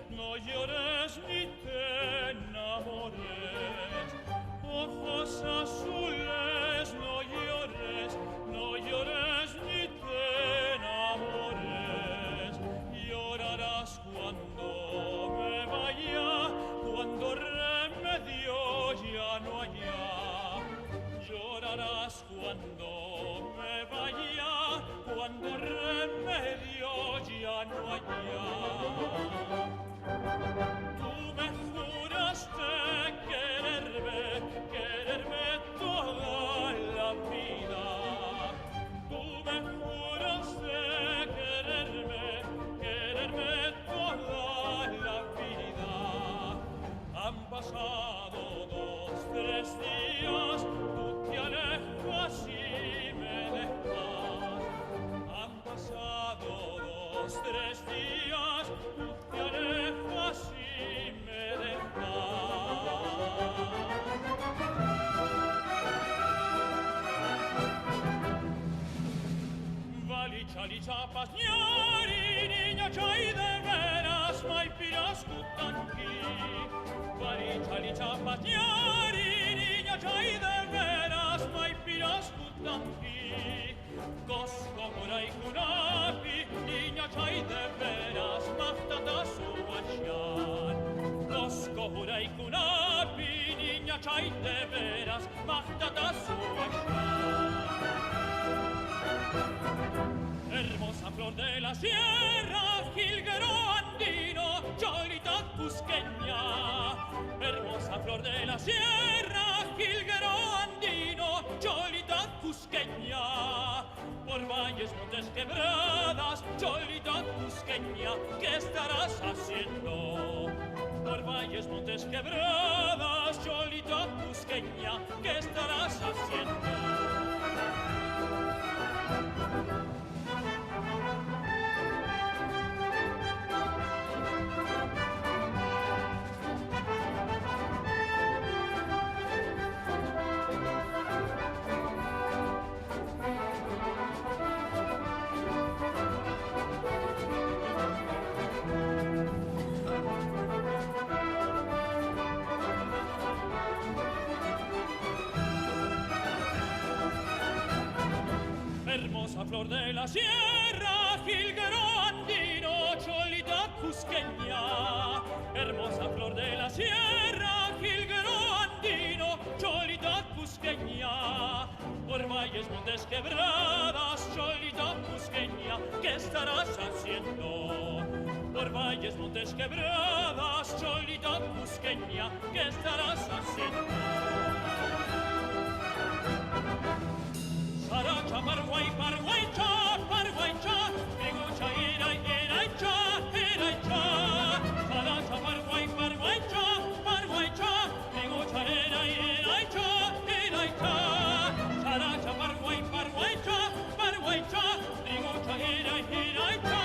no llores ni te enamores. Ojos azules, no llores, no llores ni te enamores. Llorarás cuando me vaya, cuando remedio ya no haya. Llorarás cuando me vaya, cuando remedio ya no haya. Tú me juraste quererme toda la vida. Tú me juraste quererme toda la vida. Han pasado 2, 3 días, tú te alejas y me dejas. Han pasado 2, 3 días, tú te alejas y me dejas. Valičali čapasnjari, niña čaj de veras, maj pirasku tanki. Valičali čapasnjari, niña čaj de veras, maj pirasku tanki. Kosko morai kunapi, niña čaj de veras, mahtata suvašjan. Kosko morai kunapi, niña čaj de veras, mahtata suvašjan. Hermosa flor de la sierra, jilguero andino, cholita cusqueña. Hermosa flor de la sierra, jilguero andino, cholita cusqueña. Por valles, montes, quebradas, cholita cusqueña, ¿qué estarás haciendo? Por valles, montes, quebradas, cholita cusqueña, ¿qué estarás haciendo? Hermosa flor de la sierra, jilguero andino, cholita cusqueña. Hermosa flor de la sierra, jilguero andino, cholita cusqueña. Por valles, montes, quebradas, cholita cusqueña, ¿qué estarás haciendo? Por valles, montes, quebradas, cholita cusqueña, ¿qué estarás haciendo? Saracha, parguaycha, parguaycha, migucha, iraicha, iraicha. Saracha, parguaycha, parguaycha, migucha, iraicha, iraicha. Saracha, parguaycha, parguaycha, migucha, iraicha.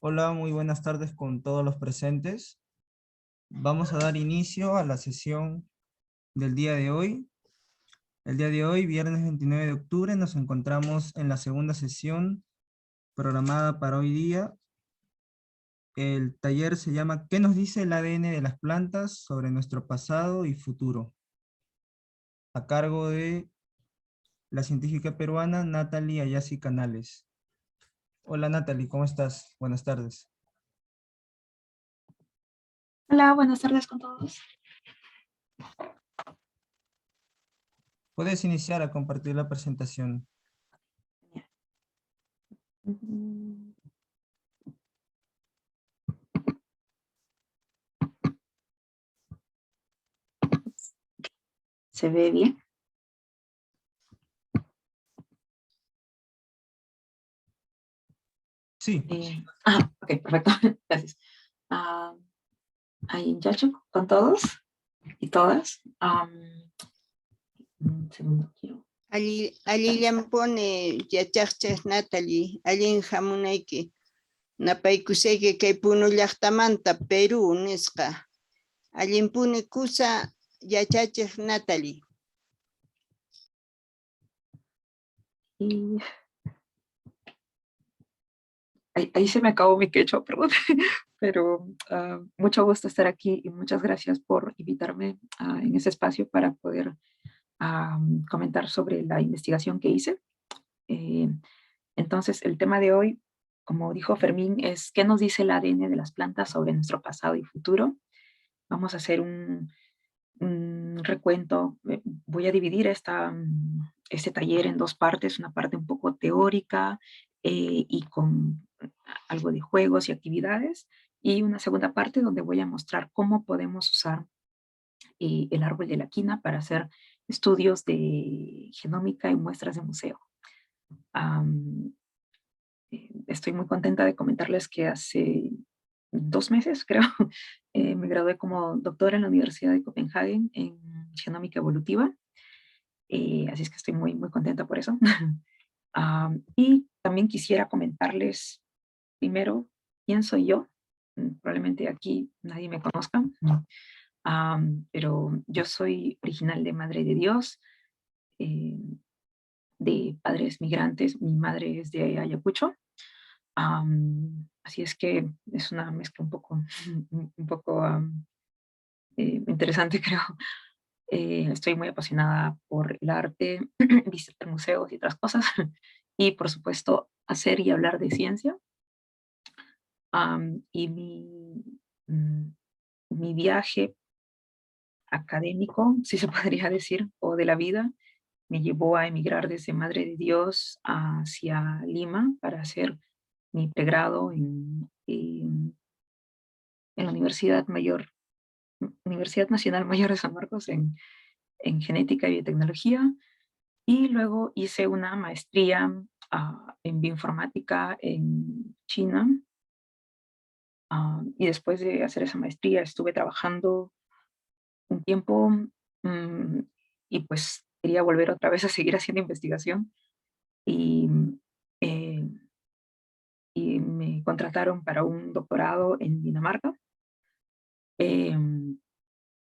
Hola, muy buenas tardes con todos los presentes. Vamos a dar inicio a la sesión del día de hoy. El día de hoy, viernes 29 de octubre, nos encontramos en la segunda sesión programada para hoy día. El taller se llama ¿Qué nos dice el ADN de las plantas sobre nuestro pasado y futuro? A cargo de la científica peruana Natalie Ayasi Canales. Hola Natalie, ¿cómo estás? Buenas tardes. Hola, buenas tardes con todos. Puedes iniciar a compartir la presentación. ¿Se ve bien? Sí. Ok, perfecto. Gracias. Ahí ya con todos y todas. Un segundo, quiero. Allillampone yachaqchaq Natalie, allin hamunayki. Napaykusayki kay Puno llaqtamanta Perú nisqa. Allimpuni kusa yachachiq Natalie. Y ahí se me acabó mi quechua, perdón. Pero mucho gusto estar aquí y muchas gracias por invitarme en ese espacio para poder comentar sobre la investigación que hice. Entonces, el tema de hoy, como dijo Fermín, es ¿qué nos dice el ADN de las plantas sobre nuestro pasado y futuro? Vamos a hacer un recuento. Voy a dividir este taller en dos partes, una parte un poco teórica y con algo de juegos y actividades, y una segunda parte donde voy a mostrar cómo podemos usar el árbol de la quina para hacer estudios de genómica y muestras de museo. Estoy muy contenta de comentarles que hace 2 meses, creo, me gradué como doctora en la Universidad de Copenhague en genómica evolutiva. Así es que estoy muy, muy contenta por eso. Y también quisiera comentarles primero quién soy yo. Probablemente aquí nadie me conozca, pero yo soy original de Madre de Dios, de padres migrantes. Mi madre es de Ayacucho. Así es que es una mezcla un poco interesante, creo. Estoy muy apasionada por el arte, visitar museos y otras cosas, y por supuesto hacer y hablar de ciencia. Y mi viaje académico, si se podría decir, o de la vida, me llevó a emigrar desde Madre de Dios hacia Lima para hacer mi pregrado en la Universidad Nacional Mayor de San Marcos en genética y biotecnología, y luego hice una maestría en bioinformática en China, y después de hacer esa maestría estuve trabajando un tiempo, y pues quería volver otra vez a seguir haciendo investigación, y, eh, y me contrataron para un doctorado en Dinamarca.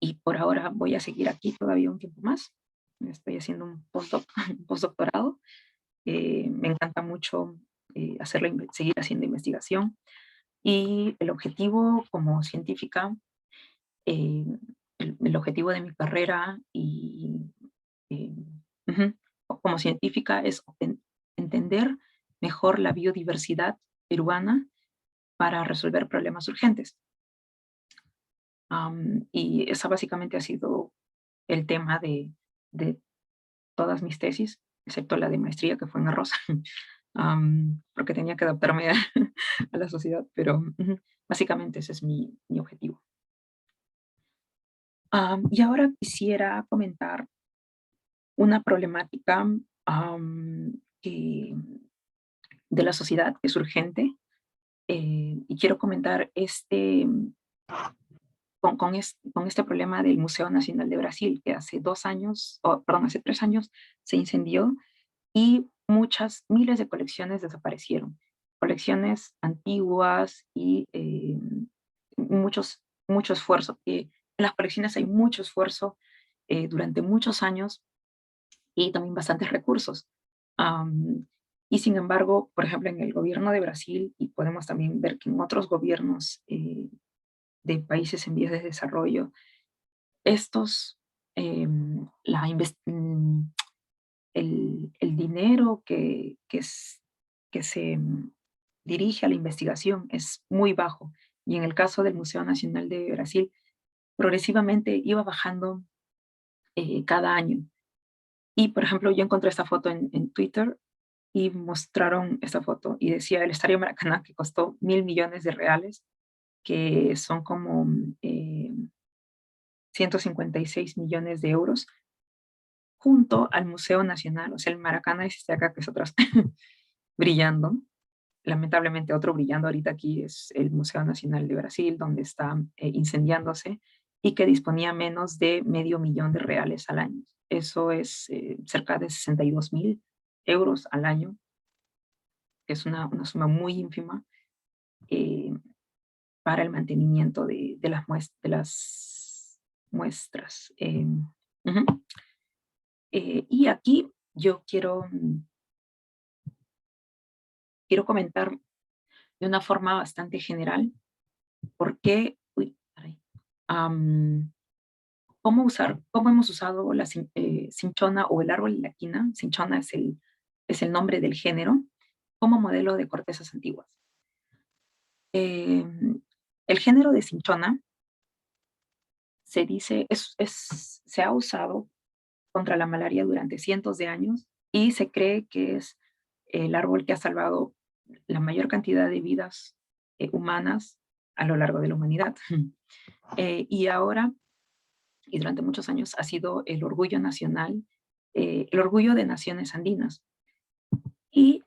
Y por ahora voy a seguir aquí todavía un tiempo más. Estoy haciendo un postdoctorado. Me encanta mucho seguir haciendo investigación. Y el objetivo como científica, eh, el objetivo de mi carrera eh, como científica es entender mejor la biodiversidad peruana para resolver problemas urgentes. Y esa básicamente ha sido el tema de todas mis tesis, excepto la de maestría que fue en arroz, porque tenía que adaptarme a la sociedad, pero básicamente ese es mi objetivo. Y ahora quisiera comentar una problemática de la sociedad que es urgente, y quiero comentar con este problema del Museo Nacional de Brasil, que hace 3 años se incendió y miles de colecciones desaparecieron. colecciones antiguas y mucho esfuerzo. En las colecciones hay mucho esfuerzo durante muchos años y también bastantes recursos. Y sin embargo, por ejemplo, en el gobierno de Brasil, y podemos también ver que en otros gobiernos de países en vías de desarrollo, estos, el dinero que se dirige a la investigación es muy bajo. Y en el caso del Museo Nacional de Brasil, progresivamente iba bajando cada año. Y, por ejemplo, yo encontré esta foto en Twitter y mostraron esta foto y decía el Estadio Maracaná que costó 1.000 millones de reales, que son como 156 millones de euros, junto al Museo Nacional. O sea, el Maracaná es este acá que es atrás, brillando. Lamentablemente otro brillando ahorita aquí es el Museo Nacional de Brasil, donde está incendiándose y que disponía menos de $500,000 de reales al año. Eso es cerca de 62.000 euros al año, que es una suma muy ínfima para el mantenimiento de las muestras. Y aquí yo quiero comentar de una forma bastante general por qué, cómo hemos usado la cinchona o el árbol de la quina. Cinchona es el nombre del género, como modelo de cortezas antiguas. El género de cinchona se dice, se ha usado contra la malaria durante cientos de años y se cree que es el árbol que ha salvado la mayor cantidad de vidas humanas a lo largo de la humanidad. Y ahora, y durante muchos años, ha sido el orgullo nacional, el orgullo de naciones andinas. Y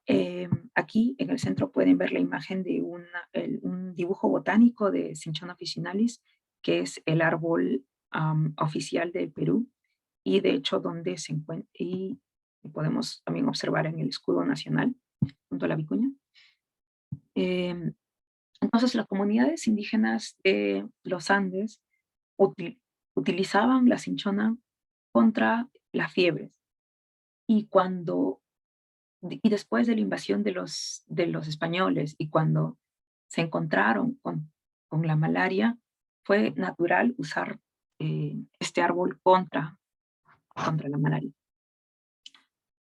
aquí en el centro pueden ver la imagen de un dibujo botánico de Cinchona officinalis, que es el árbol oficial del Perú, y de hecho donde se encuentra, y podemos también observar en el escudo nacional, junto a la vicuña. Entonces las comunidades indígenas de los Andes utilizaban la cinchona contra las fiebres. Y después de la invasión de los españoles y cuando se encontraron con la malaria, fue natural usar este árbol contra la malaria.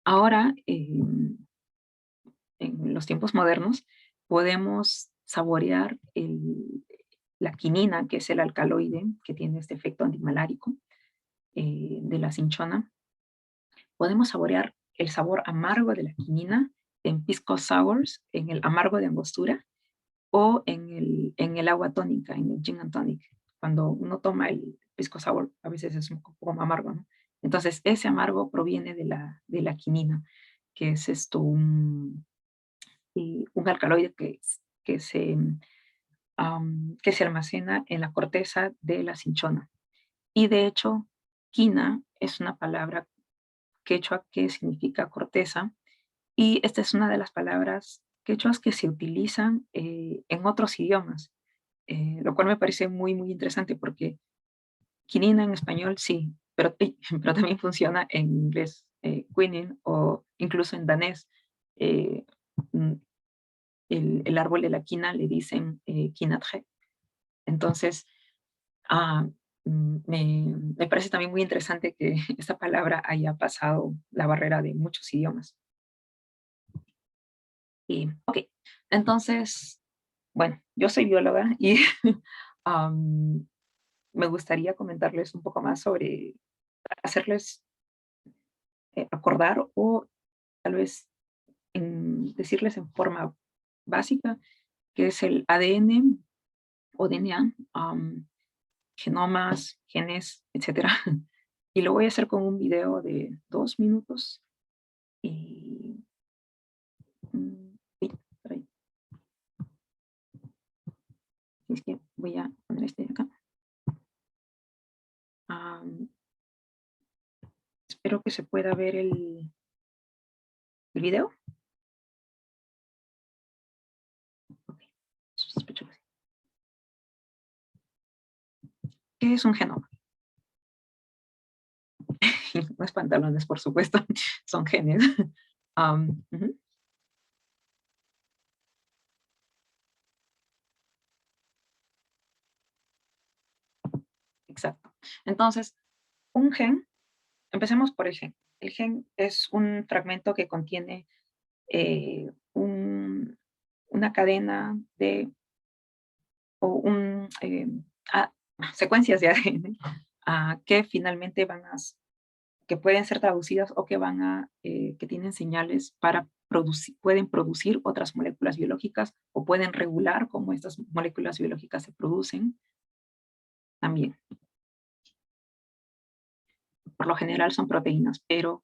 Ahora, en los tiempos modernos, podemos saborear la quinina, que es el alcaloide que tiene este efecto antimalárico de la cinchona. Podemos saborear el sabor amargo de la quinina en pisco sours, en el amargo de angostura, o en el agua tónica, en el gin and tonic. Cuando uno toma el pisco sour, a veces es un poco amargo, ¿no? Entonces, ese amargo proviene de la quinina, que es un alcaloide que se almacena en la corteza de la cinchona. Y de hecho, quina es una palabra quechua que significa corteza, y esta es una de las palabras quechuas que se utilizan en otros idiomas, lo cual me parece muy, muy interesante porque quinina en español sí, pero también funciona en inglés, quinine, o incluso en danés. El árbol de la quina le dicen quinatre. Entonces, me parece también muy interesante que esta palabra haya pasado la barrera de muchos idiomas. Y, ok, entonces, bueno, yo soy bióloga y me gustaría comentarles un poco más sobre, hacerles acordar o tal vez decirles en forma básica qué es el ADN o DNA, genomas, genes, etc. Y lo voy a hacer con un video de 2 minutos. Y por ahí. Es que voy a poner este de acá. Espero que se pueda ver el video. ¿Qué es un genoma? No es pantalones, por supuesto, son genes. Ujú. Exacto. Entonces, un gen, empecemos por el gen. El gen es un fragmento que contiene una cadena de, o ah, secuencias de ADN que finalmente que pueden ser traducidas o que tienen señales para producir, pueden producir otras moléculas biológicas o pueden regular cómo estas moléculas biológicas se producen también. Por lo general son proteínas, pero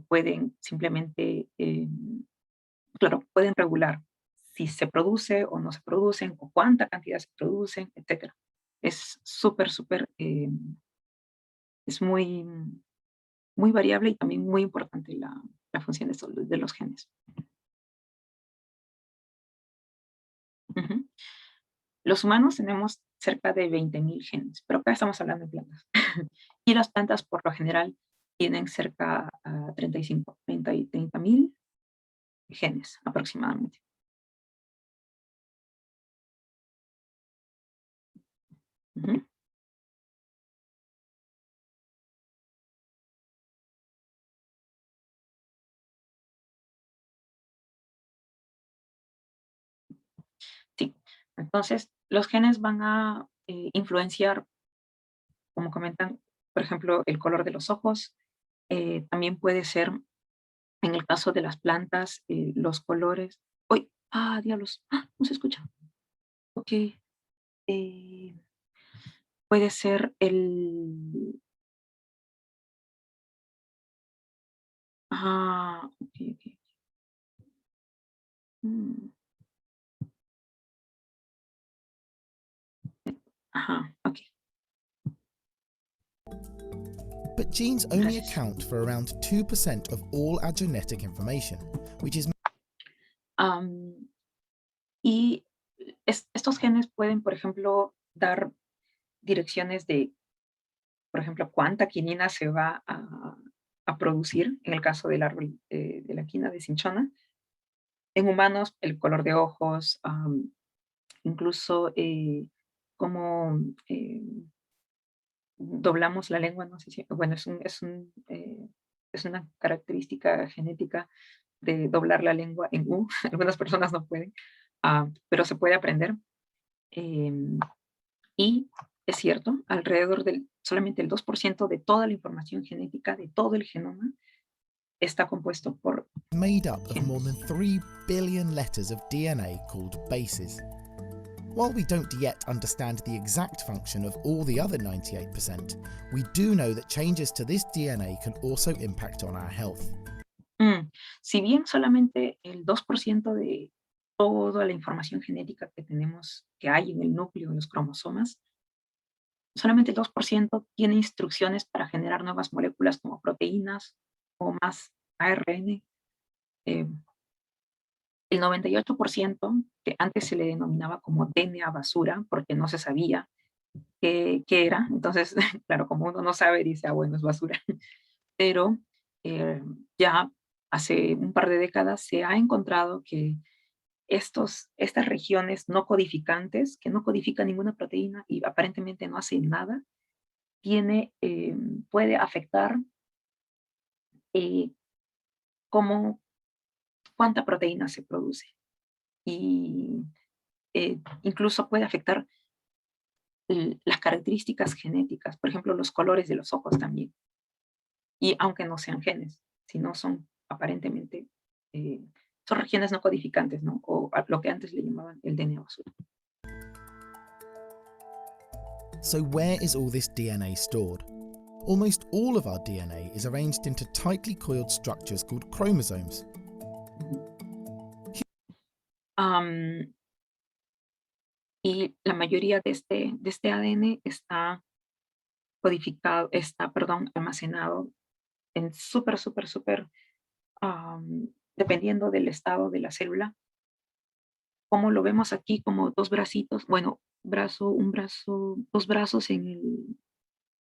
pueden simplemente, claro, pueden regular si se produce o no se producen, o cuánta cantidad se producen, etc. Es súper, súper, es muy, muy variable y también muy importante la función de los genes. Ujú. Los humanos tenemos cerca de 20.000 genes, pero acá estamos hablando de plantas. Y las plantas, por lo general, tienen cerca de 30.000 genes aproximadamente. Ujú. Sí, entonces los genes van a influenciar, como comentan, por ejemplo, el color de los ojos. También puede ser, en el caso de las plantas, los colores. ¡Uy! ¡Ah, diablos! ¡Ah! No se escucha. Ok. eh, puede ser el... Ah, ok, ok. Mm, ajá, ok. But genes only Gracias. account for around 2% of all our genetic information, which is Y estos genes pueden, por ejemplo, dar direcciones de, por ejemplo, cuánta quinina se va a producir en el caso del árbol de la quina de cinchona. En humanos, el color de ojos, incluso cómo doblamos la lengua, no sé si, bueno, es una característica genética de doblar la lengua en U. Algunas personas no pueden, pero se puede aprender. Em, y es cierto, alrededor del solamente el 2% de toda la información genética de todo el genoma está compuesto por made up of genes. more than 3 billion letters of DNA called bases. While we don't yet understand the exact function of all the other 98%, we do know that changes to this DNA can also impact on our health. Si bien solamente el 2% de toda la información genética que tenemos, que hay en el núcleo, en los cromosomas, solamente el 2% tiene instrucciones para generar nuevas moléculas como proteínas o más ARN. Eh, el 98%, que antes se le denominaba como DNA basura, porque no se sabía qué era. Entonces, claro, como uno no sabe, dice, bueno, es basura. Pero ya hace un par de décadas se ha encontrado que estas regiones no codificantes, que no codifican ninguna proteína y aparentemente no hacen nada, puede afectar eh, cuánta proteína se produce. Y incluso puede afectar las características genéticas, por ejemplo, los colores de los ojos también. Y aunque no sean genes, sino son aparentemente, son regiones no codificantes, ¿no? O lo que antes le llamaban el DNA basura. So where is all this DNA stored? Almost all of our DNA is arranged into tightly coiled structures called chromosomes. Y la mayoría de este ADN está codificado, almacenado en súper, súper, súper, dependiendo del estado de la célula, como lo vemos aquí, como dos bracitos, bueno, dos brazos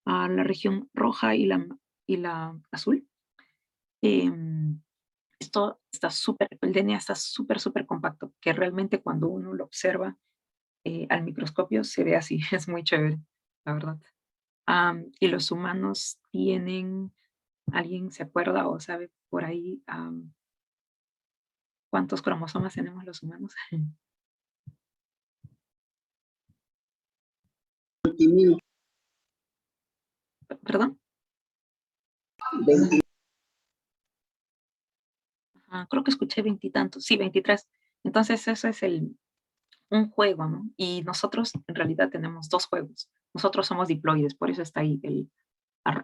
a la región roja y la azul. Esto está el DNA está súper compacto, que realmente cuando uno lo observa al microscopio se ve así, es muy chévere, la verdad. Y los humanos tienen, ¿alguien se acuerda o sabe por ahí cuántos cromosomas tenemos los humanos? ¿Perdón? Creo que escuché 20 y tantos, sí, 23. Entonces eso es un juego, ¿no? Y nosotros en realidad tenemos dos juegos. Nosotros somos diploides, por eso está ahí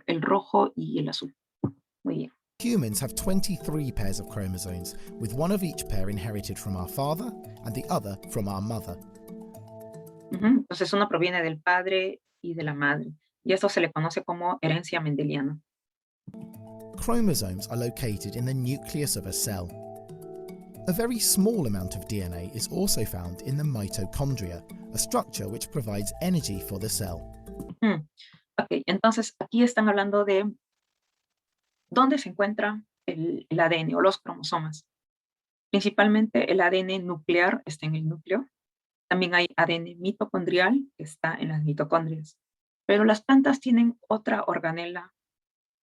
el rojo y el azul. Muy bien. Humans have 23 pairs of chromosomes, with one of each pair inherited from our father and the other from our mother. Entonces uno proviene del padre y de la madre. Y esto se le conoce como herencia mendeliana. Chromosomes are located in the nucleus of a cell. A very small amount of DNA is also found in the mitochondria, a structure which provides energy for the cell. Ok, entonces aquí están hablando de dónde se encuentra el ADN o los cromosomas. Principalmente el ADN nuclear está en el núcleo. También hay ADN mitocondrial que está en las mitocondrias. Pero las plantas tienen otra organela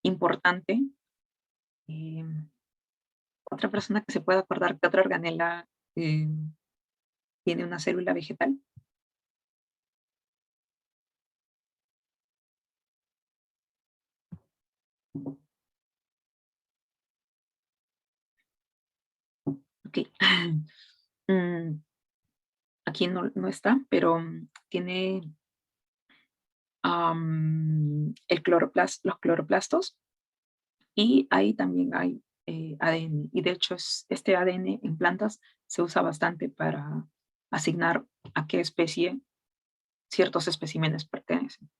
importante. Otra persona que se pueda acordar que otra organela tiene una célula vegetal. Ok. Aquí no está, pero tiene los cloroplastos y ahí también hay ADN. Y de hecho este ADN en plantas se usa bastante para asignar a qué especie ciertos especímenes pertenecen.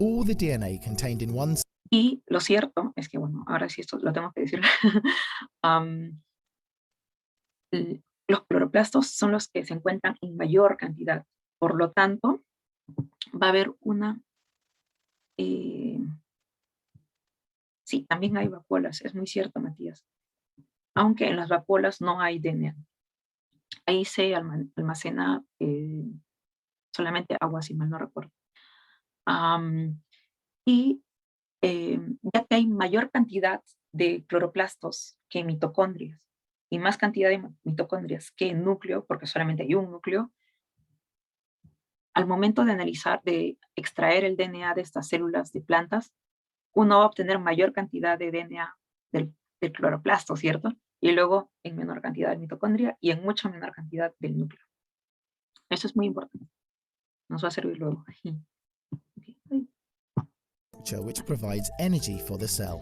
All the DNA contained in one. Y lo cierto es que, bueno, ahora sí esto lo tengo que decir. Los cloroplastos son los que se encuentran en mayor cantidad. Por lo tanto, va a haber una... sí, también hay vacuolas, es muy cierto, Matías. Aunque en las vacuolas no hay DNA. Ahí se almacena solamente agua, si mal no recuerdo. Ya que hay mayor cantidad de cloroplastos que mitocondrias y más cantidad de mitocondrias que en núcleo, porque solamente hay un núcleo, al momento de analizar, de extraer el DNA de estas células de plantas, uno va a obtener mayor cantidad de DNA del cloroplasto, ¿cierto? Y luego en menor cantidad de mitocondria y en mucha menor cantidad del núcleo. Eso es muy importante. Nos va a servir luego. Which provides energy for the cell.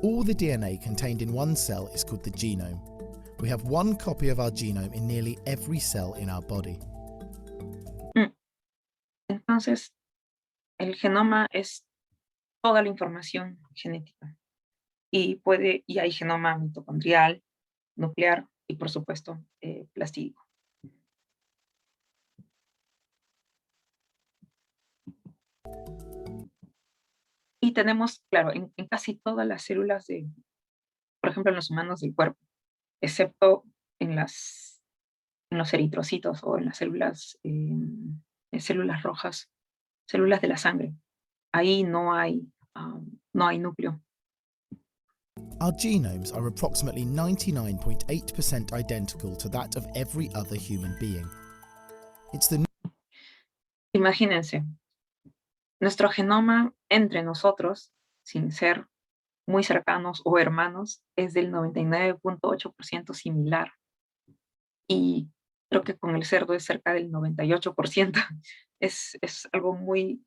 All the DNA contained in one cell is called the genome. We have one copy of our genome in nearly every cell in our body. Entonces, el genoma es toda la información genética. Y hay genoma mitocondrial, nuclear y, por supuesto, plastídico. Y tenemos, claro, en casi todas las células por ejemplo, en los humanos del cuerpo, excepto en los eritrocitos o en las células rojas, células de la sangre. Ahí no hay núcleo. Our genomes are approximately 99.8% identical to that of every other human being. Imagínense, nuestro genoma entre nosotros, sin ser muy cercanos o hermanos, es del 99.8% similar. Y creo que con el cerdo es cerca del 98%. Es algo muy...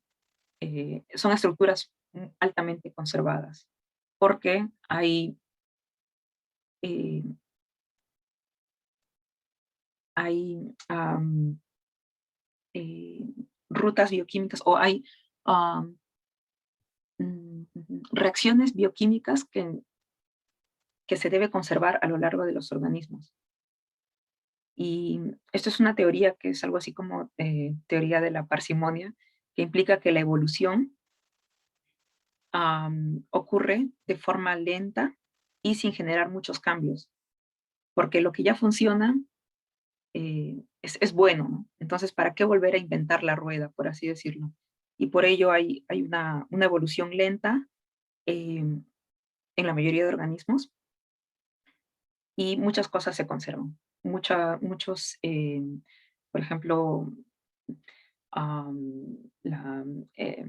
son estructuras altamente conservadas, porque hay rutas bioquímicas o hay reacciones bioquímicas que que se debe conservar a lo largo de los organismos. Y esto es una teoría que es algo así como teoría de la parsimonia, que implica que la evolución ocurre de forma lenta y sin generar muchos cambios, porque lo que ya funciona es bueno, ¿no? Entonces, ¿para qué volver a inventar la rueda, por así decirlo? Y por ello hay una evolución lenta en la mayoría de organismos y muchas cosas se conservan. Por ejemplo, la, eh,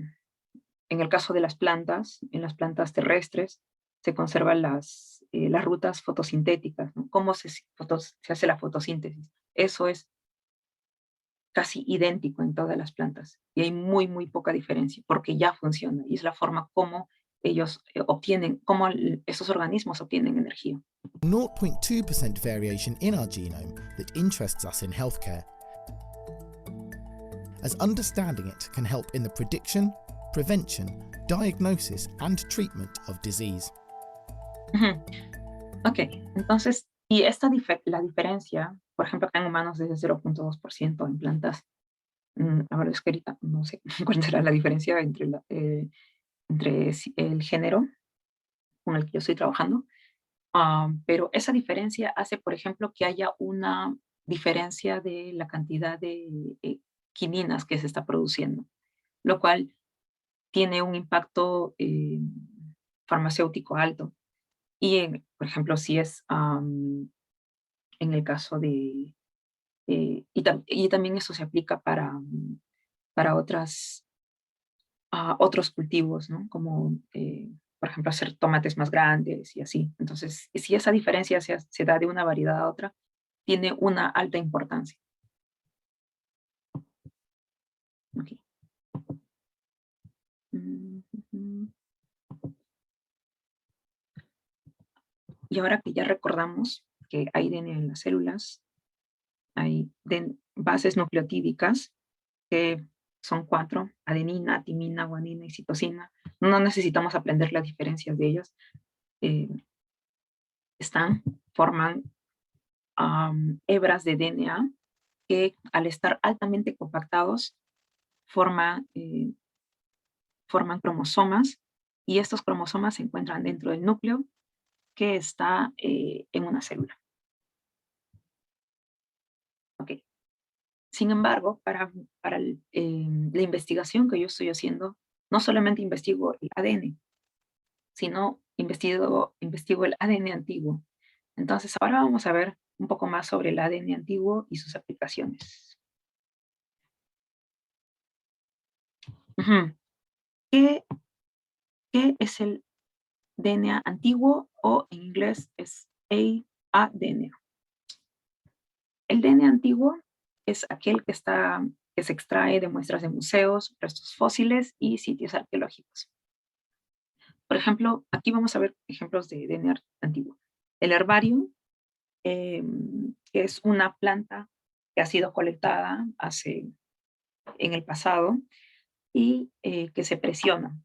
en el caso de las plantas, en las plantas terrestres, se conservan las rutas fotosintéticas, ¿no? ¿Cómo se hace la fotosíntesis? Eso es casi idéntico en todas las plantas. Y hay muy, muy poca diferencia, porque ya funciona. Y es la forma como ellos obtienen, cómo esos organismos obtienen energía. 0.2% variation in our genome that interests us in healthcare, as understanding it can help in the prediction, prevention, diagnosis and treatment of disease. Ok, entonces, y la diferencia, por ejemplo, acá en humanos es de 0.2%, en plantas, la verdad es que ahorita no sé cuál será la diferencia entre el género con el que yo estoy trabajando, pero esa diferencia hace, por ejemplo, que haya una diferencia de la cantidad de quininas que se está produciendo, lo cual tiene un impacto farmacéutico alto. Y, por ejemplo, si es en el caso de... y también eso se aplica para otros cultivos, ¿no? Como, por ejemplo, hacer tomates más grandes y así. Entonces, si esa diferencia se da de una variedad a otra, tiene una alta importancia. Okay. Y ahora que ya recordamos que hay DNA en las células, hay bases nucleotídicas que son 4, adenina, timina, guanina y citosina. No necesitamos aprender las diferencias de ellas. Forman hebras de DNA que al estar altamente compactados forman cromosomas, y estos cromosomas se encuentran dentro del núcleo que está en una célula. Okay. Sin embargo, para la investigación que yo estoy haciendo, no solamente investigo el ADN, sino investigo el ADN antiguo. Entonces, ahora vamos a ver un poco más sobre el ADN antiguo y sus aplicaciones. ¿Qué es el DNA antiguo, o en inglés es ADN? El DNA antiguo es aquel que se extrae de muestras de museos, restos fósiles y sitios arqueológicos. Por ejemplo, aquí vamos a ver ejemplos de DNA antiguo. El herbario, que es una planta que ha sido colectada en el pasado y que se presiona.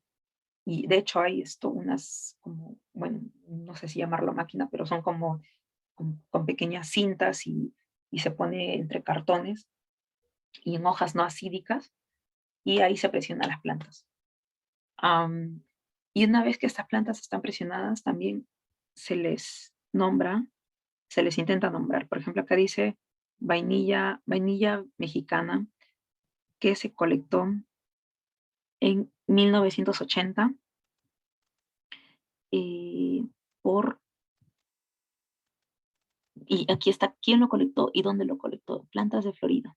Y de hecho hay unas como, bueno, no sé si llamarlo máquina, pero son como con pequeñas cintas y se pone entre cartones y en hojas no acídicas, y ahí se presionan las plantas. Y una vez que estas plantas están presionadas, también se les intenta nombrar. Por ejemplo, acá dice vainilla mexicana, que se colectó en 1980 y aquí está quién lo colectó y dónde lo colectó: Plantas de Florida.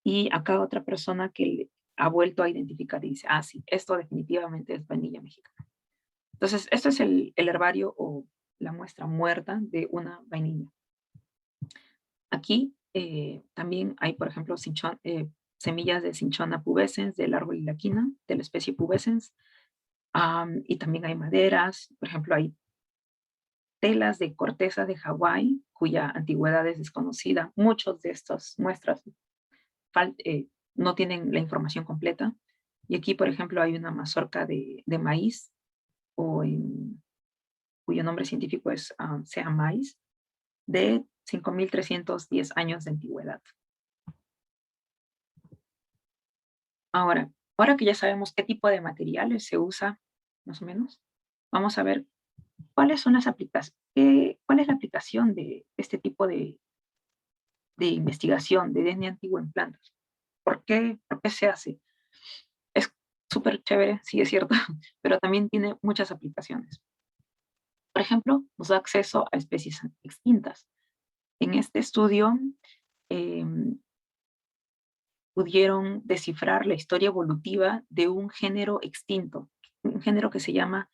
Y acá otra persona que ha vuelto a identificar y dice, sí, esto definitivamente es vainilla mexicana. Entonces, esto es el herbario o la muestra muerta de una vainilla. Aquí también hay, por ejemplo, semillas de Cinchona pubescens, del árbol ilaquina, de la especie pubescens. Y también hay maderas. Por ejemplo, hay telas de corteza de Hawái, cuya antigüedad es desconocida. Muchos de estas muestras no tienen la información completa. Y aquí, por ejemplo, hay una mazorca de maíz, o cuyo nombre científico es Sea Mais, de 5.310 años de antigüedad. Ahora que ya sabemos qué tipo de materiales se usa, más o menos, vamos a ver cuáles son las aplicaciones, cuál es la aplicación de este tipo de investigación de DNA antiguo en plantas. ¿Por qué se hace? Es súper chévere, sí es cierto, pero también tiene muchas aplicaciones. Por ejemplo, nos da acceso a especies extintas. En este estudio pudieron descifrar la historia evolutiva de un género extinto, un género que se llama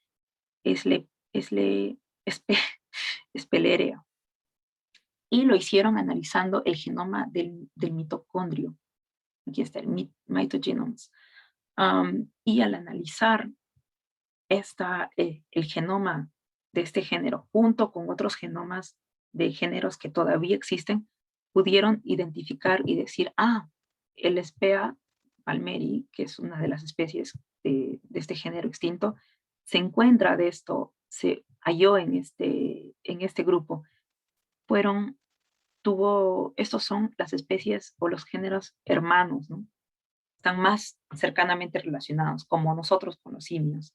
Spelerea. Y lo hicieron analizando el genoma del mitocondrio. Aquí está el mitogenomes. Y al analizar el genoma de este género junto con otros genomas de géneros que todavía existen, pudieron identificar y decir, el Spea palmeri, que es una de las especies de este género extinto, se encuentra de esto, se halló en este grupo. Estos son las especies o los géneros hermanos, ¿no? Están más cercanamente relacionados, como nosotros con los simios.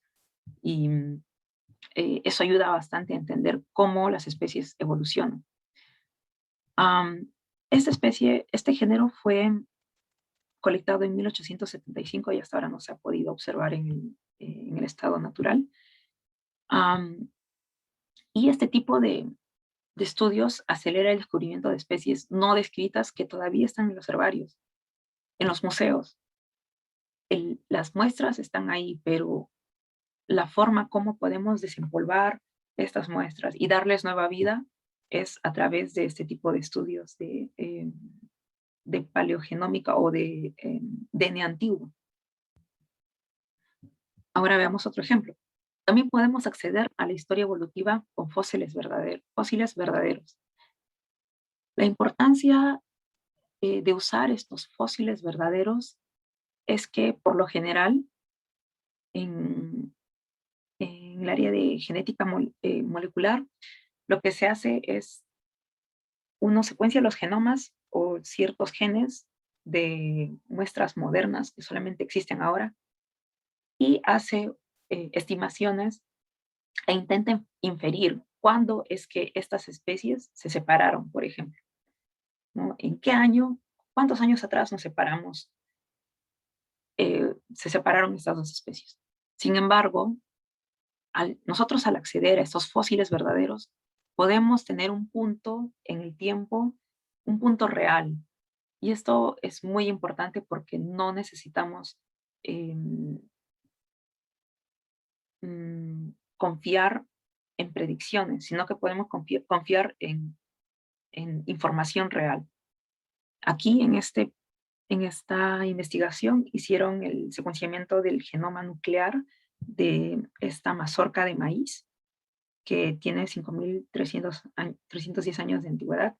Y eso ayuda bastante a entender cómo las especies evolucionan. Este género fue colectado en 1875 y hasta ahora no se ha podido observar en el estado natural. Y este tipo de estudios acelera el descubrimiento de especies no descritas que todavía están en los herbarios, en los museos. Las muestras están ahí, pero la forma como podemos desempolvar estas muestras y darles nueva vida es a través de este tipo de estudios de paleogenómica o de DNA antiguo. Ahora veamos otro ejemplo. También podemos acceder a la historia evolutiva con fósiles verdaderos. La importancia de usar estos fósiles verdaderos es que, por lo general, en el área de genética molecular, lo que se hace es uno secuencia los genomas o ciertos genes de muestras modernas que solamente existen ahora y hace estimaciones e intenta inferir cuándo es que estas especies se separaron, por ejemplo, ¿no? ¿En qué año? ¿Cuántos años atrás nos separamos? Se separaron estas dos especies. Sin embargo, nosotros al acceder a estos fósiles verdaderos, podemos tener un punto en el tiempo, un punto real. Y esto es muy importante porque no necesitamos confiar en predicciones, sino que podemos confiar en información real. Aquí en esta investigación hicieron el secuenciamiento del genoma nuclear de esta mazorca de maíz, que tiene 5.310 años de antigüedad,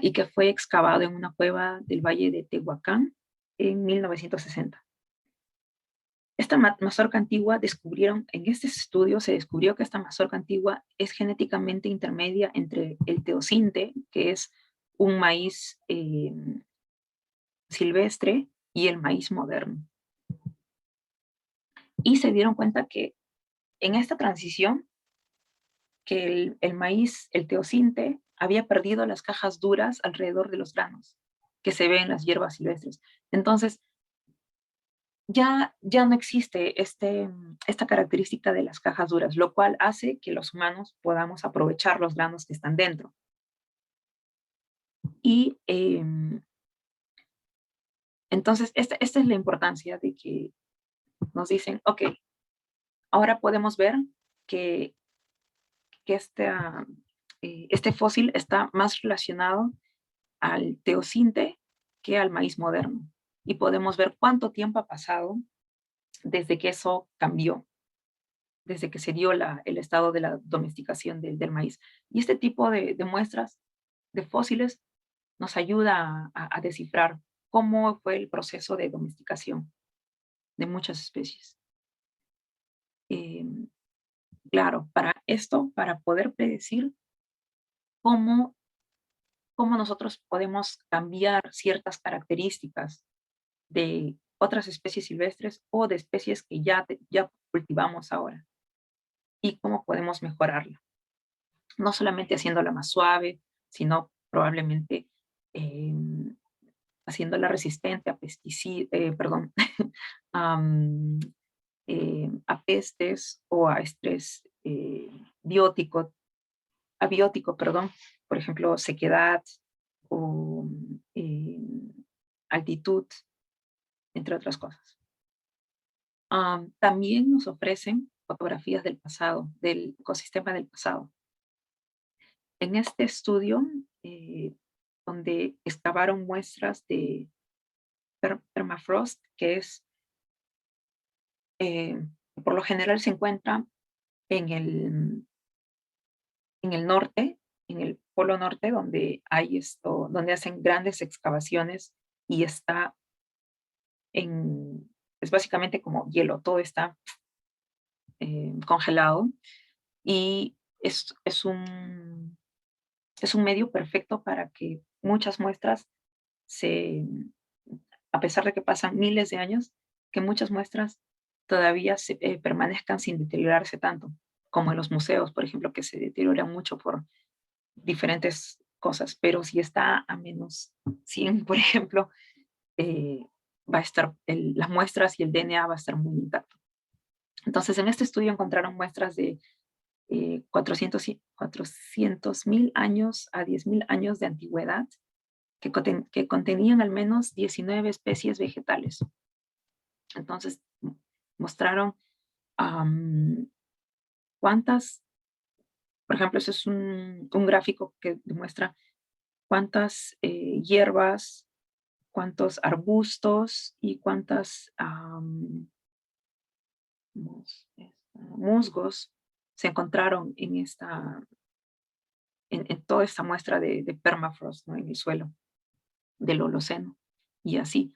y que fue excavado en una cueva del Valle de Tehuacán en 1960. Esta mazorca antigua en este estudio se descubrió que esta mazorca antigua es genéticamente intermedia entre el teosinte, que es un maíz silvestre, y el maíz moderno. Y se dieron cuenta que en esta transición, que el maíz, el teosinte, había perdido las cajas duras alrededor de los granos que se ven en las hierbas silvestres. Entonces, ya no existe esta característica de las cajas duras, lo cual hace que los humanos podamos aprovechar los granos que están dentro. Y entonces, esta es la importancia de que nos dicen, ok, ahora podemos ver que este fósil está más relacionado al teosinte que al maíz moderno. Y podemos ver cuánto tiempo ha pasado desde que eso cambió, desde que se dio el estado de la domesticación del maíz. Y este tipo de muestras, de fósiles, nos ayuda a descifrar cómo fue el proceso de domesticación de muchas especies. claro, para esto, para poder predecir cómo nosotros podemos cambiar ciertas características de otras especies silvestres o de especies que ya cultivamos ahora y cómo podemos mejorarla. No solamente haciéndola más suave, sino probablemente haciéndola resistente a a pestes o a estrés abiótico, perdón, por ejemplo, sequedad o altitud, entre otras cosas. También nos ofrecen fotografías del pasado, del ecosistema del pasado. En este estudio, donde excavaron muestras de permafrost, que es, por lo general se encuentra en el norte, en el polo norte, donde donde hacen grandes excavaciones y está es básicamente como hielo, todo está congelado y es un medio perfecto para que muchas muestras a pesar de que pasan miles de años, que muchas muestras todavía permanezcan sin deteriorarse tanto, como en los museos, por ejemplo, que se deterioran mucho por diferentes cosas, pero si está a menos 100, por ejemplo, va a estar, las muestras y el DNA va a estar muy intacto. Entonces, en este estudio encontraron muestras de 400.000 años a 10.000 años de antigüedad que contenían al menos 19 especies vegetales. Entonces, mostraron cuántas, por ejemplo, eso es un gráfico que demuestra cuántas hierbas, cuántos arbustos y cuántas musgos se encontraron en toda esta muestra de permafrost, ¿no? En el suelo del Holoceno y así.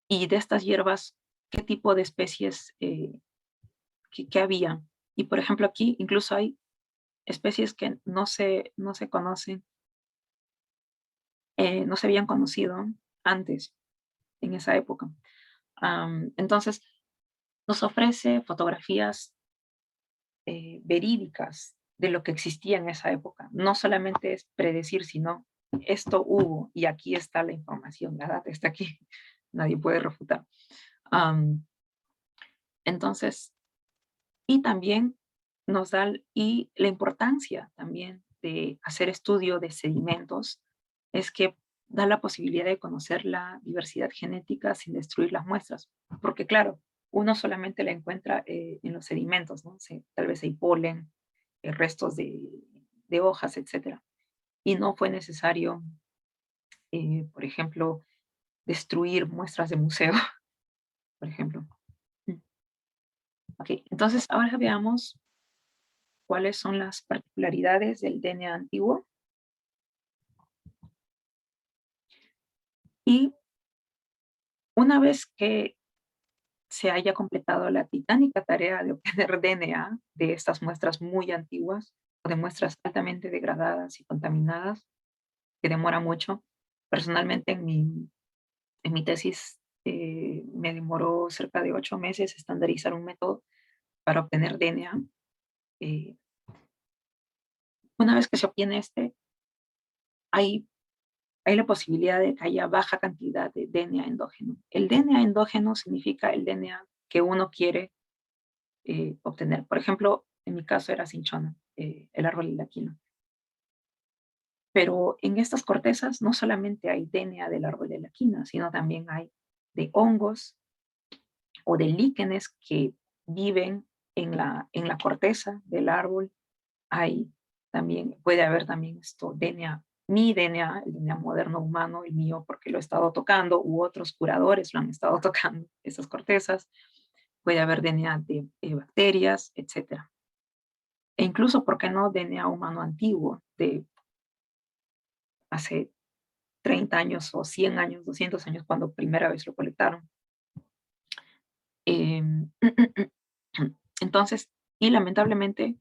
Y de estas hierbas, ¿qué tipo de especies que había? Y por ejemplo aquí incluso hay especies que no se conocen, no se habían conocido antes, en esa época. Entonces, nos ofrece fotografías verídicas de lo que existía en esa época. No solamente es predecir, sino esto hubo y aquí está la información, la data está aquí, nadie puede refutar. Entonces, y también nos da la importancia también de hacer estudio de sedimentos, es que da la posibilidad de conocer la diversidad genética sin destruir las muestras, porque claro, uno solamente la encuentra en los sedimentos, ¿no? Tal vez hay polen, restos de hojas, etc. Y no fue necesario, por ejemplo, destruir muestras de museo, por ejemplo. Ok, entonces ahora veamos cuáles son las particularidades del DNA antiguo. Y una vez que se haya completado la titánica tarea de obtener DNA de estas muestras muy antiguas o de muestras altamente degradadas y contaminadas, que demora mucho. Personalmente en mi tesis me demoró cerca de 8 meses estandarizar un método para obtener DNA. Una vez que se obtiene hay la posibilidad de que haya baja cantidad de DNA endógeno. El DNA endógeno significa el DNA que uno quiere obtener. Por ejemplo, en mi caso era cinchona, el árbol lilaquino. Pero en estas cortezas no solamente hay DNA del árbol de la quina, sino también hay de hongos o de líquenes que viven en la corteza del árbol. Puede haber también DNA, mi DNA, el DNA moderno humano, el mío porque lo he estado tocando, u otros curadores lo han estado tocando, esas cortezas. Puede haber DNA de bacterias, etc. E incluso, ¿por qué no DNA humano antiguo de hace 30 años o 100 años, 200 años, cuando primera vez lo colectaron? Entonces, y lamentablemente,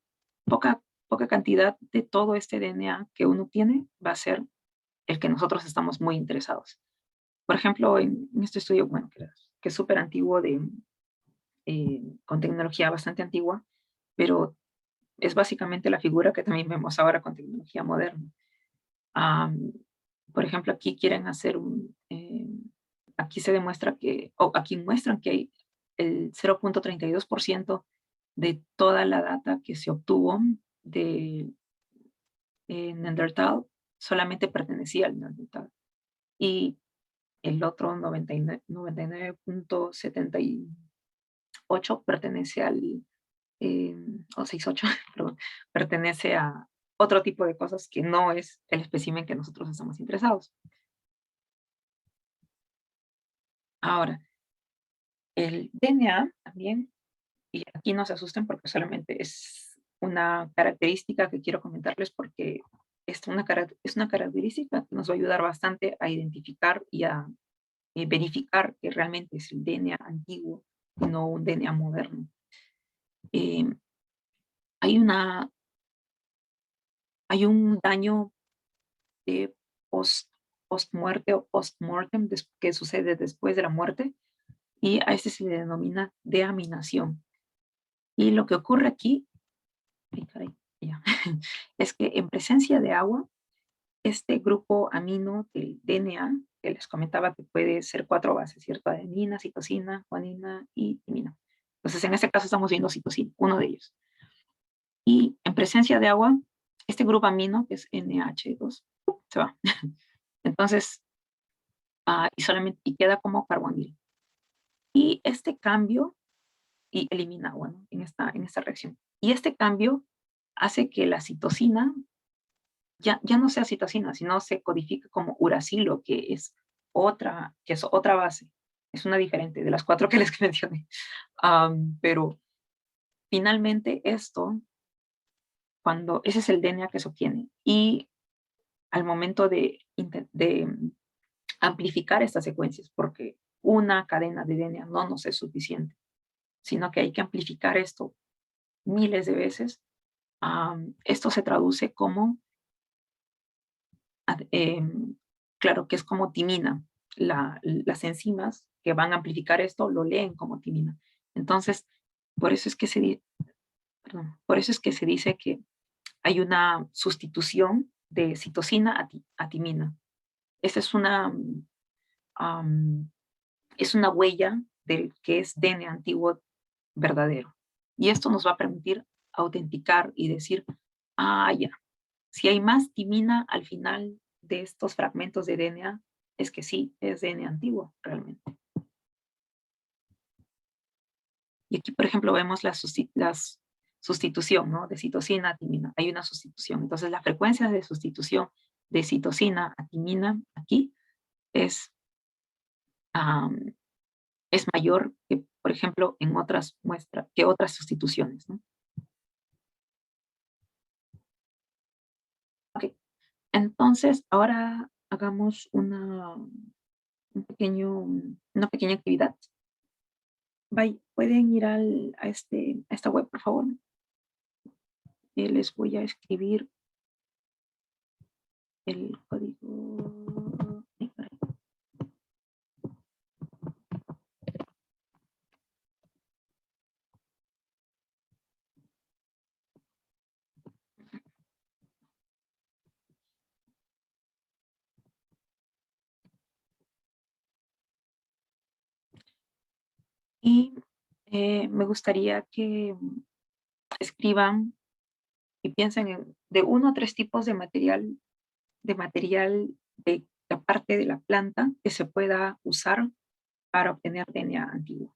poca cantidad de todo este DNA que uno tiene va a ser el que nosotros estamos muy interesados. Por ejemplo, en este estudio, bueno, que es súper antiguo, con tecnología bastante antigua, pero es básicamente la figura que también vemos ahora con tecnología moderna. Por ejemplo, aquí quieren hacer aquí se demuestra que, o aquí muestran que hay el 0.32% de toda la data que se obtuvo de Neandertal solamente pertenecía al Neandertal. Y el otro 99.78 pertenece al, o 68, perdón, pertenece a otro tipo de cosas que no es el espécimen que nosotros estamos interesados. Ahora, el DNA también, y aquí no se asusten porque solamente es una característica que quiero comentarles porque es una característica que nos va a ayudar bastante a identificar y a verificar que realmente es el DNA antiguo y no un DNA moderno. Eh, hay un daño de post-muerte o post-mortem que sucede después de la muerte y a este se le denomina deaminación. Y lo que ocurre aquí, ay, caray, ya, es que en presencia de agua, este grupo amino del DNA, que les comentaba que puede ser 4 bases, ¿cierto? Adenina, citosina, guanina y timina. Entonces, en este caso estamos viendo citosina, uno de ellos. Y en presencia de agua, este grupo amino, que es NH2, se va. Entonces, y queda como carbonil. Y este cambio, y elimina agua, ¿no? en esta reacción. Y este cambio hace que la citosina ya no sea citosina, sino se codifica como uracilo, que es otra base. Es una diferente de las 4 que les mencioné. Pero finalmente esto, cuando ese es el DNA que se obtiene, y al momento de amplificar estas secuencias, porque una cadena de DNA no nos es suficiente, sino que hay que amplificar esto miles de veces, esto se traduce como claro que es como timina. Las enzimas que van a amplificar esto lo leen como timina. Entonces, por eso es que por eso es que se dice que hay una sustitución de citosina a timina. Esa es una huella del que es DNA antiguo verdadero. Y esto nos va a permitir autenticar y decir, ya, si hay más timina al final de estos fragmentos de DNA, es que sí, es DNA antiguo realmente. Y aquí, por ejemplo, vemos la sustitución, ¿no? De citosina a timina. Hay una sustitución. Entonces, la frecuencia de sustitución de citosina a timina aquí es, es mayor que, por ejemplo, en otras muestras, que otras sustituciones, ¿no? Ok. Entonces, ahora hagamos una pequeña actividad. Pueden ir a esta web, por favor. Les voy a escribir el código. Y me gustaría que escriban y piensen de 1 a 3 tipos de material de la parte de la planta que se pueda usar para obtener DNA antiguo.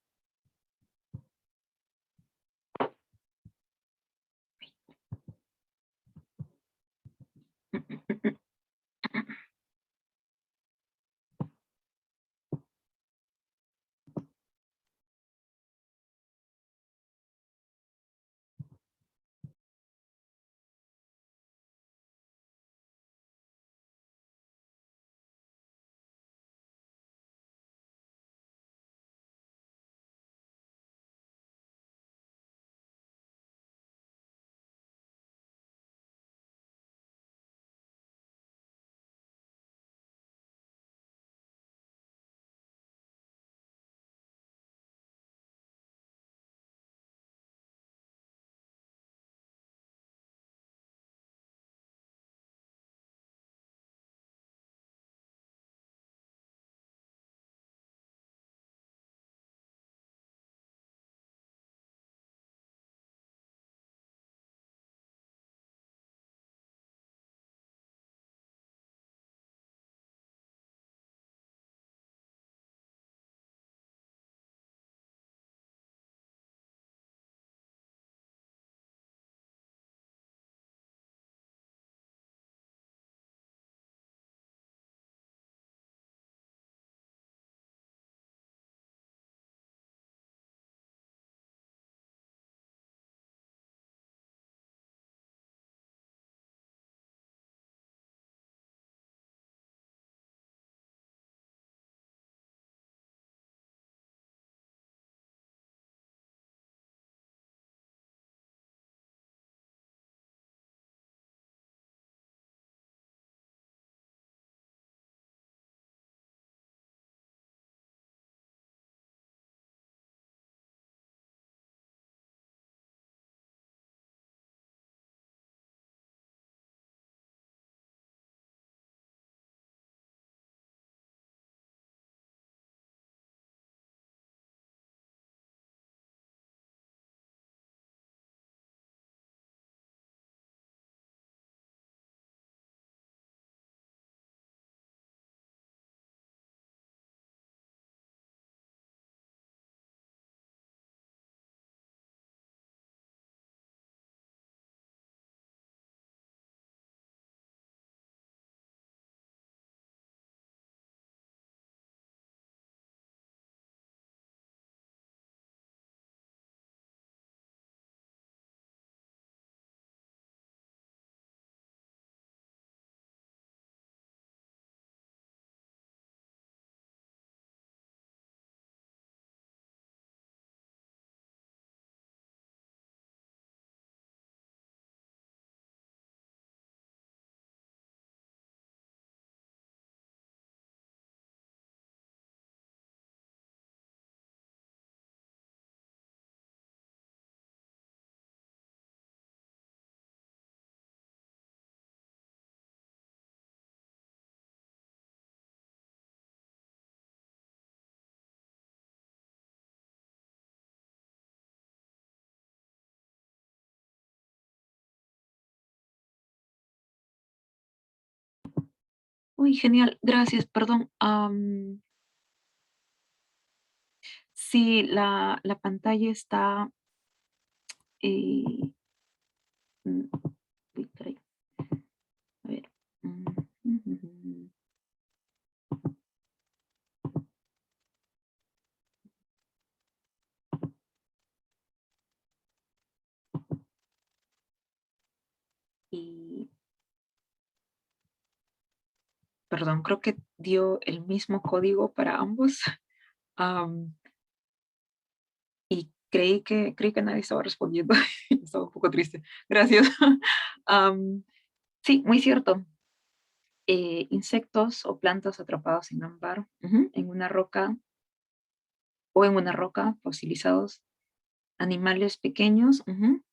Uy, genial, gracias, perdón. Sí, la pantalla está... mm, uy, caray, a ver. Mm. Y, perdón, creo que dio el mismo código para ambos. Am, y creí que nadie estaba respondiendo. Estaba un poco triste. Gracias. Am, sí, muy cierto. Insectos o plantas atrapados en ámbar, en una roca o en una roca, fosilizados, animales pequeños,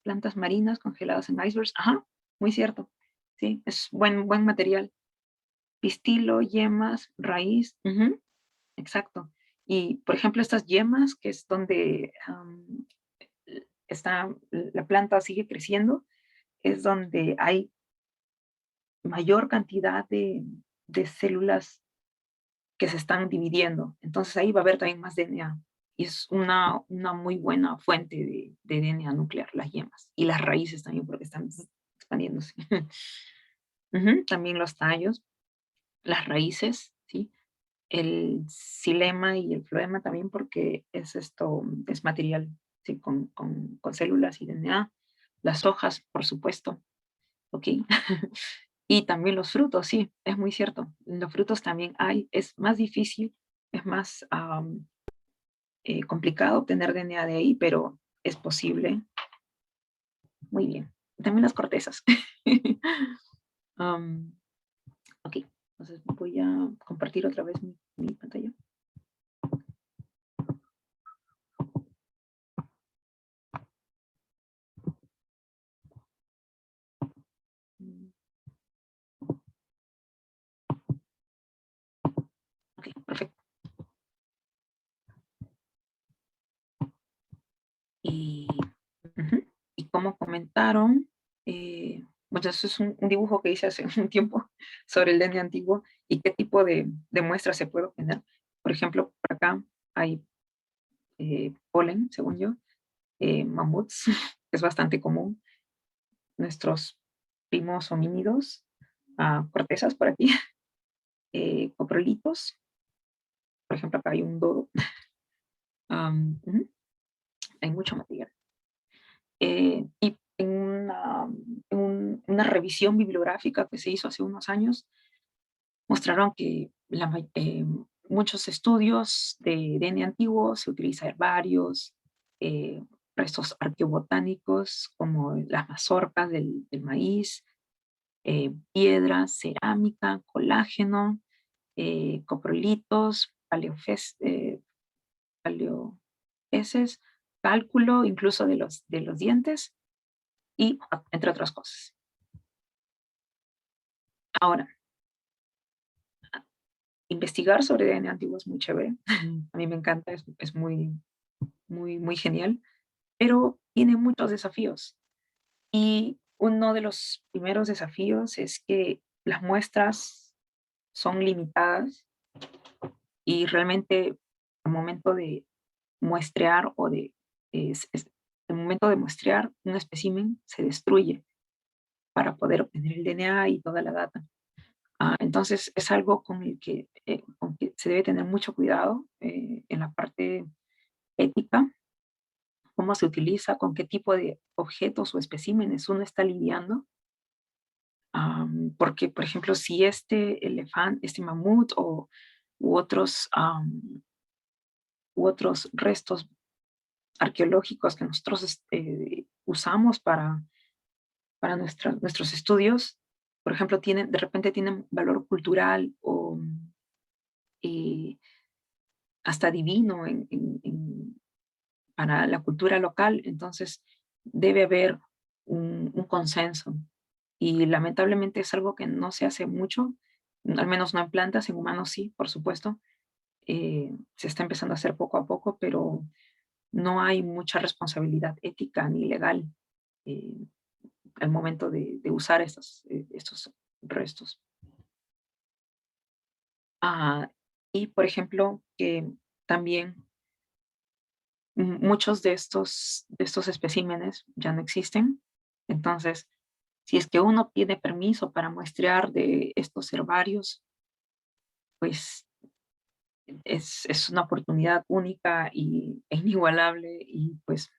plantas marinas congeladas en icebergs, muy cierto, sí, es buen material. Pistilo, yemas, raíz, exacto. Y, por ejemplo, estas yemas, que es donde la planta sigue creciendo, es donde hay mayor cantidad de células que se están dividiendo. Entonces ahí va a haber también más DNA. Y es una muy buena fuente de DNA nuclear, las yemas. Y las raíces también, porque están expandiéndose. También los tallos, las raíces, ¿sí? El xilema y el floema también, porque es material, ¿sí? Con células y DNA. Las hojas, por supuesto, ¿ok? Y también los frutos, sí, es muy cierto. Los frutos también es más difícil, es más complicado obtener DNA de ahí, pero es posible. Muy bien. También las cortezas. Am, ok, entonces voy a compartir otra vez mi pantalla. Ok, perfecto. Y, y como comentaron, bueno, eso es un dibujo que hice hace un tiempo sobre el DNA antiguo y qué tipo de muestras se puede obtener. Por ejemplo, por acá hay polen, según yo, mamuts, que es bastante común, nuestros primos homínidos, cortezas por aquí, coprolitos, por ejemplo, acá hay un dodo, hay mucho material. Y en una revisión bibliográfica que se hizo hace unos años, mostraron que muchos estudios de DNA antiguo se utiliza herbarios, eh, restos arqueobotánicos como las mazorcas del maíz, piedras, cerámica, colágeno, coprolitos, paleopeces, cálculo incluso de los dientes y entre otras cosas. Ahora, investigar sobre DNA antiguo es muy chévere. A mí me encanta, es muy, muy, muy genial, pero tiene muchos desafíos. Y uno de los primeros desafíos es que las muestras son limitadas y realmente al momento de muestrear el momento de muestrear un espécimen se destruye para poder obtener el DNA y toda la data. Entonces es algo con que se debe tener mucho cuidado en la parte ética, cómo se utiliza, con qué tipo de objetos o especímenes uno está lidiando. Porque, por ejemplo, si este elefante, este mamut u otros restos arqueológicos que nosotros usamos para nuestros estudios, por ejemplo, de repente tienen valor cultural o eh, hasta divino para la cultura local, entonces debe haber un consenso. Y lamentablemente es algo que no se hace mucho, al menos no en plantas, en humanos sí, por supuesto. Se está empezando a hacer poco a poco, pero no hay mucha responsabilidad ética ni legal eh, al momento de usar estos restos. Y, por ejemplo, que también muchos de estos especímenes ya no existen. Entonces, si es que uno pide permiso para muestrear de estos herbarios, pues es una oportunidad única e inigualable, y pues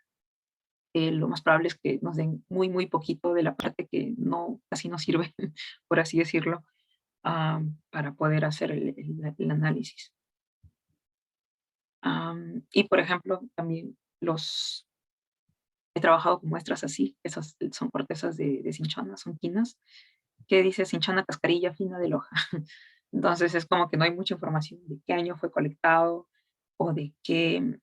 lo más probable es que nos den muy, muy poquito de la parte que no, casi no sirve, por así decirlo, para poder hacer el análisis. Y, por ejemplo, también he trabajado con muestras así, esas son cortezas de cinchona, son quinas, que dice cinchona cascarilla fina de Loja. Entonces es como que no hay mucha información de qué año fue colectado, o de qué,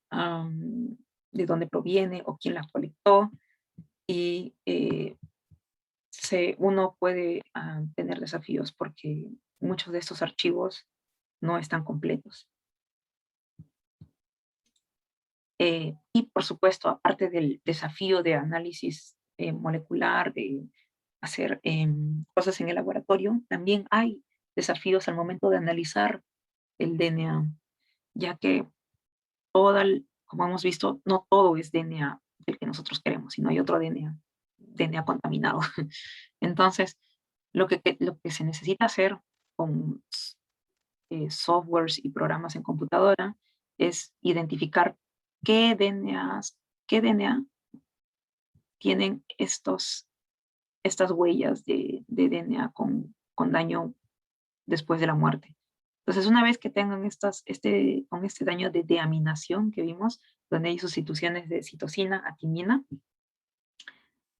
de dónde proviene, o quién la colectó. Y uno puede tener desafíos porque muchos de estos archivos no están completos. Y, por supuesto, aparte del desafío de análisis molecular, de hacer cosas en el laboratorio, también hay desafíos al momento de analizar el DNA, ya que como hemos visto, no todo es DNA del que nosotros queremos, sino hay otro DNA contaminado. Entonces, lo que se necesita hacer con softwares y programas en computadora es identificar qué DNA tienen estas huellas de DNA con daño después de la muerte. Entonces, una vez que tengan con este daño de deaminación que vimos, donde hay sustituciones de citosina a timina,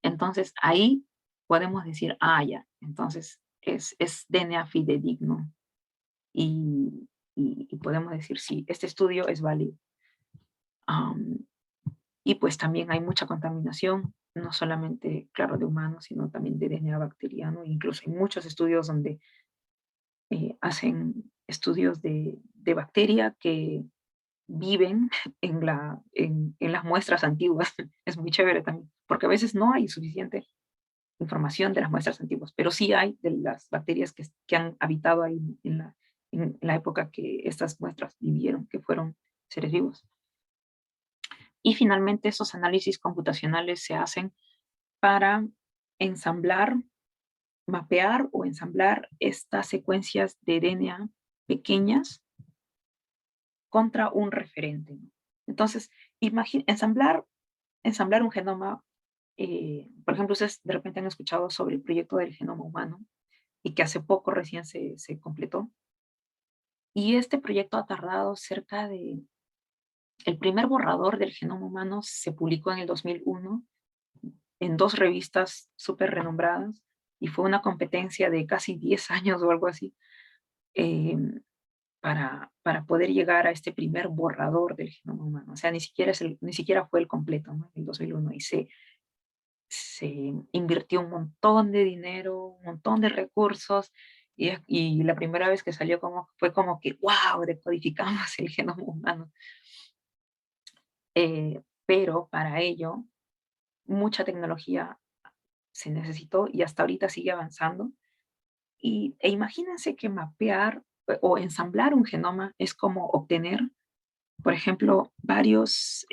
entonces ahí podemos decir, ya, entonces es DNA fidedigno, y podemos decir, sí, este estudio es válido. Y pues también hay mucha contaminación, no solamente, claro, de humanos, sino también de DNA bacteriano. Incluso hay muchos estudios donde hacen estudios de bacteria que viven en las muestras antiguas. Es muy chévere también, porque a veces no hay suficiente información de las muestras antiguas, pero sí hay de las bacterias que han habitado ahí en la época que estas muestras vivieron, que fueron seres vivos. Y finalmente, esos análisis computacionales se hacen para ensamblar, mapear o ensamblar estas secuencias de DNA pequeñas contra un referente, ¿no? Entonces, ensamblar un genoma, por ejemplo, ustedes de repente han escuchado sobre el proyecto del genoma humano, y que hace poco recién se completó. Y este proyecto ha tardado el primer borrador del genoma humano se publicó en el 2001 en 2 revistas súper renombradas, y fue una competencia de casi 10 años o algo así, para poder llegar a este primer borrador del genoma humano. O sea, ni siquiera fue el completo, ¿no? En el 2001, y se invirtió un montón de dinero, un montón de recursos, y la primera vez que salió fue como que, wow, decodificamos el genoma humano. Pero para ello, mucha tecnología se necesitó, y hasta ahorita sigue avanzando. E imagínense que mapear o ensamblar un genoma es como obtener, por ejemplo, varias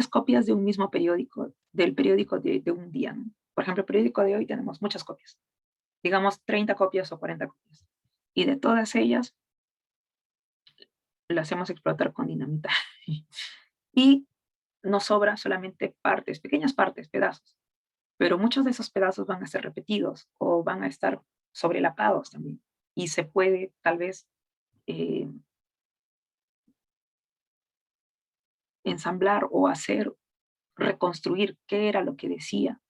copias de un mismo periódico, del periódico de un día, ¿no? Por ejemplo, el periódico de hoy tenemos muchas copias, digamos 30 copias o 40 copias. Y de todas ellas, las hacemos explotar con dinamita. Y nos sobra solamente partes, pequeñas partes, pedazos. Pero muchos de esos pedazos van a ser repetidos o van a estar sobrelapados también. Y se puede tal vez ensamblar o reconstruir qué era lo que decía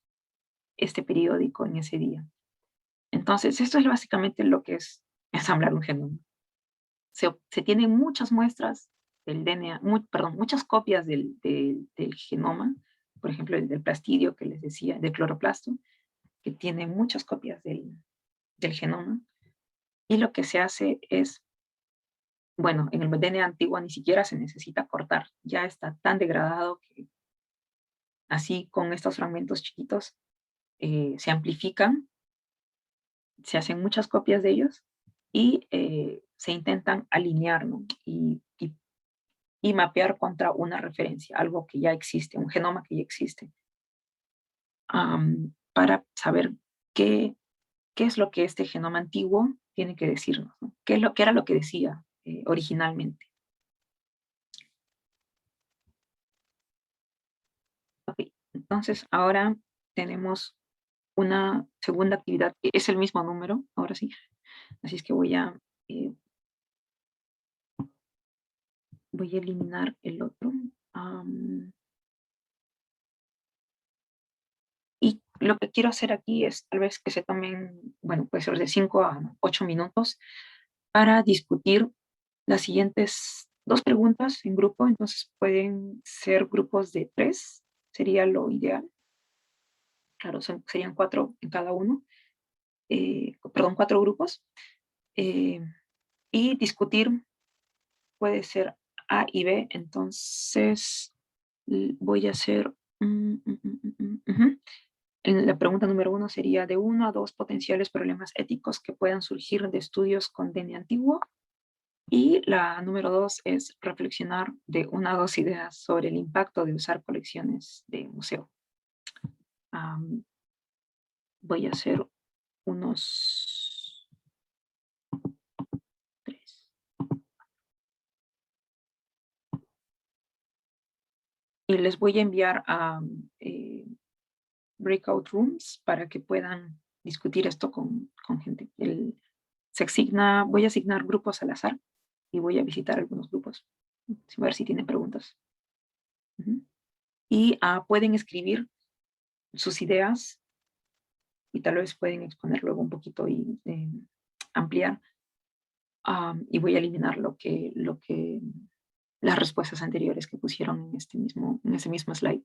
este periódico en ese día. Entonces, esto es básicamente lo que es ensamblar un genoma. Se tienen muchas muestras del DNA, muchas copias del genoma, por ejemplo, el del plastidio que les decía, del cloroplasto, que tiene muchas copias del genoma. Y lo que se hace es, bueno, en el DNA antiguo ni siquiera se necesita cortar, ya está tan degradado que así con estos fragmentos chiquitos se amplifican se hacen muchas copias de ellos y se intentan alinear, ¿no? Y mapear contra una referencia, algo que ya existe, un genoma que ya existe, para saber qué es lo que este genoma antiguo tiene que decirnos, ¿no? ¿Qué era lo que decía originalmente? Ok, entonces ahora tenemos una segunda actividad, que es el mismo número, ahora sí. Así es que eh, voy a eliminar el otro. Y lo que quiero hacer aquí es tal vez que se tomen, bueno, puede ser de 5 a 8 minutos para discutir las siguientes 2 preguntas en grupo. Entonces pueden ser grupos de 3, sería lo ideal. Claro, serían 4 en cada uno. Perdón, 4 grupos. Y discutir puede ser A y B. Entonces voy a hacer... La pregunta número 1 sería de 1 a 2 potenciales problemas éticos que puedan surgir de estudios con DNA antiguo. Y la número 2 es reflexionar de 1 a 2 ideas sobre el impacto de usar colecciones de museo. Voy a hacer unos 3. Y les voy a enviar a breakout rooms para que puedan discutir esto con gente. Voy a asignar grupos al azar y voy a visitar algunos grupos, a ver si tienen preguntas. Y pueden escribir sus ideas y tal vez pueden exponer luego un poquito y ampliar. Y voy a eliminar las respuestas anteriores que pusieron en ese mismo slide.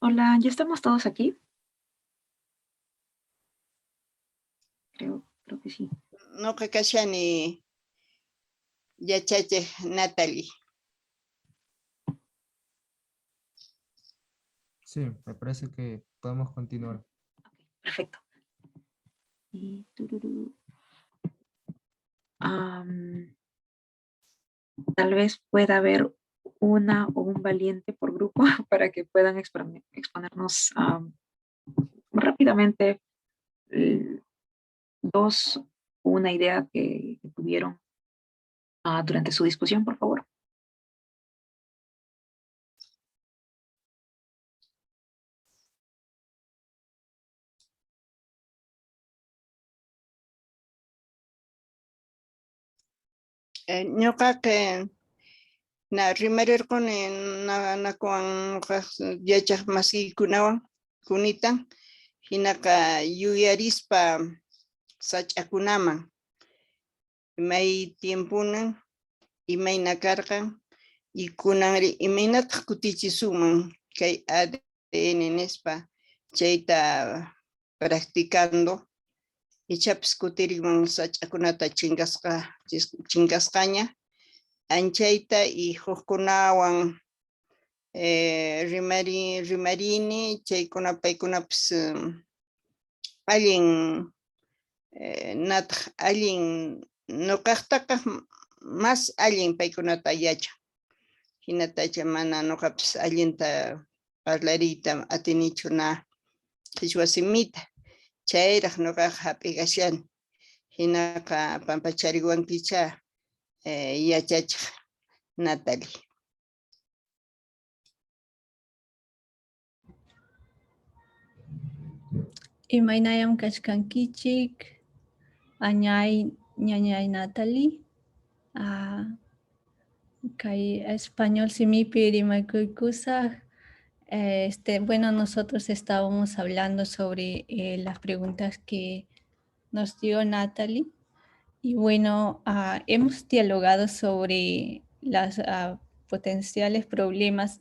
Hola, ¿ya estamos todos aquí? Creo que sí. Noqa kashani yachachiq Natalie. Sí, me parece que podemos continuar. Perfecto. Y tururú. Tal vez pueda haber una o un valiente por grupo para que puedan exponernos rápidamente dos o una idea que tuvieron durante su discusión, por favor. Ñuqaqa na rimarirquni nakuwan yachaq masiykunawan kunitan hinaqa yuyarispa sach'akunaman imay tiempunan imayna karqan y kunanri imaynataq kutichisunman kay ADN nispa chayta practicando ichapis kutiriman sach'akunata chingasqaña anchayta y hukkunawan rimarini chaykuna paykunapis allin nataq allin nuqaqtaqa mas allin paykunata yachan hinatacha mana nuqapis allinta parlariyta atinichu na qhichwa simita chayraq nuqaqa hap'i kashani hinaqa pampachariwankicha yachachiq Natalie. Imaynayam kachkankichik, ñañay Natalie, kay español simipi rimaykuykusaq. Bueno, nosotros estábamos hablando sobre las preguntas que nos dio Natalie y bueno, hemos dialogado sobre los potenciales problemas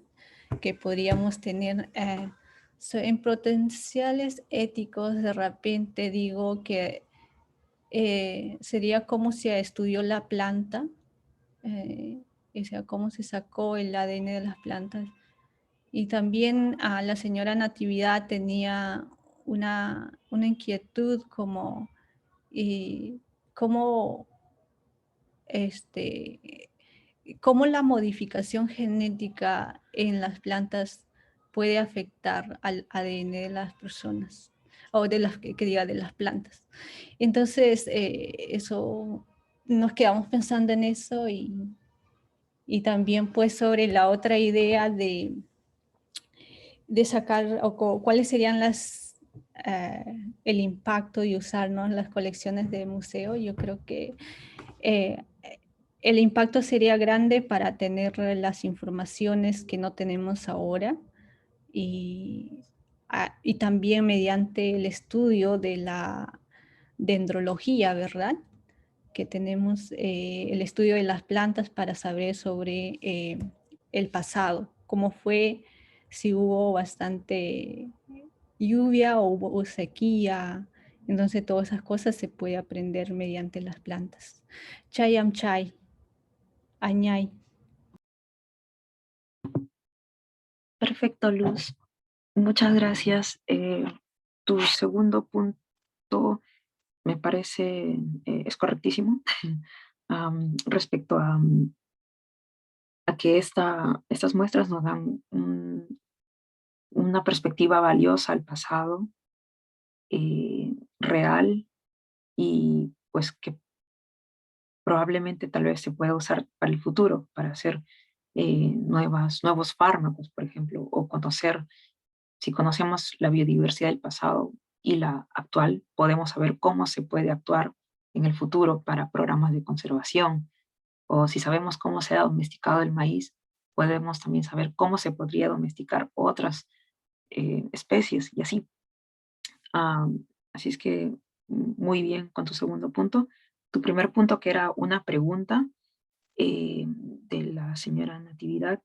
que podríamos tener en potenciales éticos. De repente digo que sería cómo se estudió la planta, o sea, cómo se sacó el ADN de las plantas. Y también la señora Natividad tenía una inquietud como cómo la modificación genética en las plantas puede afectar al ADN de las personas, o de las de las plantas. Entonces, eso, nos quedamos pensando en eso y también pues sobre la otra idea de sacar, o cuáles serían el impacto de usarnos las colecciones de museo. Yo creo que el impacto sería grande para tener las informaciones que no tenemos ahora y también mediante el estudio de la dendrología, ¿verdad? Que tenemos el estudio de las plantas para saber sobre el pasado, cómo fue, si hubo bastante lluvia o hubo sequía. Entonces todas esas cosas se puede aprender mediante las plantas. Chayam chay, añay. Perfecto, Luz. Muchas gracias. Tu segundo punto me parece es correctísimo respecto a que estas muestras nos dan una perspectiva valiosa al pasado, real, y pues que probablemente tal vez se pueda usar para el futuro, para hacer nuevos fármacos, por ejemplo, o si conocemos la biodiversidad del pasado y la actual, podemos saber cómo se puede actuar en el futuro para programas de conservación. O si sabemos cómo se ha domesticado el maíz, podemos también saber cómo se podría domesticar otras especies y así. Así es que muy bien con tu segundo punto. Tu primer punto, que era una pregunta de la señora Natividad.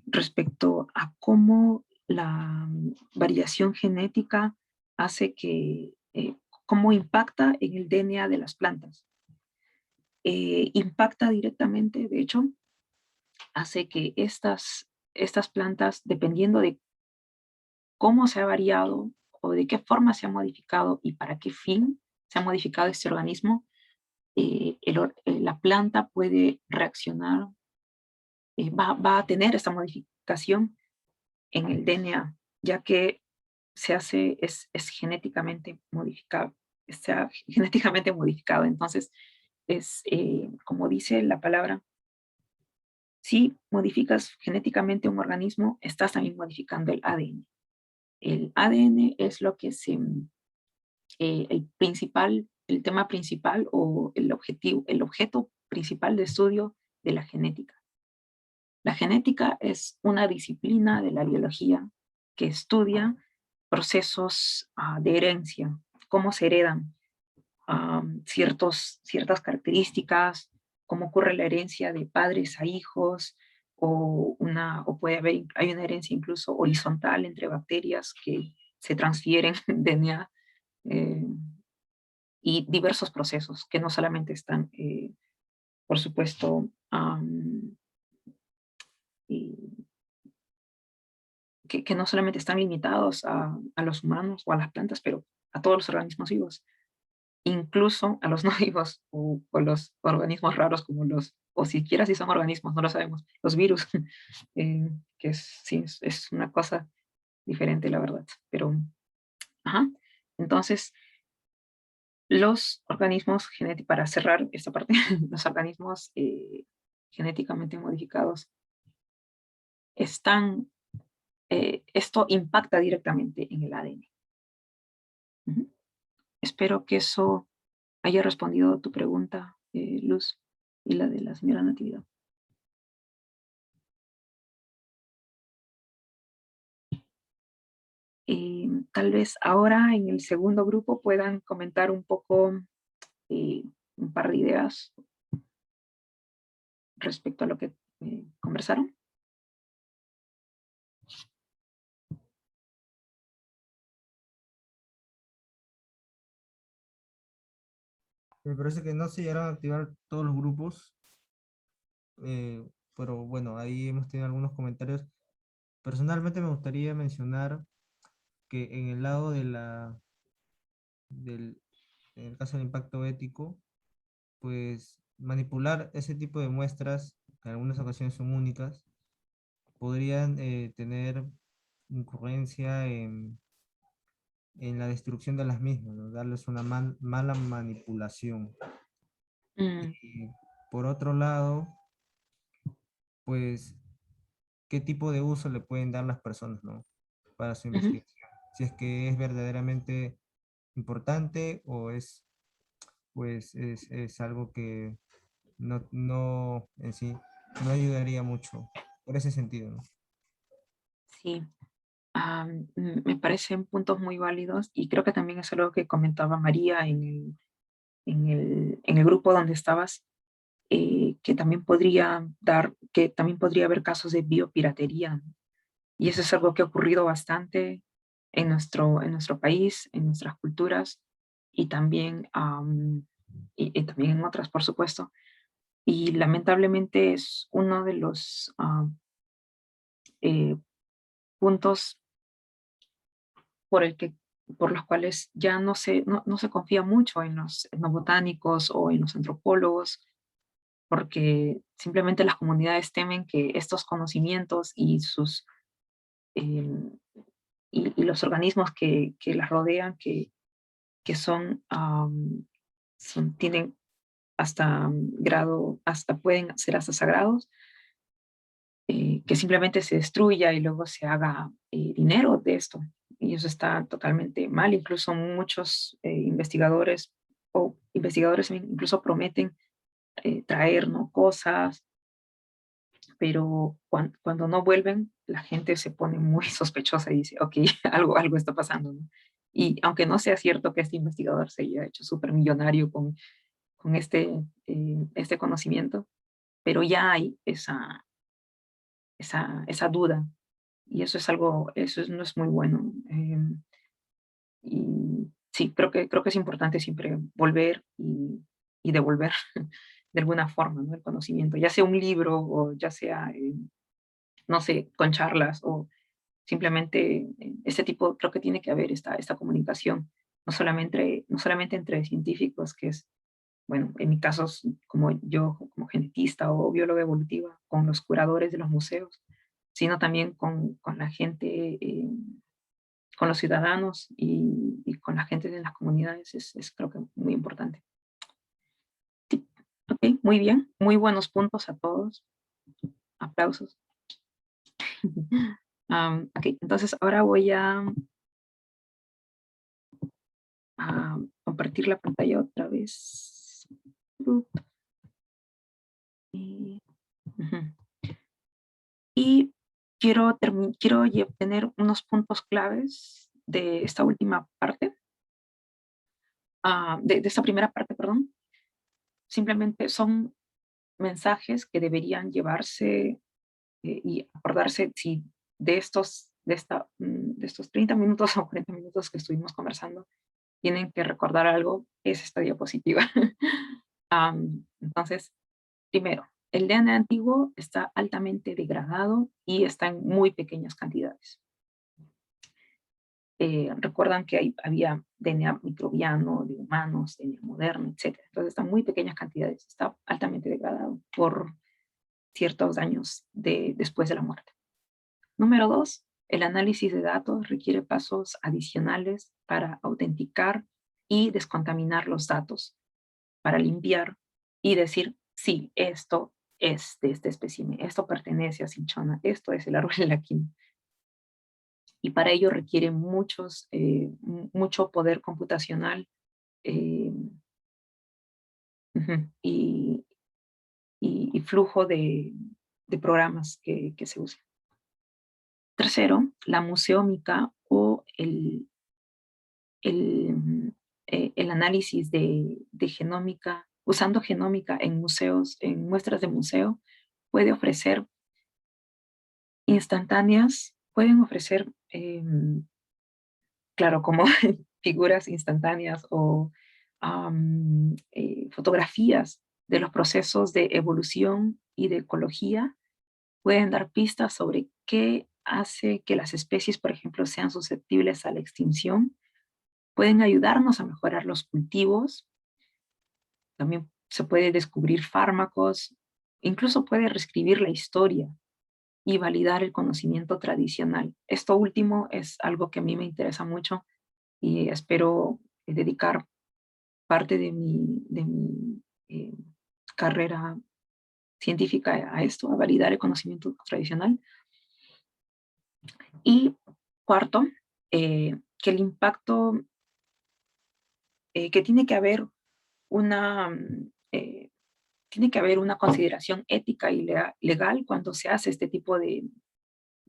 respecto a cómo la variación genética hace que, cómo impacta en el DNA de las plantas. Impacta directamente, de hecho, hace que estas plantas, dependiendo de cómo se ha variado o de qué forma se ha modificado y para qué fin se ha modificado este organismo, la planta puede reaccionar, va a tener esta modificación en el DNA, ya que es genéticamente modificado, está genéticamente modificado. Entonces, como dice la palabra, si modificas genéticamente un organismo, estás también modificando el ADN. El ADN es lo que el tema principal o el objeto principal de estudio de la genética. La genética es una disciplina de la biología que estudia procesos de herencia, cómo se heredan ciertas características, cómo ocurre la herencia de padres a hijos, o hay una herencia incluso horizontal entre bacterias que se transfieren DNA, y diversos procesos que no solamente están, por supuesto, que no solamente están limitados a los humanos o a las plantas, pero a todos los organismos vivos, incluso a los no vivos o los organismos raros como o siquiera si son organismos, no lo sabemos, los virus, que sí, es una cosa diferente, la verdad. Pero, ajá, entonces, los organismos genéticos, para cerrar esta parte, los organismos genéticamente modificados esto impacta directamente en el ADN. Espero que eso haya respondido a tu pregunta, Luz, y la de la señora Natividad. Tal vez ahora en el segundo grupo puedan comentar un poco, un par de ideas respecto a lo que conversaron. Me parece que no se llegaron a activar todos los grupos, pero bueno, ahí hemos tenido algunos comentarios. Personalmente me gustaría mencionar que en el lado en el caso del impacto ético, pues manipular ese tipo de muestras, que en algunas ocasiones son únicas, podrían tener incurrencia en la destrucción de las mismas, ¿no? Darles una mala manipulación. Y por otro lado, pues, ¿qué tipo de uso le pueden dar las personas, ¿no? Para su investigación? Si es que es verdaderamente importante o pues, es algo que no en sí no ayudaría mucho por ese sentido, ¿no? Sí, me parecen puntos muy válidos y creo que también es algo que comentaba María en el grupo donde estabas, que también podría haber casos de biopiratería, ¿no? Y eso es algo que ha ocurrido bastante en nuestro país, en nuestras culturas y también, y también en otras, por supuesto. Y lamentablemente es uno de los eh, puntos por los cuales ya no se confía mucho en los etnobotánicos o en los antropólogos, porque simplemente las comunidades temen que estos conocimientos eh, y los organismos que las rodean, que tienen pueden ser hasta sagrados, que simplemente se destruya y luego se haga dinero de esto. Y eso está totalmente mal. Incluso muchos investigadores incluso prometen traernos cosas, pero cuando no vuelven, la gente se pone muy sospechosa y dice, ok, algo está pasando, ¿no? Y aunque no sea cierto que este investigador se haya hecho súper millonario con este conocimiento, pero ya hay esa duda. Y eso es algo, no es muy bueno. Y sí, creo que es importante siempre volver y devolver de alguna forma, ¿no? El conocimiento, ya sea un libro o ya sea, no sé, con charlas o simplemente este tipo, creo que tiene que haber esta comunicación, no solamente entre científicos, que es, bueno, en mi caso, como yo, como genetista o bióloga evolutiva, con los curadores de los museos, sino también con la gente, con los ciudadanos y con la gente de las comunidades, creo que muy importante. Sí, ok, muy bien, muy buenos puntos a todos. Aplausos. Ok, entonces ahora voy a compartir la pantalla otra vez. Y, ujú. Y quiero tener unos puntos claves de esta última parte, de esta primera parte, perdón. Simplemente son mensajes que deberían llevarse y acordarse si de estos 30 minutos o 40 minutos que estuvimos conversando, tienen que recordar algo, es esta diapositiva. Entonces, primero, el DNA antiguo está altamente degradado y está en muy pequeñas cantidades. Recuerdan que había DNA microbiano, de humanos, DNA moderno, etc. Entonces, está en muy pequeñas cantidades, está altamente degradado por ciertos años después de la muerte. Número 2, el análisis de datos requiere pasos adicionales para autenticar y descontaminar los datos, para limpiar y decir, sí, esto es de este espécimen, esto pertenece a Cinchona, esto es el árbol de la quina. Y para ello requiere mucho poder computacional eh, y flujo de programas que se usan. Tercero, la museómica o el análisis de genómica, usando genómica en museos, en muestras de museo, puede ofrecer instantáneas, pueden ofrecer, claro, como figuras instantáneas o fotografías de los procesos de evolución y de ecología, pueden dar pistas sobre qué hace que las especies, por ejemplo, sean susceptibles a la extinción, pueden ayudarnos a mejorar los cultivos, también se puede descubrir fármacos, incluso puede reescribir la historia y validar el conocimiento tradicional. Esto último es algo que a mí me interesa mucho y espero dedicar parte de mi carrera científica a esto, a validar el conocimiento tradicional. Y cuarto, que el impacto, que tiene que haber tiene que haber una consideración ética y legal cuando se hace este tipo de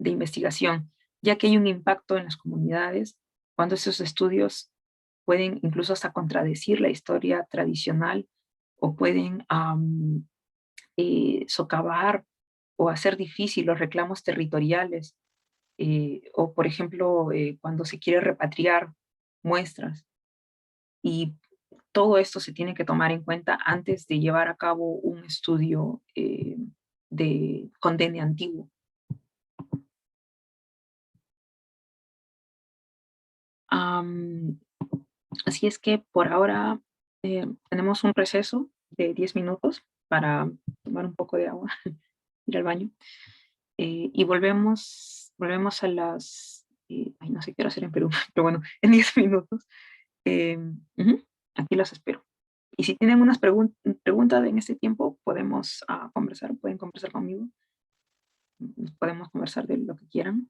investigación, ya que hay un impacto en las comunidades cuando esos estudios pueden incluso hasta contradecir la historia tradicional o pueden socavar o hacer difícil los reclamos territoriales o, por ejemplo, cuando se quiere repatriar muestras. Y todo esto se tiene que tomar en cuenta antes de llevar a cabo un estudio con DNA antiguo. Así es que por ahora tenemos un receso de 10 minutos para tomar un poco de agua, ir al baño. Y volvemos a las, ay, no sé qué hora hacer en Perú, pero bueno, en 10 minutos. Aquí los espero. Y si tienen unas preguntas en este tiempo, podemos conversar, pueden conversar conmigo. Podemos conversar de lo que quieran,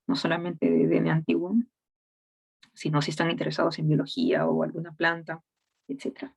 no solamente de DNA antiguo, sino si están interesados en biología o alguna planta, etc.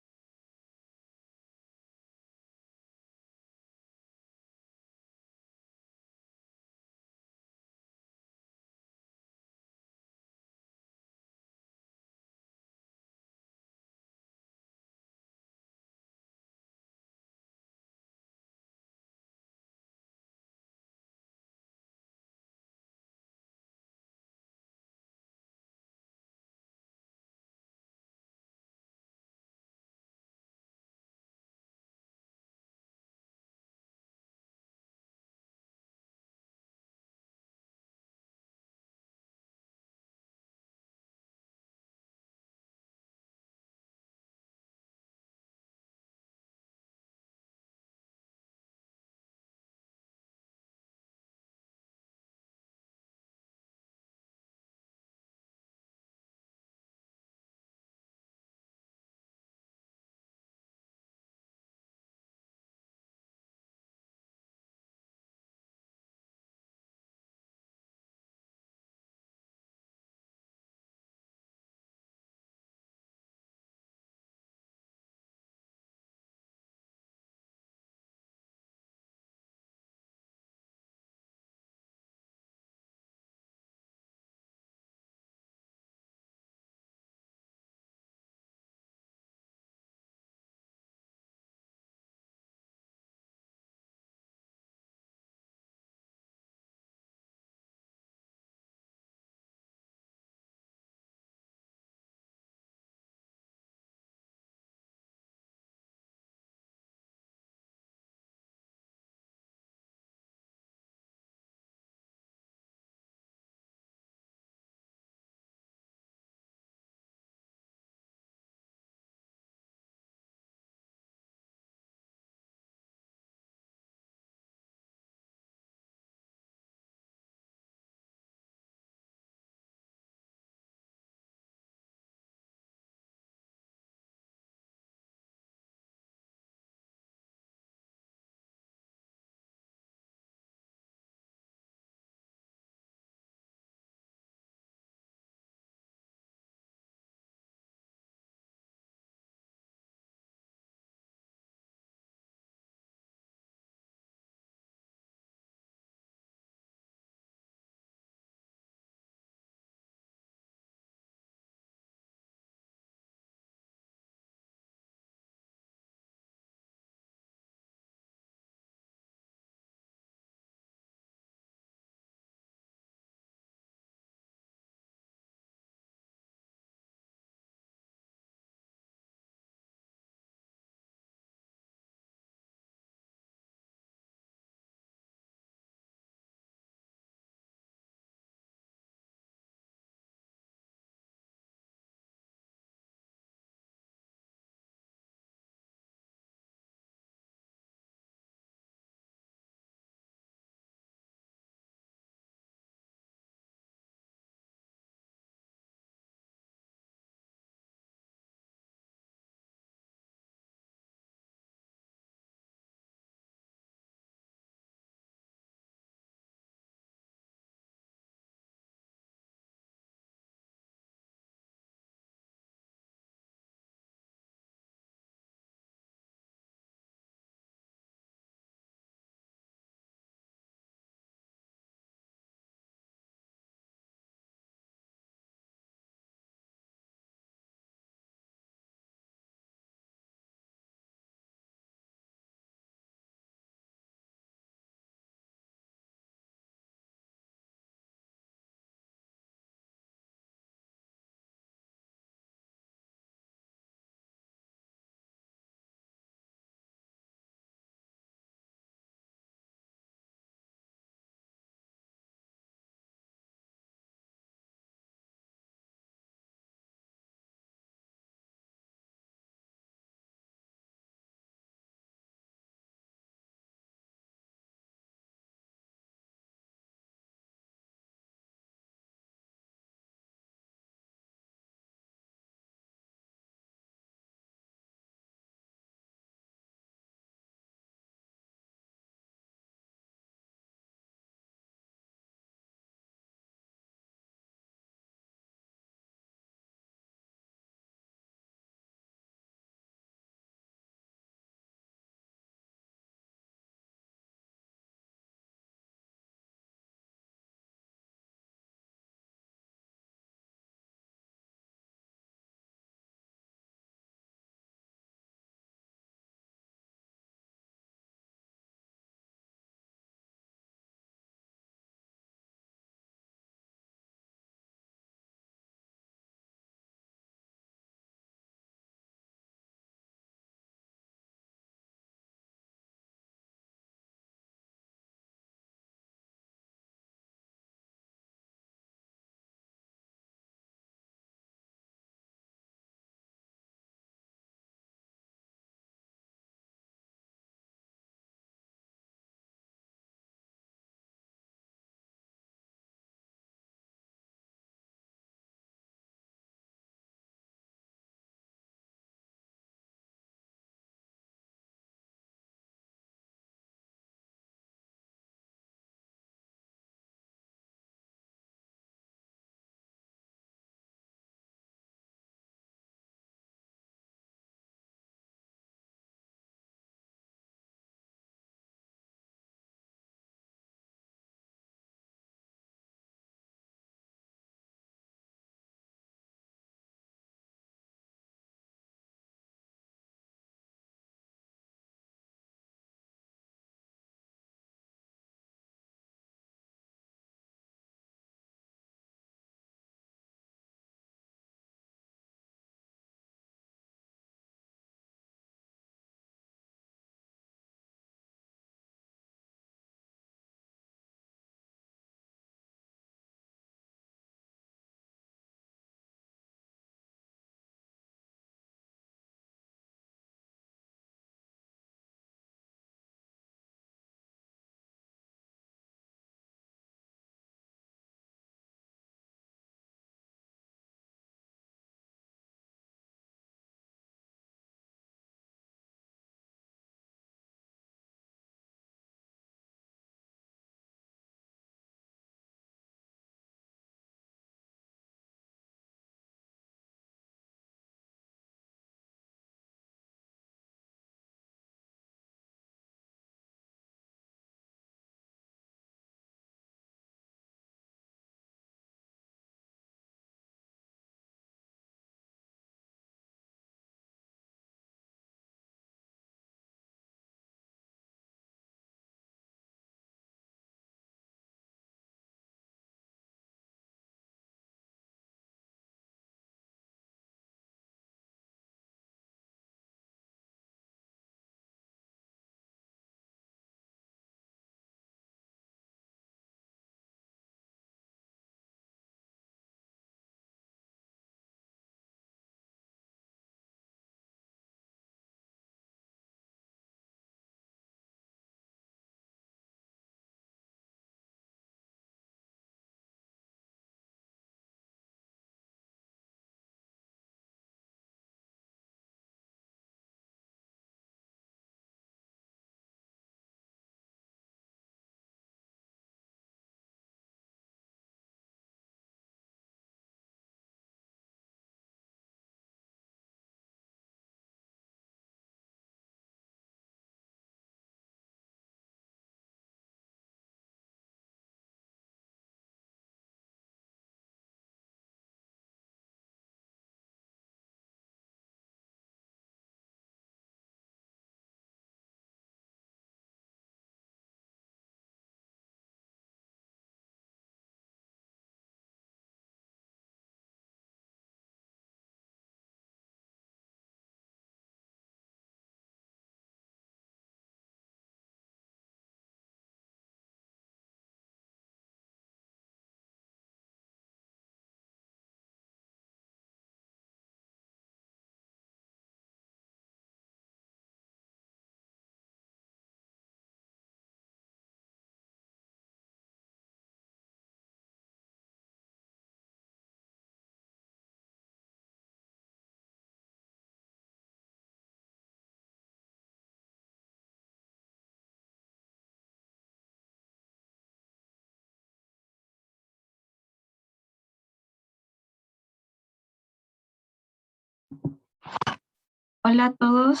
Hola a todos.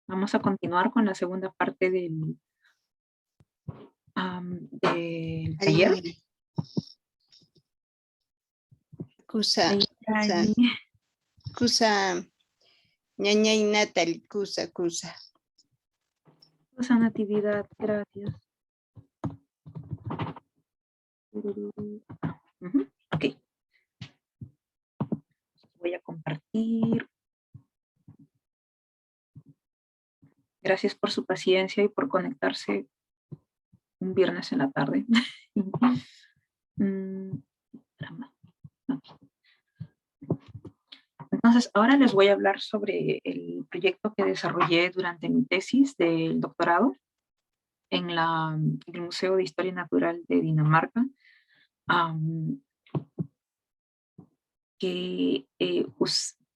Vamos a continuar con la segunda parte del taller. Allí, kusa, Ahí. kusa, ñañay Natalie, kusa. Rosa Natividad, gracias. Ujú, ok. Voy a compartir. Gracias por su paciencia y por conectarse un viernes en la tarde. Caramba. Ok. Entonces, ahora les voy a hablar sobre el proyecto que desarrollé durante mi tesis del doctorado en el Museo de Historia Natural de Dinamarca,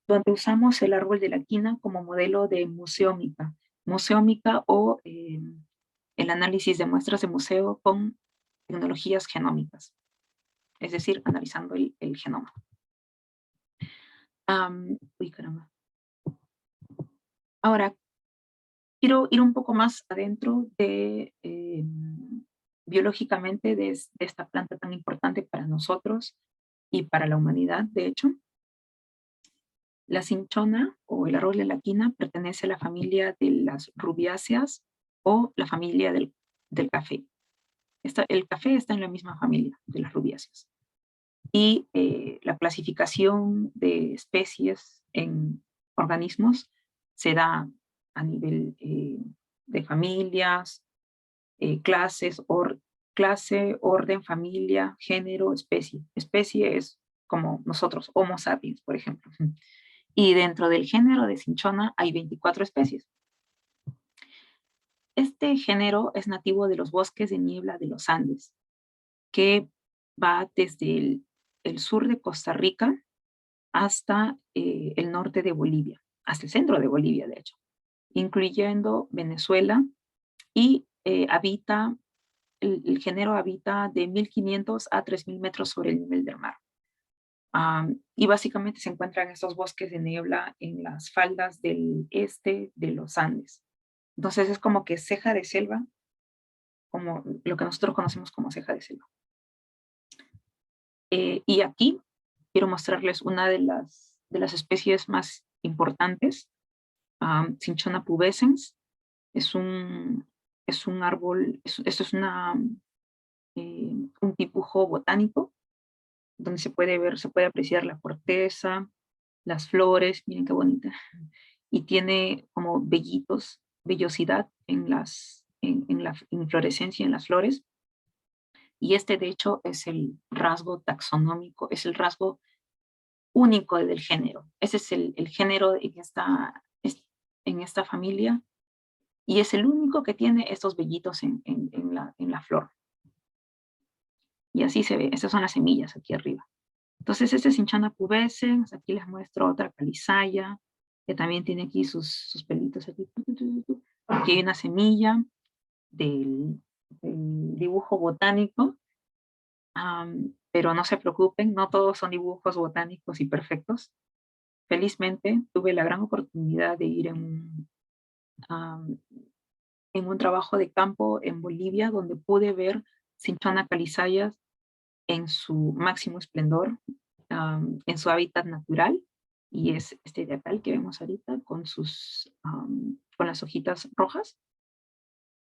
donde usamos el árbol de la quina como modelo de museómica. Museómica o el análisis de muestras de museo con tecnologías genómicas, es decir, analizando el genoma. Uy, caramba. Ahora, quiero ir un poco más adentro de biológicamente de esta planta tan importante para nosotros y para la humanidad, de hecho. La cinchona o el árbol de la quina pertenece a la familia de las rubiáceas o la familia del café. El café está en la misma familia de las rubiáceas. Y la clasificación de especies en organismos se da a nivel de familias, clases, clase, orden, familia, género, especie. Especie es como nosotros, Homo sapiens, por ejemplo. Y dentro del género de cinchona hay 24 especies. Este género es nativo de los bosques de niebla de los Andes, que va desde el sur de Costa Rica hasta el norte de Bolivia, hasta el centro de Bolivia, de hecho, incluyendo Venezuela, y el género habita de 1.500 a 3.000 metros sobre el nivel del mar. Y básicamente se encuentran estos bosques de niebla en las faldas del este de los Andes. Entonces es como que ceja de selva, como lo que nosotros conocemos como ceja de selva. Y aquí quiero mostrarles una de las especies más importantes, Cinchona pubescens. Es un árbol, esto es un dibujo botánico donde se puede apreciar la corteza, las flores, miren qué bonita, y tiene como vellitos, vellosidad en la inflorescencia en las flores, y este de hecho es el rasgo taxonómico, es el rasgo único del género. Ese es el género en esta familia, y es el único que tiene estos vellitos en la flor. Y así se ve, estas son las semillas aquí arriba. Entonces este es Cinchona pubescens, aquí les muestro otra calizaya, que también tiene aquí sus pelitos aquí. Aquí hay una semilla del dibujo botánico, pero no se preocupen, no todos son dibujos botánicos y perfectos. Felizmente tuve la gran oportunidad de ir en un trabajo de campo en Bolivia, donde pude ver Cinchona calizayas en su máximo esplendor, en su hábitat natural, y es este de acá el que vemos ahorita con con las hojitas rojas.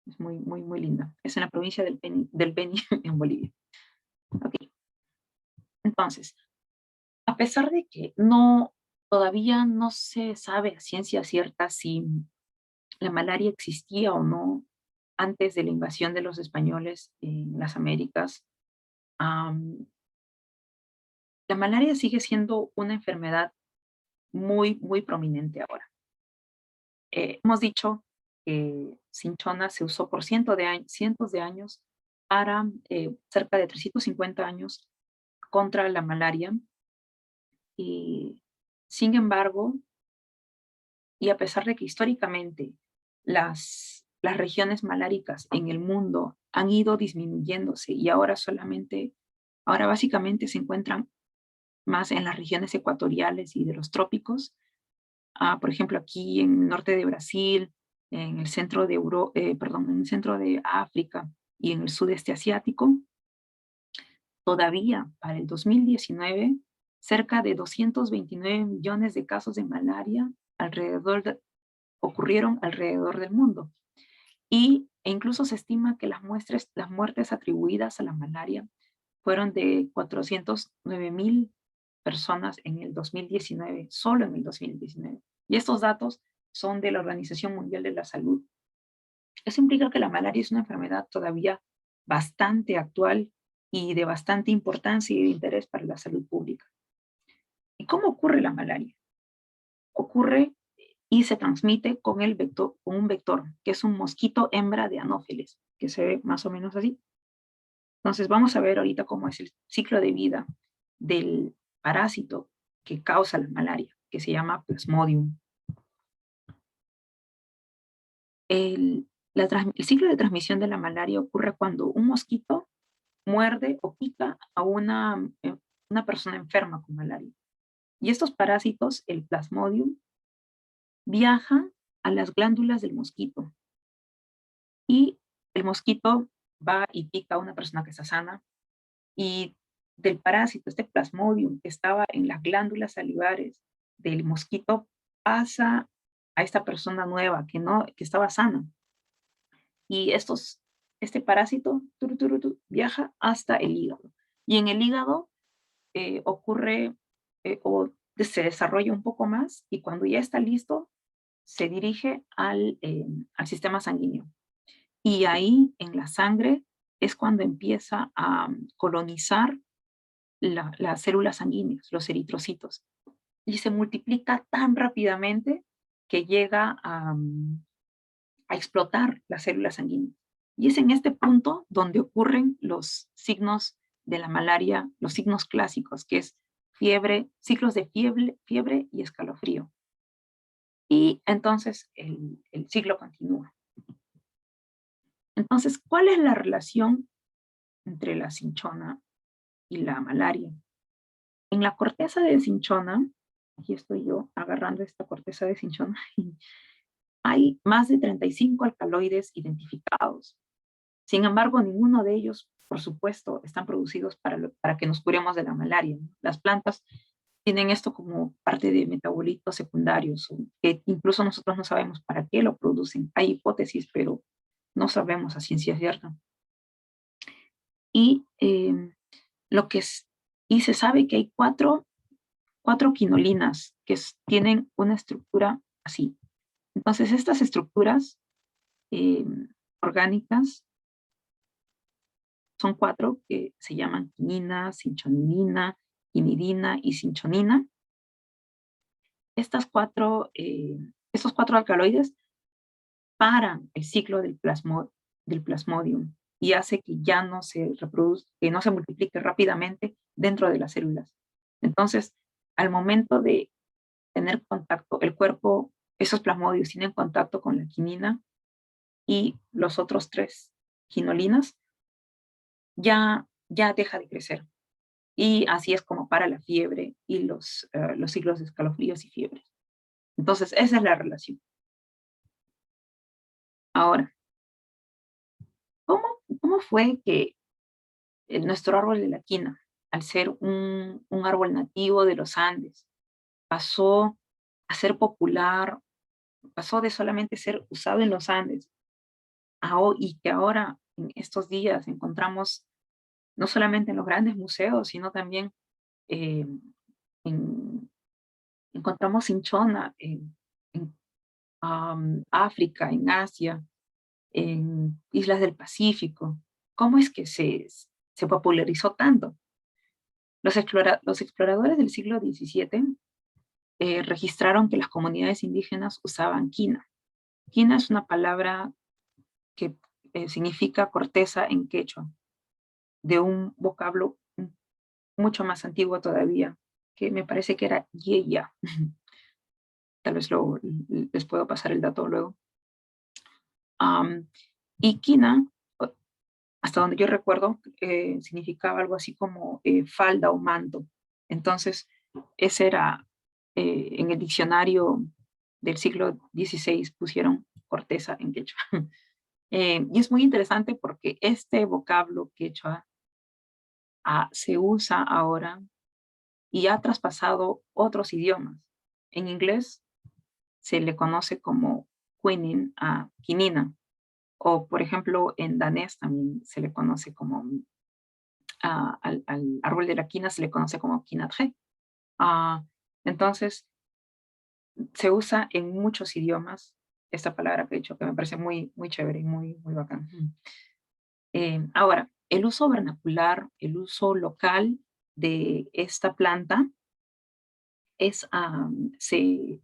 Es muy, muy, muy linda. Es en la provincia del Beni en Bolivia. Okay. Entonces, a pesar de que todavía no se sabe a ciencia cierta si la malaria existía o no antes de la invasión de los españoles en las Américas, la malaria sigue siendo una enfermedad muy, muy prominente ahora. Hemos dicho que Cinchona se usó por cientos de años para cerca de 350 años contra la malaria. Y sin embargo, y a pesar de que históricamente las regiones maláricas en el mundo han ido disminuyéndose y ahora solamente Ahora básicamente se encuentran más en las regiones ecuatoriales y de los trópicos. Por ejemplo, aquí en el norte de Brasil, en el centro de en el centro de África y en el sudeste asiático. Todavía para el 2019, cerca de 229 millones de casos de malaria ocurrieron alrededor del mundo. E incluso se estima que las muertes atribuidas a la malaria fueron de 409,000 personas en el 2019, solo en el 2019. Y estos datos son de la Organización Mundial de la Salud. Eso implica que la malaria es una enfermedad todavía bastante actual y de bastante importancia y de interés para la salud pública. ¿Y cómo ocurre la malaria? Ocurre y se transmite con un vector, que es un mosquito hembra de Anófeles, que se ve más o menos así. Entonces vamos a ver ahorita cómo es el ciclo de vida del parásito que causa la malaria, que se llama Plasmodium. El ciclo de transmisión de la malaria ocurre cuando un mosquito muerde o pica a una persona enferma con malaria. Y estos parásitos, el Plasmodium, viaja a las glándulas del mosquito. Y el mosquito va y pica a una persona que está sana. Y del parásito, este Plasmodium que estaba en las glándulas salivares del mosquito, pasa a esta persona nueva que estaba sana. Y este parásito viaja hasta el hígado. Y en el hígado ocurre o se desarrolla un poco más, y cuando ya está listo, se dirige al sistema sanguíneo. Y ahí, en la sangre, es cuando empieza a colonizar las células sanguíneas, los eritrocitos. Y se multiplica tan rápidamente que llega a explotar las células sanguíneas. Y es en este punto donde ocurren los signos de la malaria, los signos clásicos, que es fiebre, ciclos de fiebre y escalofrío. Y entonces el ciclo continúa. Entonces, ¿cuál es la relación entre la cinchona y la malaria? En la corteza de cinchona, aquí estoy yo agarrando esta corteza de cinchona, hay más de 35 alcaloides identificados. Sin embargo, ninguno de ellos, por supuesto, están producidos para que nos curemos de la malaria. Las plantas tienen esto como parte de metabolitos secundarios, que incluso nosotros no sabemos para qué lo producen. Hay hipótesis, pero no sabemos a ciencia cierta. Y se sabe que hay cuatro quinolinas que tienen una estructura así. Entonces, estas estructuras orgánicas son 4 que se llaman quinina, cinchonina, quinidina y cinchonina. Estos 4 alcaloides paran el ciclo del plasmodium y hace que ya no se reproduzca, que no se multiplique rápidamente dentro de las células. Entonces, al momento de tener contacto, el cuerpo, esos plasmodios tienen contacto con la quinina y los otros 3 quinolinas, ya deja de crecer. Y así es como para la fiebre y los ciclos de escalofríos y fiebres. Entonces, esa es la relación. Ahora, ¿cómo fue que nuestro árbol de la quina, al ser un árbol nativo de los Andes, pasó a ser popular, pasó de solamente ser usado en los Andes, y que ahora en estos días encontramos no solamente en los grandes museos, sino también encontramos cinchona en África, en Asia, en islas del Pacífico? ¿Cómo es que se popularizó tanto? Los exploradores del siglo XVII registraron que las comunidades indígenas usaban quina. Quina es una palabra que significa corteza en quechua, de un vocablo mucho más antiguo todavía, que me parece que era yeya. Tal vez les puedo pasar el dato luego. Y quina, hasta donde yo recuerdo, significaba algo así como falda o manto. Entonces, ese era, en el diccionario del siglo XVI pusieron corteza en quechua. Y es muy interesante porque este vocablo quechua se usa ahora y ha traspasado otros idiomas. En inglés se le conoce como quinine a quinina, o por ejemplo en danés también se le conoce como, al árbol de la quina se le conoce como quinatje. Entonces se usa en muchos idiomas esta palabra que he dicho, que me parece muy, muy chévere y muy, muy bacán. Ahora, el uso vernacular, el uso local de esta planta se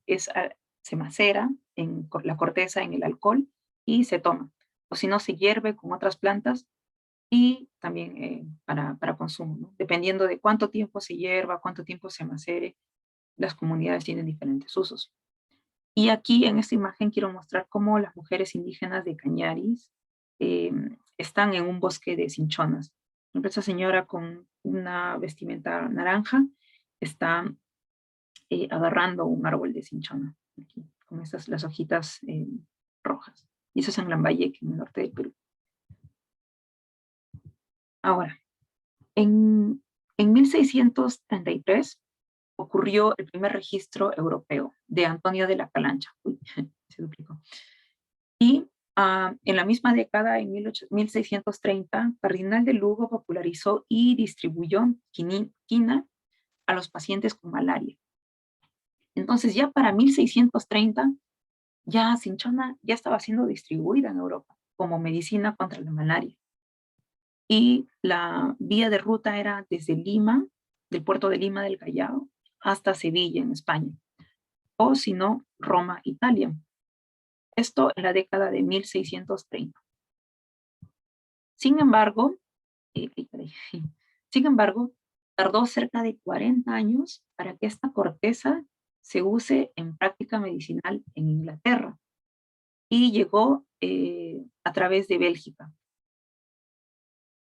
macera en la corteza en el alcohol y se toma. O si no, se hierve con otras plantas y también para consumo, ¿no? Dependiendo de cuánto tiempo se hierva, cuánto tiempo se macere, las comunidades tienen diferentes usos. Y aquí en esta imagen quiero mostrar cómo las mujeres indígenas de Cañaris están en un bosque de cinchonas. Esta señora con una vestimenta naranja está agarrando un árbol de cinchona, aquí, con las hojitas rojas. Y eso es en Lambayeque, en el norte del Perú. Ahora, en 1633 ocurrió el primer registro europeo de Antonio de la Calancha. Uy, se duplicó. Y en la misma década, en 1630, Cardinal de Lugo popularizó y distribuyó quina a los pacientes con malaria. Entonces ya para 1630, ya cinchona ya estaba siendo distribuida en Europa como medicina contra la malaria. Y la vía de ruta era desde Lima, del puerto de Lima del Callao, hasta Sevilla, en España. O si no, Roma, Italia. Esto en la década de 1630. Sin embargo, tardó cerca de 40 años para que esta corteza se use en práctica medicinal en Inglaterra. Y llegó a través de Bélgica.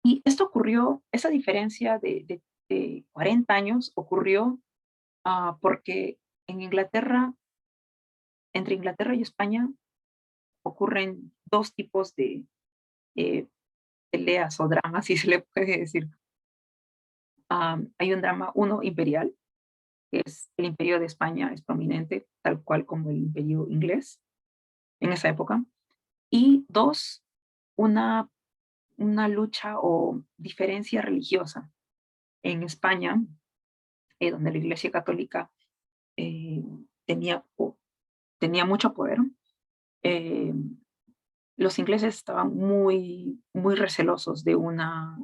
Y esto ocurrió, esa diferencia de 40 años ocurrió porque en Inglaterra, entre Inglaterra y España, ocurren dos tipos de peleas o dramas, si se le puede decir. Hay un drama, uno imperial, que es el imperio de España, es prominente, tal cual como el imperio inglés en esa época. Y dos, una lucha o diferencia religiosa. En España, donde la Iglesia Católica tenía mucho poder, los ingleses estaban muy, muy recelosos de una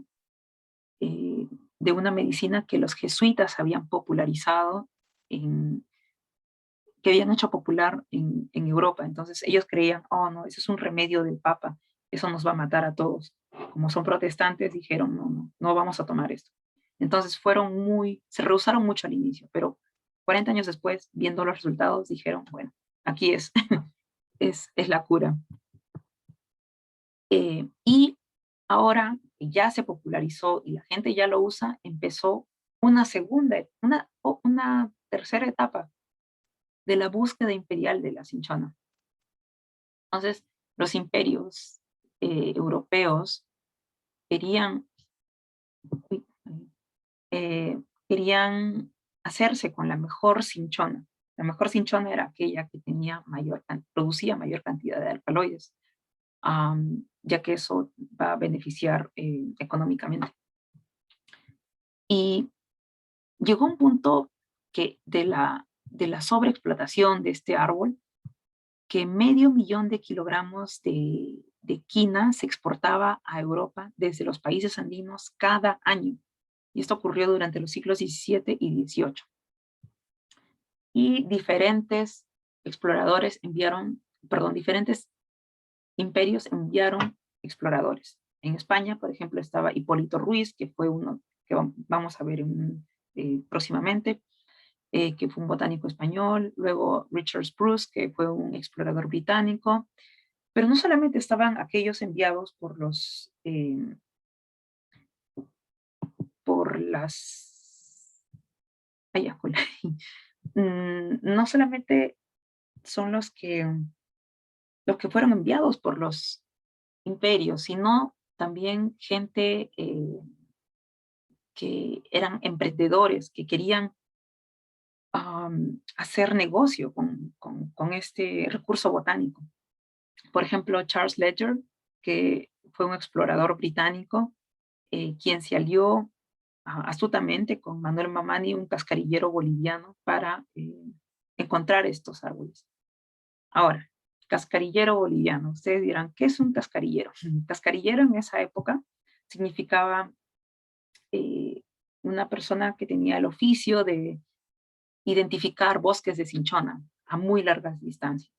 medicina que los jesuitas habían popularizado, que habían hecho popular en Europa. Entonces ellos creían, oh no, ese es un remedio del Papa, eso nos va a matar a todos. Como son protestantes, dijeron, no vamos a tomar esto. Entonces se rehusaron mucho al inicio, pero 40 años después, viendo los resultados, dijeron, bueno, aquí es la cura. Y ahora que ya se popularizó y la gente ya lo usa, empezó una tercera etapa de la búsqueda imperial de la cinchona. Entonces, los imperios europeos querían hacerse con la mejor cinchona. La mejor cinchona era aquella que producía mayor cantidad de alcaloides, ya que eso va a beneficiar económicamente. Y llegó un punto que de la sobreexplotación de este árbol, que 500,000 de kilogramos de quina se exportaba a Europa desde los países andinos cada año. Y esto ocurrió durante los siglos XVII y XVIII. Y diferentes imperios enviaron exploradores. En España, por ejemplo, estaba Hipólito Ruiz, que fue uno que vamos a ver próximamente, que fue un botánico español. Luego Richard Spruce, que fue un explorador británico. Pero no solamente estaban aquellos enviados por los no solamente son los que fueron enviados por los imperios, sino también gente que eran emprendedores, que querían hacer negocio con este recurso botánico. Por ejemplo, Charles Ledger, que fue un explorador británico, quien se alió astutamente con Manuel Mamani, un cascarillero boliviano, para encontrar estos árboles. Ahora, cascarillero boliviano. Ustedes dirán, ¿qué es un cascarillero? Cascarillero en esa época significaba una persona que tenía el oficio de identificar bosques de cinchona a muy largas distancias.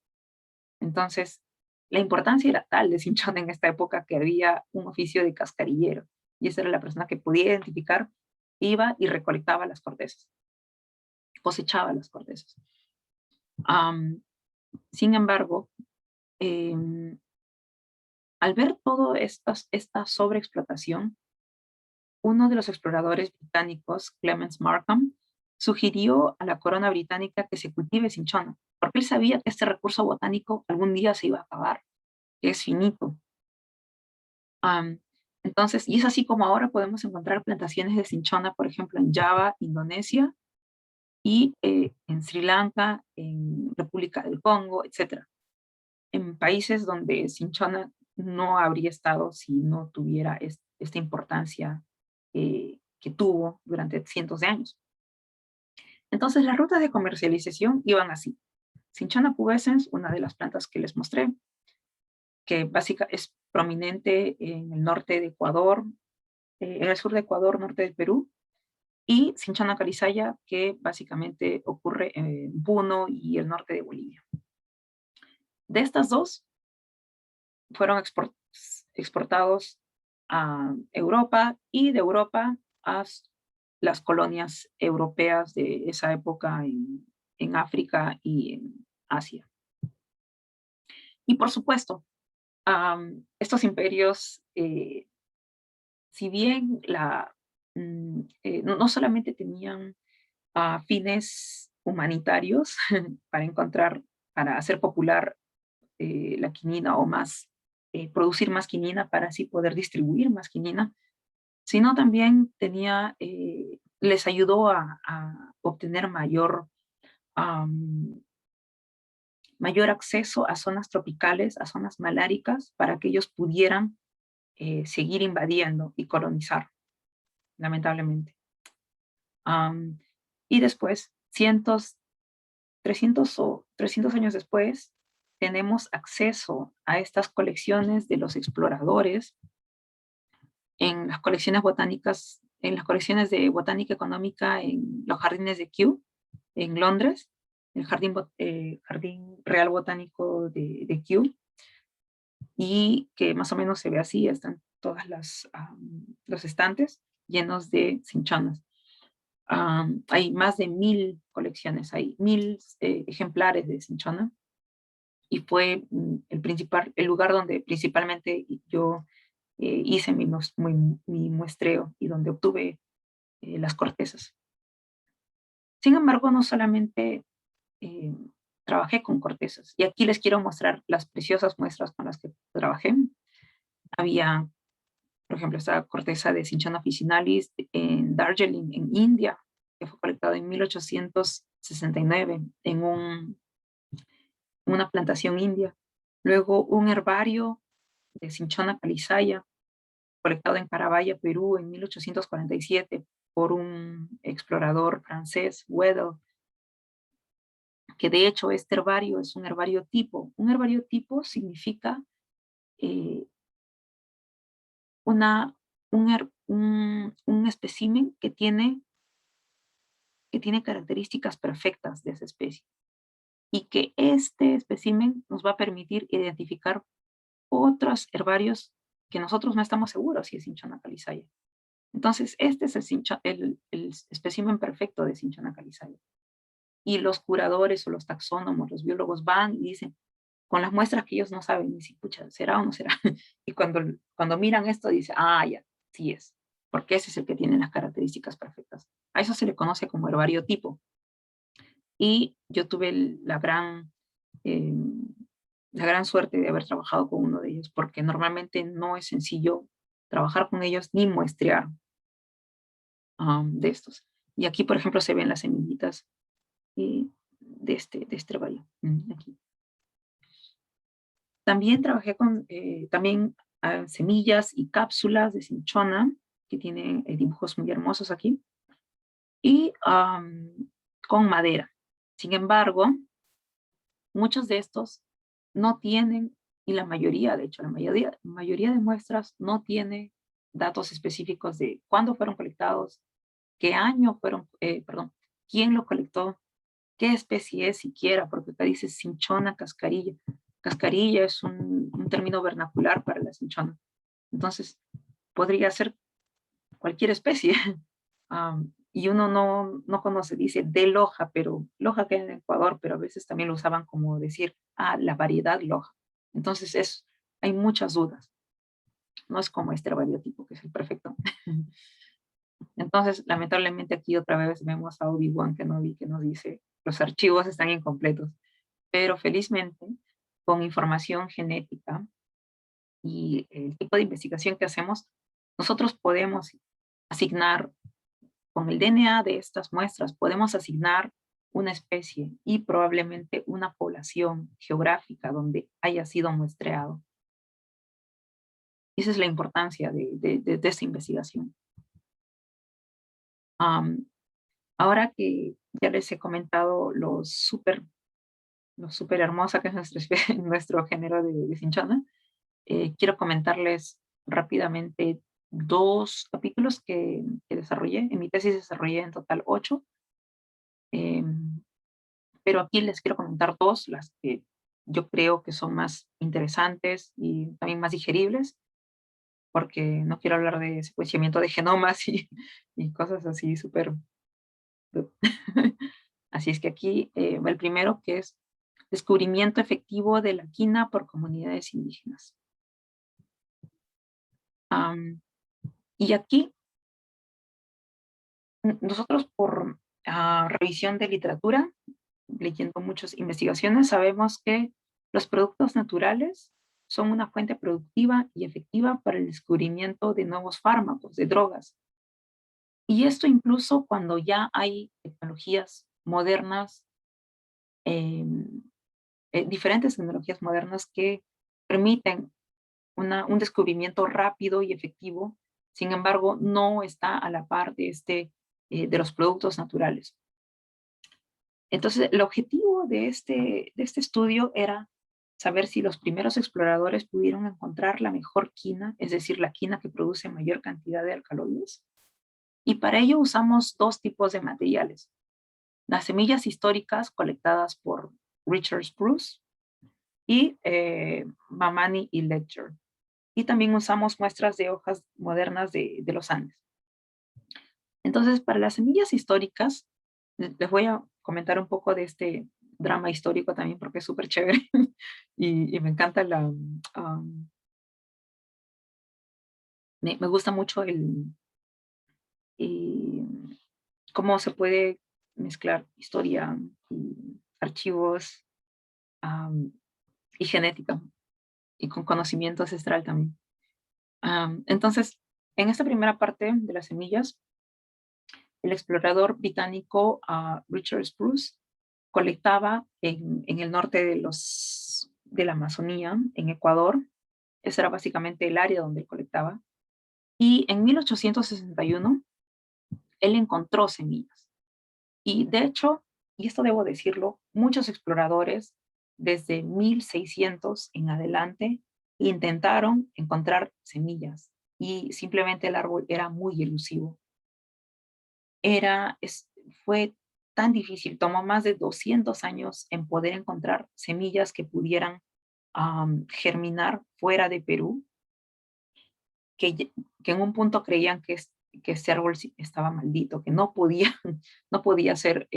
Entonces, la importancia era tal de cinchona en esta época que había un oficio de cascarillero. Y esa era la persona que podía identificar, iba y recolectaba las cortezas, cosechaba las cortezas. Sin embargo, al ver toda esta sobreexplotación, uno de los exploradores británicos, Clements Markham, sugirió a la corona británica que se cultive cinchona, porque él sabía que este recurso botánico algún día se iba a acabar, que es finito. Entonces, y es así como ahora podemos encontrar plantaciones de cinchona, por ejemplo, en Java, Indonesia, y en Sri Lanka, en República del Congo, etc. En países donde cinchona no habría estado si no tuviera esta importancia que tuvo durante cientos de años. Entonces, las rutas de comercialización iban así. Cinchona pubescens, una de las plantas que les mostré, que básicamente es prominente en el norte de Ecuador, en el sur de Ecuador, norte del Perú, y Cinchona calizaya, que básicamente ocurre en Puno y el norte de Bolivia. De estas dos, fueron exportados a Europa, y de Europa a las colonias europeas de esa época en África y en Asia. Y por supuesto, estos imperios, si bien no solamente tenían fines humanitarios para hacer popular la quinina o más, producir más quinina para así poder distribuir más quinina, sino también les ayudó a obtener mayor acceso a zonas tropicales, a zonas maláricas, para que ellos pudieran seguir invadiendo y colonizar, lamentablemente. Y después, 300 años después, tenemos acceso a estas colecciones de los exploradores en las colecciones botánicas, en las colecciones de botánica económica en los jardines de Kew, en Londres, el Jardín Real Botánico de Kew, y que más o menos se ve así, están todas los estantes llenos de cinchonas. Hay más de 1000 colecciones, hay 1000 ejemplares de cinchona, y fue el lugar donde principalmente yo hice mi muestreo y donde obtuve las cortezas. Sin embargo, no solamente trabajé con cortezas, y aquí les quiero mostrar las preciosas muestras con las que trabajé. Había, por ejemplo, esta corteza de Cinchona officinalis en Darjeeling, en India, que fue colectada en 1869 en una plantación india. Luego un herbario de Cinchona calizaya, colectado en Carabaya, Perú, en 1847 por un explorador francés, Weddell, que de hecho este herbario es un herbario tipo. Un herbario tipo significa un espécimen que tiene características perfectas de esa especie, y que este espécimen nos va a permitir identificar otros herbarios que nosotros no estamos seguros si es Cinchona calizaya. Entonces, este es el espécimen perfecto de Cinchona calizaya. Y los curadores o los taxónomos, los biólogos van y dicen, con las muestras que ellos no saben, ni si, pucha, ¿será o no será? Y cuando miran esto, dicen, ya, sí es. porque ese es el que tiene las características perfectas. A eso se le conoce como herbario tipo. Y yo tuve la gran suerte de haber trabajado con uno de ellos, porque normalmente no es sencillo trabajar con ellos ni muestrear de estos. Y aquí, por ejemplo, se ven las semillitas de este herbario. Aquí. También trabajé con semillas y cápsulas de cinchona, que tienen dibujos muy hermosos aquí, y con madera. Sin embargo, muchos de estos no tienen, y la mayoría, de hecho, la mayoría de muestras no tiene datos específicos de cuándo fueron colectados, qué año fueron, quién lo colectó, qué especie es siquiera, porque acá dice cinchona cascarilla. Cascarilla es un término vernacular para la cinchona. Entonces, podría ser cualquier especie. Y uno no conoce, dice de Loja, pero Loja queda en Ecuador, pero a veces también lo usaban como decir, la variedad Loja. Entonces, hay muchas dudas. No es como este herbariotipo, que es el perfecto. Entonces, lamentablemente aquí otra vez vemos a Obi-Wan Kenobi que nos dice, los archivos están incompletos. Pero felizmente, con información genética y el tipo de investigación que hacemos, nosotros podemos asignar, con el DNA de estas muestras, podemos asignar una especie y probablemente una población geográfica donde haya sido muestreado. Esa es la importancia de esta investigación. Ahora que ya les he comentado lo súper hermosa que es nuestro género de cinchona, quiero comentarles rápidamente 2 capítulos que desarrollé. En mi tesis desarrollé en total 8. Pero aquí les quiero comentar 2, las que yo creo que son más interesantes y también más digeribles, porque no quiero hablar de secuenciamiento de genomas y cosas así súper... Así es que aquí va el primero, que es descubrimiento efectivo de la quina por comunidades indígenas. Y aquí, nosotros por revisión de literatura, leyendo muchas investigaciones, sabemos que los productos naturales son una fuente productiva y efectiva para el descubrimiento de nuevos fármacos, de drogas. Y esto incluso cuando ya hay tecnologías modernas, diferentes tecnologías modernas que permiten un descubrimiento rápido y efectivo, sin embargo, no está a la par de los productos naturales. Entonces, el objetivo de este estudio era saber si los primeros exploradores pudieron encontrar la mejor quina, es decir, la quina que produce mayor cantidad de alcaloides. Y para ello usamos 2 tipos de materiales. Las semillas históricas colectadas por Richard Spruce y Mamani y Ledger. Y también usamos muestras de hojas modernas de los Andes. Entonces, para las semillas históricas, les voy a comentar un poco de este drama histórico también porque es súper chévere y me encanta me gusta mucho cómo se puede mezclar historia y archivos y genética y con conocimiento ancestral también. Entonces, en esta primera parte de las semillas, el explorador británico Richard Spruce colectaba en el norte de la Amazonía, en Ecuador. Ese era básicamente el área donde él colectaba. Y en 1861, él encontró semillas. Y de hecho, y esto debo decirlo, muchos exploradores desde 1600 en adelante intentaron encontrar semillas y simplemente el árbol era muy elusivo. Fue tan difícil, tomó más de 200 años en poder encontrar semillas que pudieran germinar fuera de Perú, que en un punto creían que este árbol estaba maldito, que no podía ser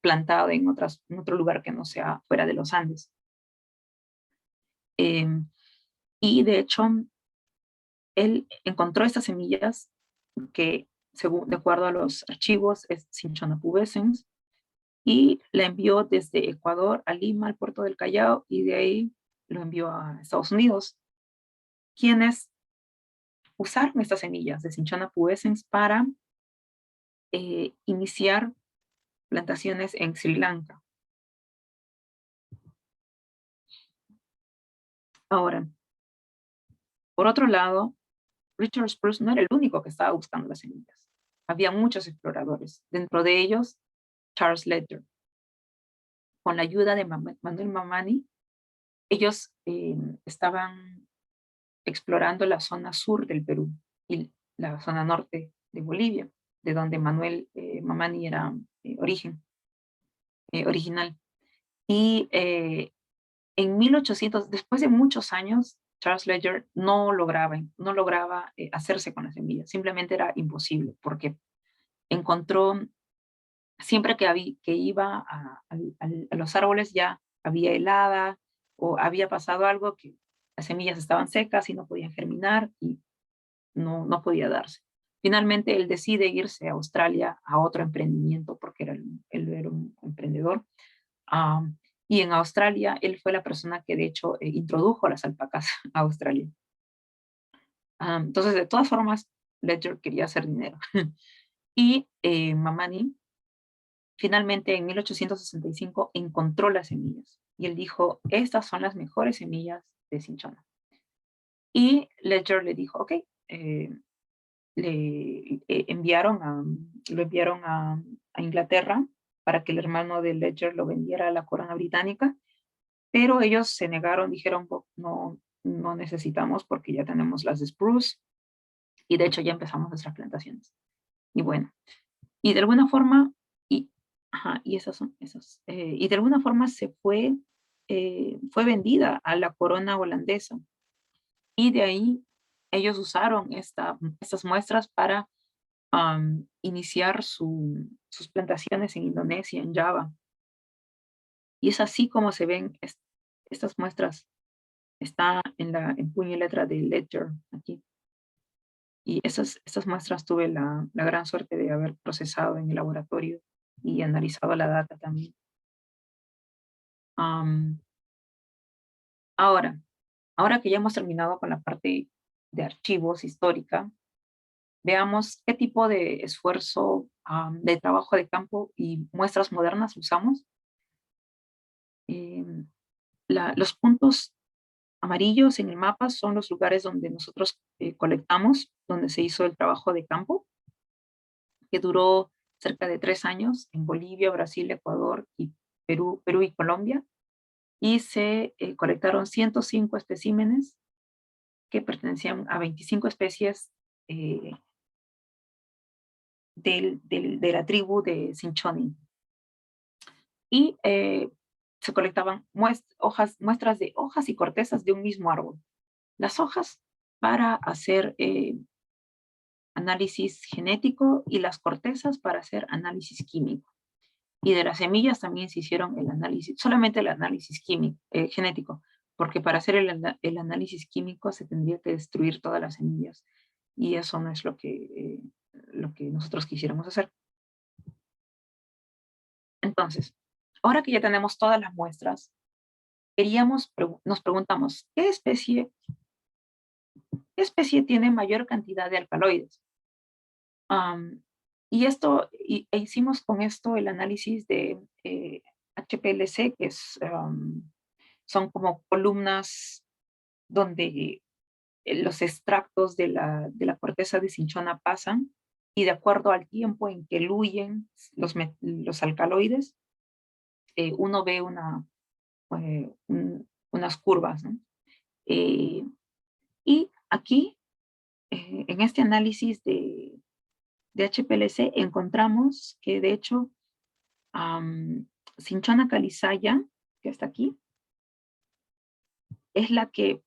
plantado en otro lugar que no sea fuera de los Andes. Y de hecho, él encontró estas semillas que según, de acuerdo a los archivos, es Cinchona pubescens, y la envió desde Ecuador a Lima, al puerto del Callao, y de ahí lo envió a Estados Unidos, quienes usaron estas semillas de Cinchona pubescens para iniciar plantaciones en Sri Lanka. Ahora, por otro lado, Richard Spruce no era el único que estaba buscando las semillas. Había muchos exploradores, dentro de ellos Charles Ledger. Con la ayuda de Manuel Mamani, ellos estaban explorando la zona sur del Perú y la zona norte de Bolivia, de donde Manuel Mamani era original. Y en 1800, después de muchos años, Charles Ledger no lograba hacerse con las semillas. Simplemente era imposible, porque encontró, siempre que iba a los árboles ya había helada o había pasado algo que las semillas estaban secas y no podían germinar y no podía darse. Finalmente él decide irse a Australia a otro emprendimiento porque él era un emprendedor. Y en Australia él fue la persona que de hecho introdujo las alpacas a Australia. Entonces de todas formas Ledger quería hacer dinero. Y Mamani finalmente en 1865 encontró las semillas y él dijo, estas son las mejores semillas de cinchona. Y Ledger le dijo, ok, lo enviaron a Inglaterra para que el hermano de Ledger lo vendiera a la corona británica, pero ellos se negaron, dijeron, no necesitamos porque ya tenemos las de Spruce y de hecho ya empezamos nuestras plantaciones. Y bueno, y de alguna forma, y esas son esas, y de alguna forma fue vendida a la corona holandesa. Y de ahí ellos usaron estas muestras para iniciar sus plantaciones en Indonesia, en Java. Y es así como se ven estas muestras. Está en puño y letra de Ledger aquí. Y estas muestras tuve la gran suerte de haber procesado en el laboratorio y analizado la data también. Ahora que ya hemos terminado con la parte de archivos histórica, veamos qué tipo de esfuerzo de trabajo de campo y muestras modernas usamos. Los puntos amarillos en el mapa son los lugares donde nosotros colectamos, donde se hizo el trabajo de campo, que duró cerca de 3 años en Bolivia, Brasil, Ecuador y Perú y Colombia. Y se colectaron 105 especímenes que pertenecían a 25 especies de la tribu de Cinchoni. Y se colectaban muestras de hojas y cortezas de un mismo árbol. Las hojas para hacer análisis genético y las cortezas para hacer análisis químico. Y de las semillas también se hicieron el análisis, solamente el análisis genético, porque para hacer el análisis químico se tendría que destruir todas las semillas. Y eso no es lo que nosotros quisiéramos hacer. Entonces, ahora que ya tenemos todas las muestras, nos preguntamos, ¿qué especie tiene mayor cantidad de alcaloides? Y hicimos con esto el análisis de HPLC, que son como columnas donde los extractos de la corteza de cinchona pasan, y de acuerdo al tiempo en que huyen los alcaloides, uno ve unas curvas, ¿no? Y aquí, en este análisis de HPLC, encontramos que de hecho Cinchona calizaya, que está aquí, es la que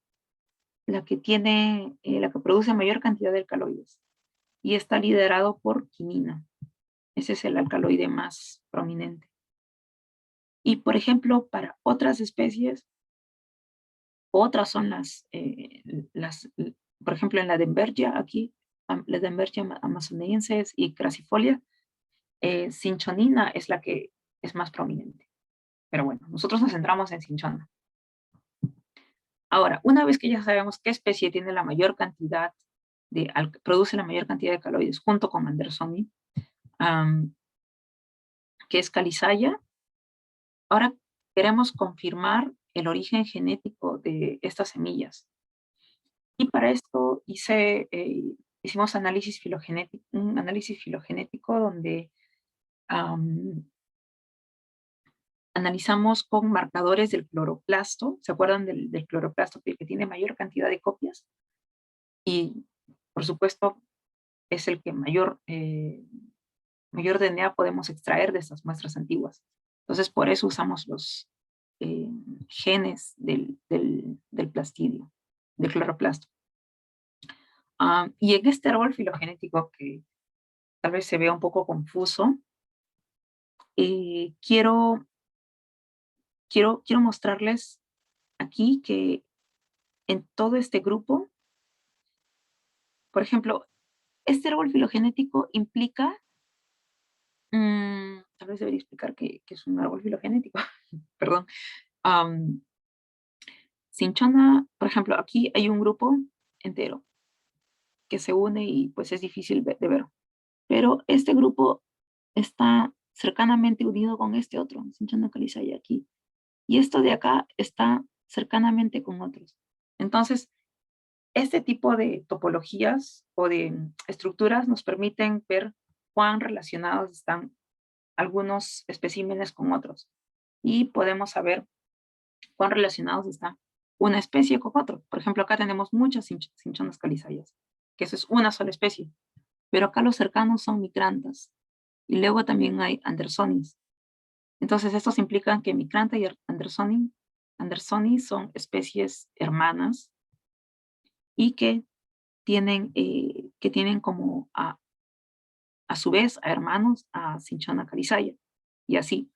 produce mayor cantidad de alcaloides y está liderado por quinina. Ese es el alcaloide más prominente. Y por ejemplo, para otras especies, otras son por ejemplo, en la Denbergia aquí, Ledembergia amazonensis y Crassifolia, cinchonina es la que es más prominente. Pero bueno, nosotros nos centramos en cinchona. Ahora, una vez que ya sabemos qué especie tiene la mayor cantidad produce la mayor cantidad de alcaloides junto con Andersoni, que es Calizaya, ahora queremos confirmar el origen genético de estas semillas. Y para esto hicimos un análisis filogenético donde analizamos con marcadores del cloroplasto. ¿Se acuerdan del cloroplasto que tiene mayor cantidad de copias? Y, por supuesto, es el que mayor DNA podemos extraer de estas muestras antiguas. Entonces, por eso usamos los genes del plastidio, del cloroplasto. Y en este árbol filogenético, que tal vez se vea un poco confuso, quiero mostrarles aquí que en todo este grupo, por ejemplo, este árbol filogenético implica, tal vez debería explicar que es un árbol filogenético, perdón. Cinchona, por ejemplo, aquí hay un grupo entero que se une y pues es difícil de ver. Pero este grupo está cercanamente unido con este otro, Cinchona calizaya aquí. Y esto de acá está cercanamente con otros. Entonces, este tipo de topologías o de estructuras nos permiten ver cuán relacionados están algunos especímenes con otros. Y podemos saber cuán relacionados está una especie con otro. Por ejemplo, acá tenemos muchas cinchonas calizayas, que eso es una sola especie. Pero acá los cercanos son micrantas. Y luego también hay andersonis. Entonces, estos implican que micranta y andersoni son especies hermanas y que tienen como a su vez a hermanos a Cinchona calizaya. Y así.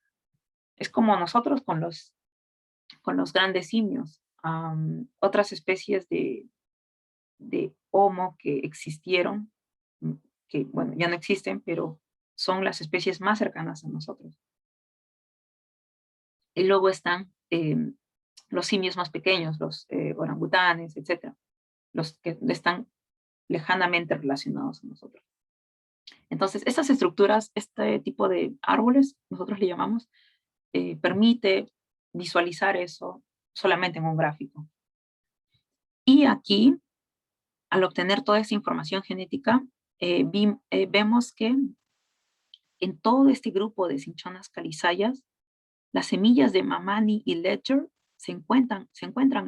Es como nosotros con los grandes simios. Otras especies de Homo que existieron, que bueno, ya no existen, pero son las especies más cercanas a nosotros. Y luego están los simios más pequeños, los orangutanes, etc. Los que están lejanamente relacionados a nosotros. Entonces, estas estructuras, este tipo de árboles, nosotros le llamamos, permite visualizar eso solamente en un gráfico. Y aquí, al obtener toda esa información genética, vemos que en todo este grupo de cinchonas calizayas, las semillas de Mamani y Ledger se encuentran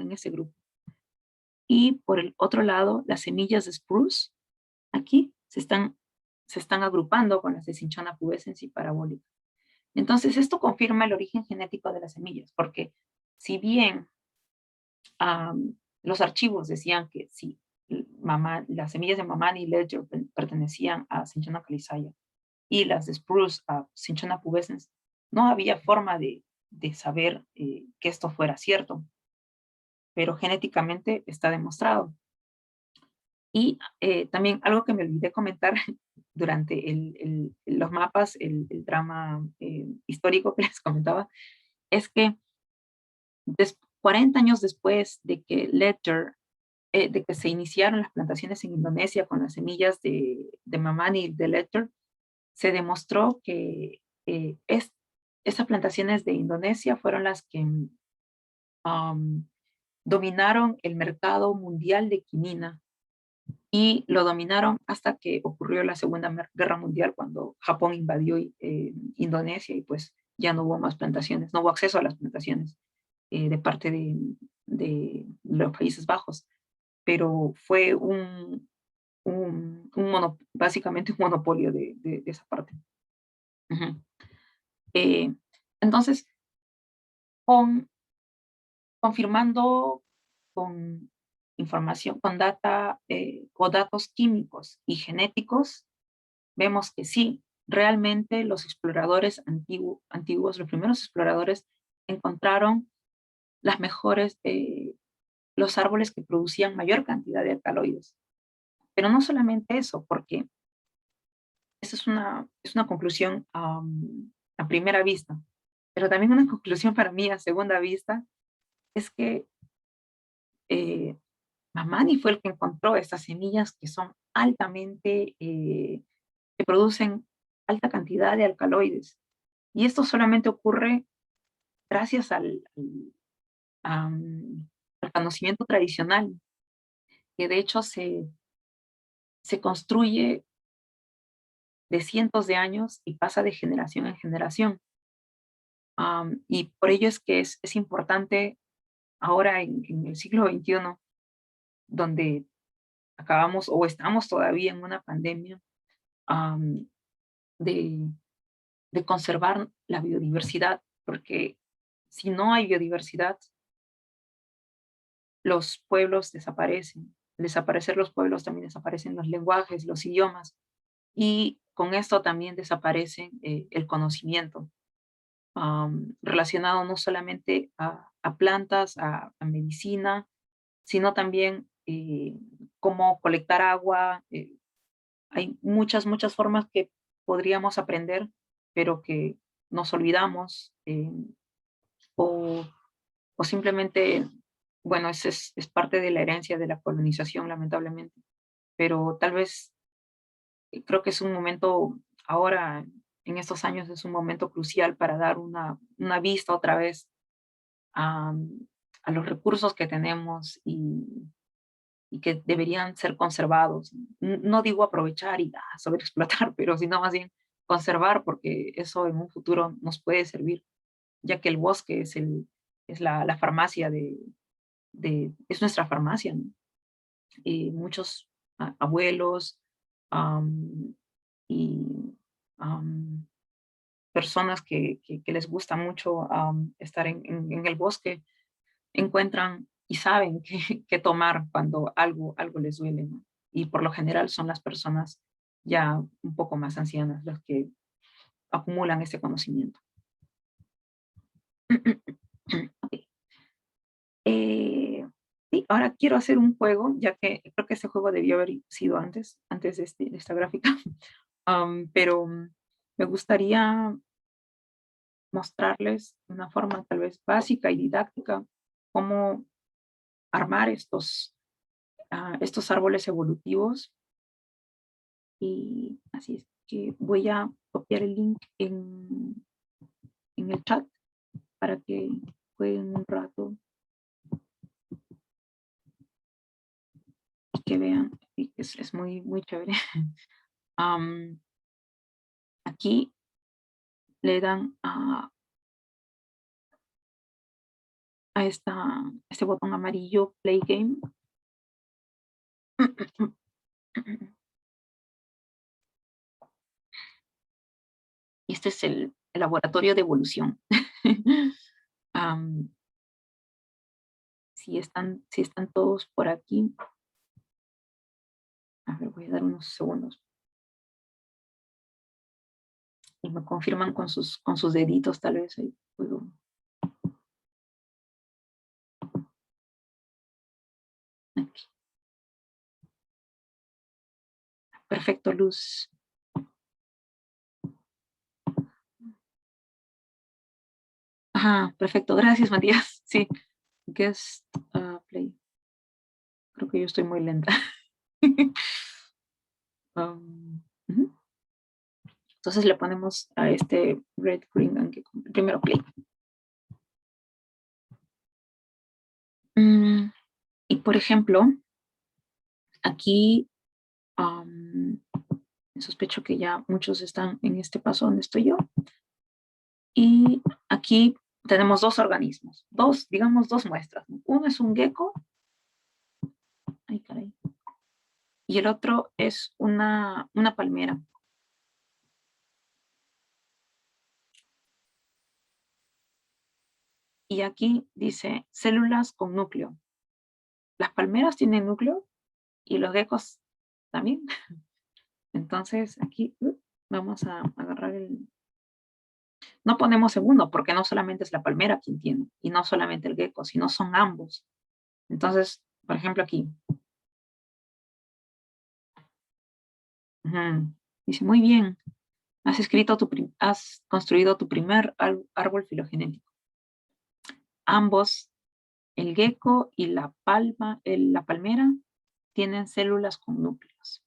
en ese grupo. Y por el otro lado, las semillas de Spruce, aquí, se están agrupando con las de Cinchona pubescens y parabólica. Entonces, esto confirma el origen genético de las semillas, porque si bien los archivos decían que sí, las semillas de Mamani y Ledger pertenecían a Cinchona calizaya y las de Spruce a Cinchona pubescens, no había forma de saber que esto fuera cierto, pero genéticamente está demostrado. Y también algo que me olvidé comentar durante los mapas, el drama histórico que les comentaba, es que 40 años después de que Ledger, de que se iniciaron las plantaciones en Indonesia con las semillas de Mamani y de Ledger, se demostró que esas plantaciones de Indonesia fueron las que dominaron el mercado mundial de quinina y lo dominaron hasta que ocurrió la Segunda Guerra Mundial, cuando Japón invadió Indonesia y pues ya no hubo más plantaciones, no hubo acceso a las plantaciones de parte de los Países Bajos, pero fue básicamente un monopolio de esa parte. Entonces, confirmando con información, con datos químicos y genéticos, vemos que sí, realmente los exploradores antiguos, los primeros exploradores, encontraron los árboles que producían mayor cantidad de alcaloides. Pero no solamente eso, porque esa es una conclusión a primera vista, pero también una conclusión para mí a segunda vista es que Mamani fue el que encontró estas semillas que son altamente, que producen alta cantidad de alcaloides. Y esto solamente ocurre gracias al conocimiento tradicional, que de hecho se construye de cientos de años y pasa de generación en generación. Y por ello es que es importante ahora en el siglo XXI, donde acabamos o estamos todavía en una pandemia, de, de conservar la biodiversidad, porque si no hay biodiversidad, los pueblos desaparecen. Al desaparecer los pueblos también desaparecen los lenguajes, los idiomas, y con esto también desaparece el conocimiento, relacionado no solamente a plantas, a medicina, sino también cómo colectar agua. Hay muchas formas que podríamos aprender, pero que nos olvidamos, o, o simplemente, bueno, es parte de la herencia de la colonización, lamentablemente. Pero tal vez creo que es un momento, ahora, en estos años, es un momento crucial para dar una vista otra vez a, a los recursos que tenemos y que deberían ser conservados. No digo aprovechar y sobreexplotar, pero sino más bien conservar, porque eso en un futuro nos puede servir, ya que el bosque es la farmacia es nuestra farmacia, ¿no? Y muchos abuelos y personas que les gusta mucho estar en el bosque, encuentran y saben qué tomar cuando algo les duele, ¿no? Y por lo general son las personas ya un poco más ancianas las que acumulan este conocimiento. Okay. Sí, ahora quiero hacer un juego, ya que creo que este juego debió haber sido antes de esta gráfica, pero me gustaría mostrarles de una forma tal vez básica y didáctica cómo armar estos árboles evolutivos. Y así es que voy a copiar el link en el chat para que jueguen un rato y que vean, y que es muy chévere. Aquí le dan a este botón amarillo, Play Game. Y este es el laboratorio de evolución. Si están todos por aquí. A ver, voy a dar unos segundos. Y me confirman con sus deditos, tal vez ahí puedo. Aquí. Perfecto, Luz. Ajá, perfecto. Gracias, Matías. Sí. Guest play. Creo que yo estoy muy lenta. Entonces le ponemos a este red, green, aunque primero play. Y por ejemplo, aquí sospecho que ya muchos están en este paso donde estoy yo. Y aquí tenemos dos organismos, digamos dos muestras. Uno es un gecko. Ay, caray. Y el otro es una palmera. Y aquí dice células con núcleo. Las palmeras tienen núcleo y los geckos también. Entonces aquí vamos a agarrar No ponemos segundo porque no solamente es la palmera quien tiene y no solamente el gecko, sino son ambos. Entonces, por ejemplo aquí. Ujú. Dice, muy bien. Has construido tu primer árbol filogenético. Ambos, el gecko y la palmera, tienen células con núcleos.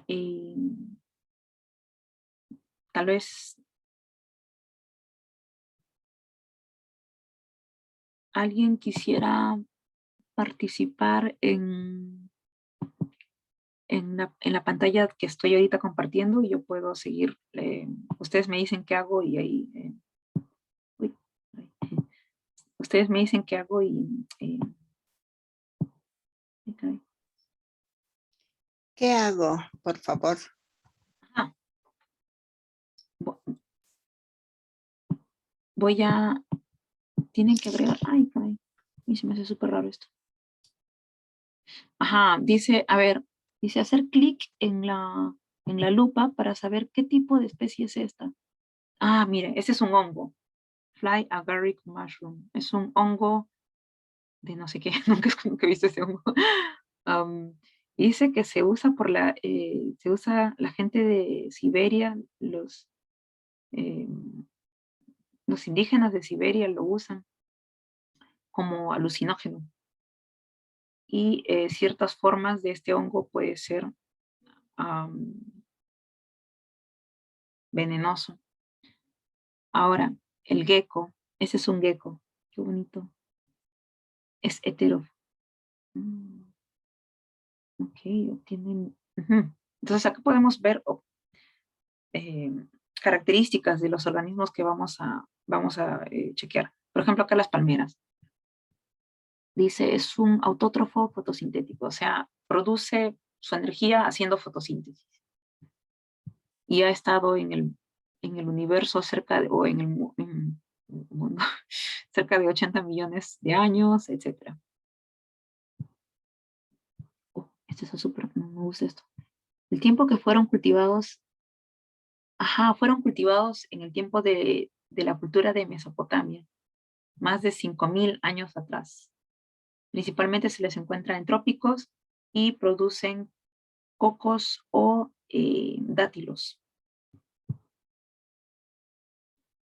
Y tal vez alguien quisiera participar en la pantalla que estoy ahorita compartiendo y yo puedo seguir. Ustedes me dicen qué hago y ahí. Uy, ay, ustedes me dicen qué hago y. Ay, caray. ¿Qué hago, por favor? Ah, voy a. Tienen que agregar. Ay, caray. Y se me hace súper raro esto. Ajá, dice, a ver, dice hacer clic en la lupa para saber qué tipo de especie es esta. Ah, mire, ese es un hongo. Fly agaric mushroom. Es un hongo de no sé qué, nunca he visto ese hongo. Am, dice que se usa se usa la gente de Siberia, eh, los indígenas de Siberia lo usan como alucinógeno. Y ciertas formas de este hongo puede ser am, venenoso. Ahora, el gecko, ese es un gecko, qué bonito. Es hetero. Mm, ok, obtienen. Ujú. Entonces acá podemos ver eh, características de los organismos que vamos a chequear. Por ejemplo, acá las palmeras. Dice, es un autótrofo fotosintético, o sea, produce su energía haciendo fotosíntesis. Y ha estado en el universo o en el mundo, cerca de 80 millones de años, etc. Esto es súper, no me gusta esto. El tiempo que fueron cultivados, fueron cultivados en el tiempo de la cultura de Mesopotamia, más de 5.000 años atrás. Principalmente se les encuentra en trópicos y producen cocos o dátilos.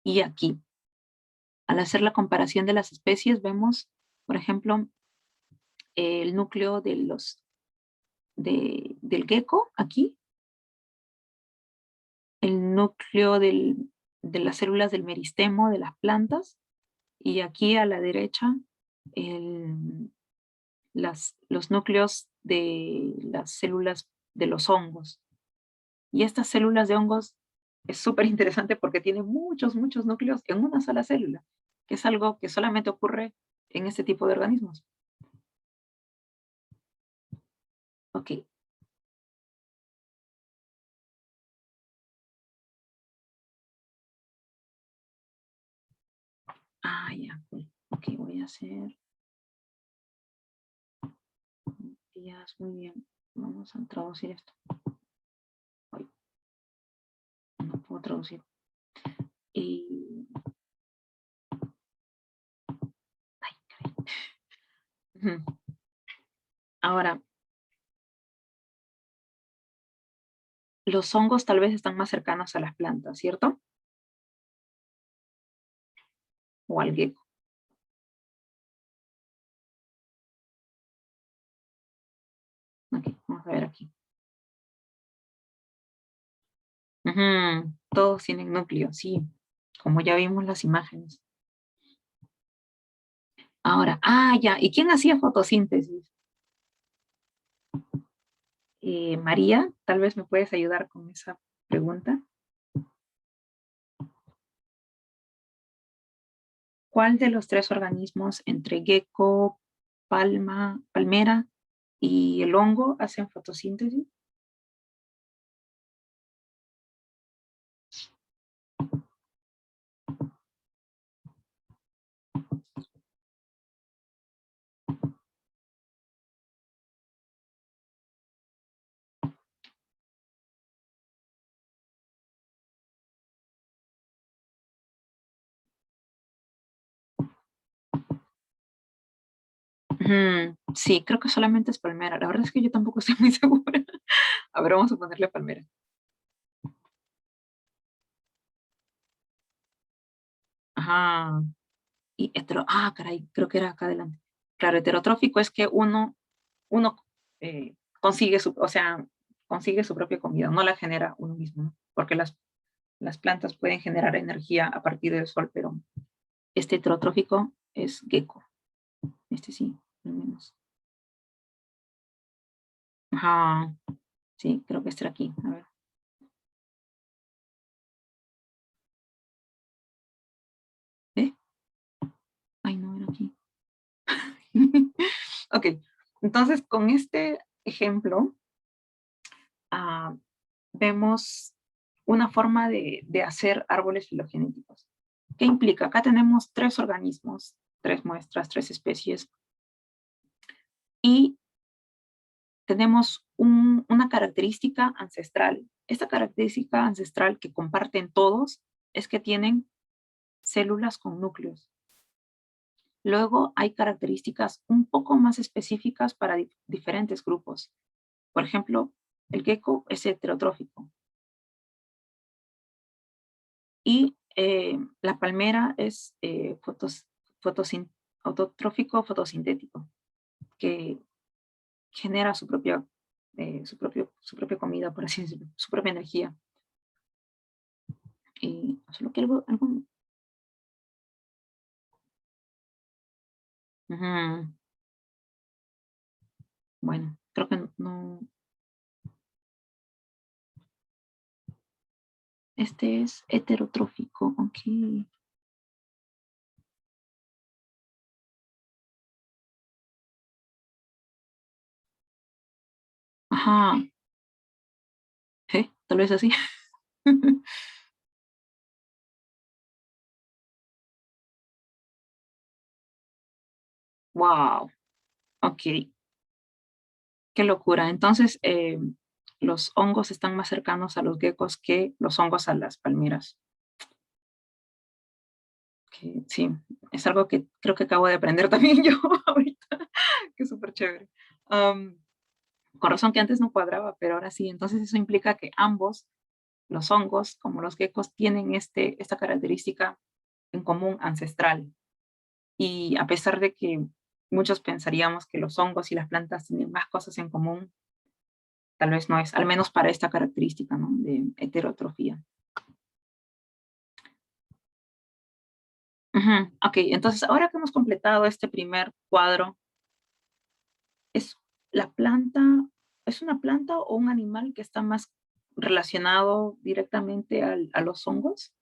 Y aquí, al hacer la comparación de las especies, vemos, por ejemplo, el núcleo del gecko aquí, el núcleo de las células del meristemo de las plantas, y aquí a la derecha los núcleos de las células de los hongos. Y estas células de hongos es súper interesante porque tienen muchos núcleos en una sola célula, que es algo que solamente ocurre en este tipo de organismos. Ok. Ya. Ok, voy a hacer días. Muy bien. Vamos a traducir esto. Ay, no puedo traducir. Y... Ay, caray. Ahora, los hongos tal vez están más cercanos a las plantas, ¿cierto? O al gecko. Ok, vamos a ver aquí. Todos tienen núcleo, sí, como ya vimos las imágenes. Ahora, ya, ¿y quién hacía fotosíntesis? María, tal vez me puedes ayudar con esa pregunta. ¿Cuál de los tres organismos entre gecko, palmera y el hongo hacen fotosíntesis? Ujú, sí, creo que solamente es palmera. La verdad es que yo tampoco estoy muy segura. A ver, vamos a ponerle palmera. Ajá. Y caray, creo que era acá adelante. Claro, heterotrófico es que uno consigue o sea, consigue su propia comida, no la genera uno mismo, ¿no? Porque las plantas pueden generar energía a partir del sol, pero este heterotrófico es gecko. Este sí, al menos. Ajá, sí, creo que este era aquí. A ver. ¿Eh? Ay, no, era aquí. Ok, entonces con este ejemplo vemos una forma de hacer árboles filogenéticos. ¿Qué implica? Acá tenemos 3 organismos, 3 muestras, 3 especies, y tenemos una característica ancestral. Esta característica ancestral que comparten todos es que tienen células con núcleos. Luego hay características un poco más específicas para diferentes grupos. Por ejemplo, el gecko es heterotrófico. Y la palmera es autotrófico fotosintético, que genera su propia comida, por así decirlo, su propia energía. Y solo que algo ujú. Bueno, creo que no. Este es heterotrófico, ok. Ajá, tal vez así. Wow, ok, qué locura. Entonces, los hongos están más cercanos a los geckos que los hongos a las palmeras. Sí, es algo que creo que acabo de aprender también yo ahorita, que es súper chévere. Con razón que antes no cuadraba, pero ahora sí. Entonces eso implica que ambos, los hongos como los geckos, tienen esta característica en común ancestral. Y a pesar de que muchos pensaríamos que los hongos y las plantas tienen más cosas en común, tal vez no es, al menos para esta característica, ¿no?, de heterotrofía. Ok, entonces ahora que hemos completado este primer cuadro, ¿es la planta, es una planta o un animal que está más relacionado directamente a los hongos?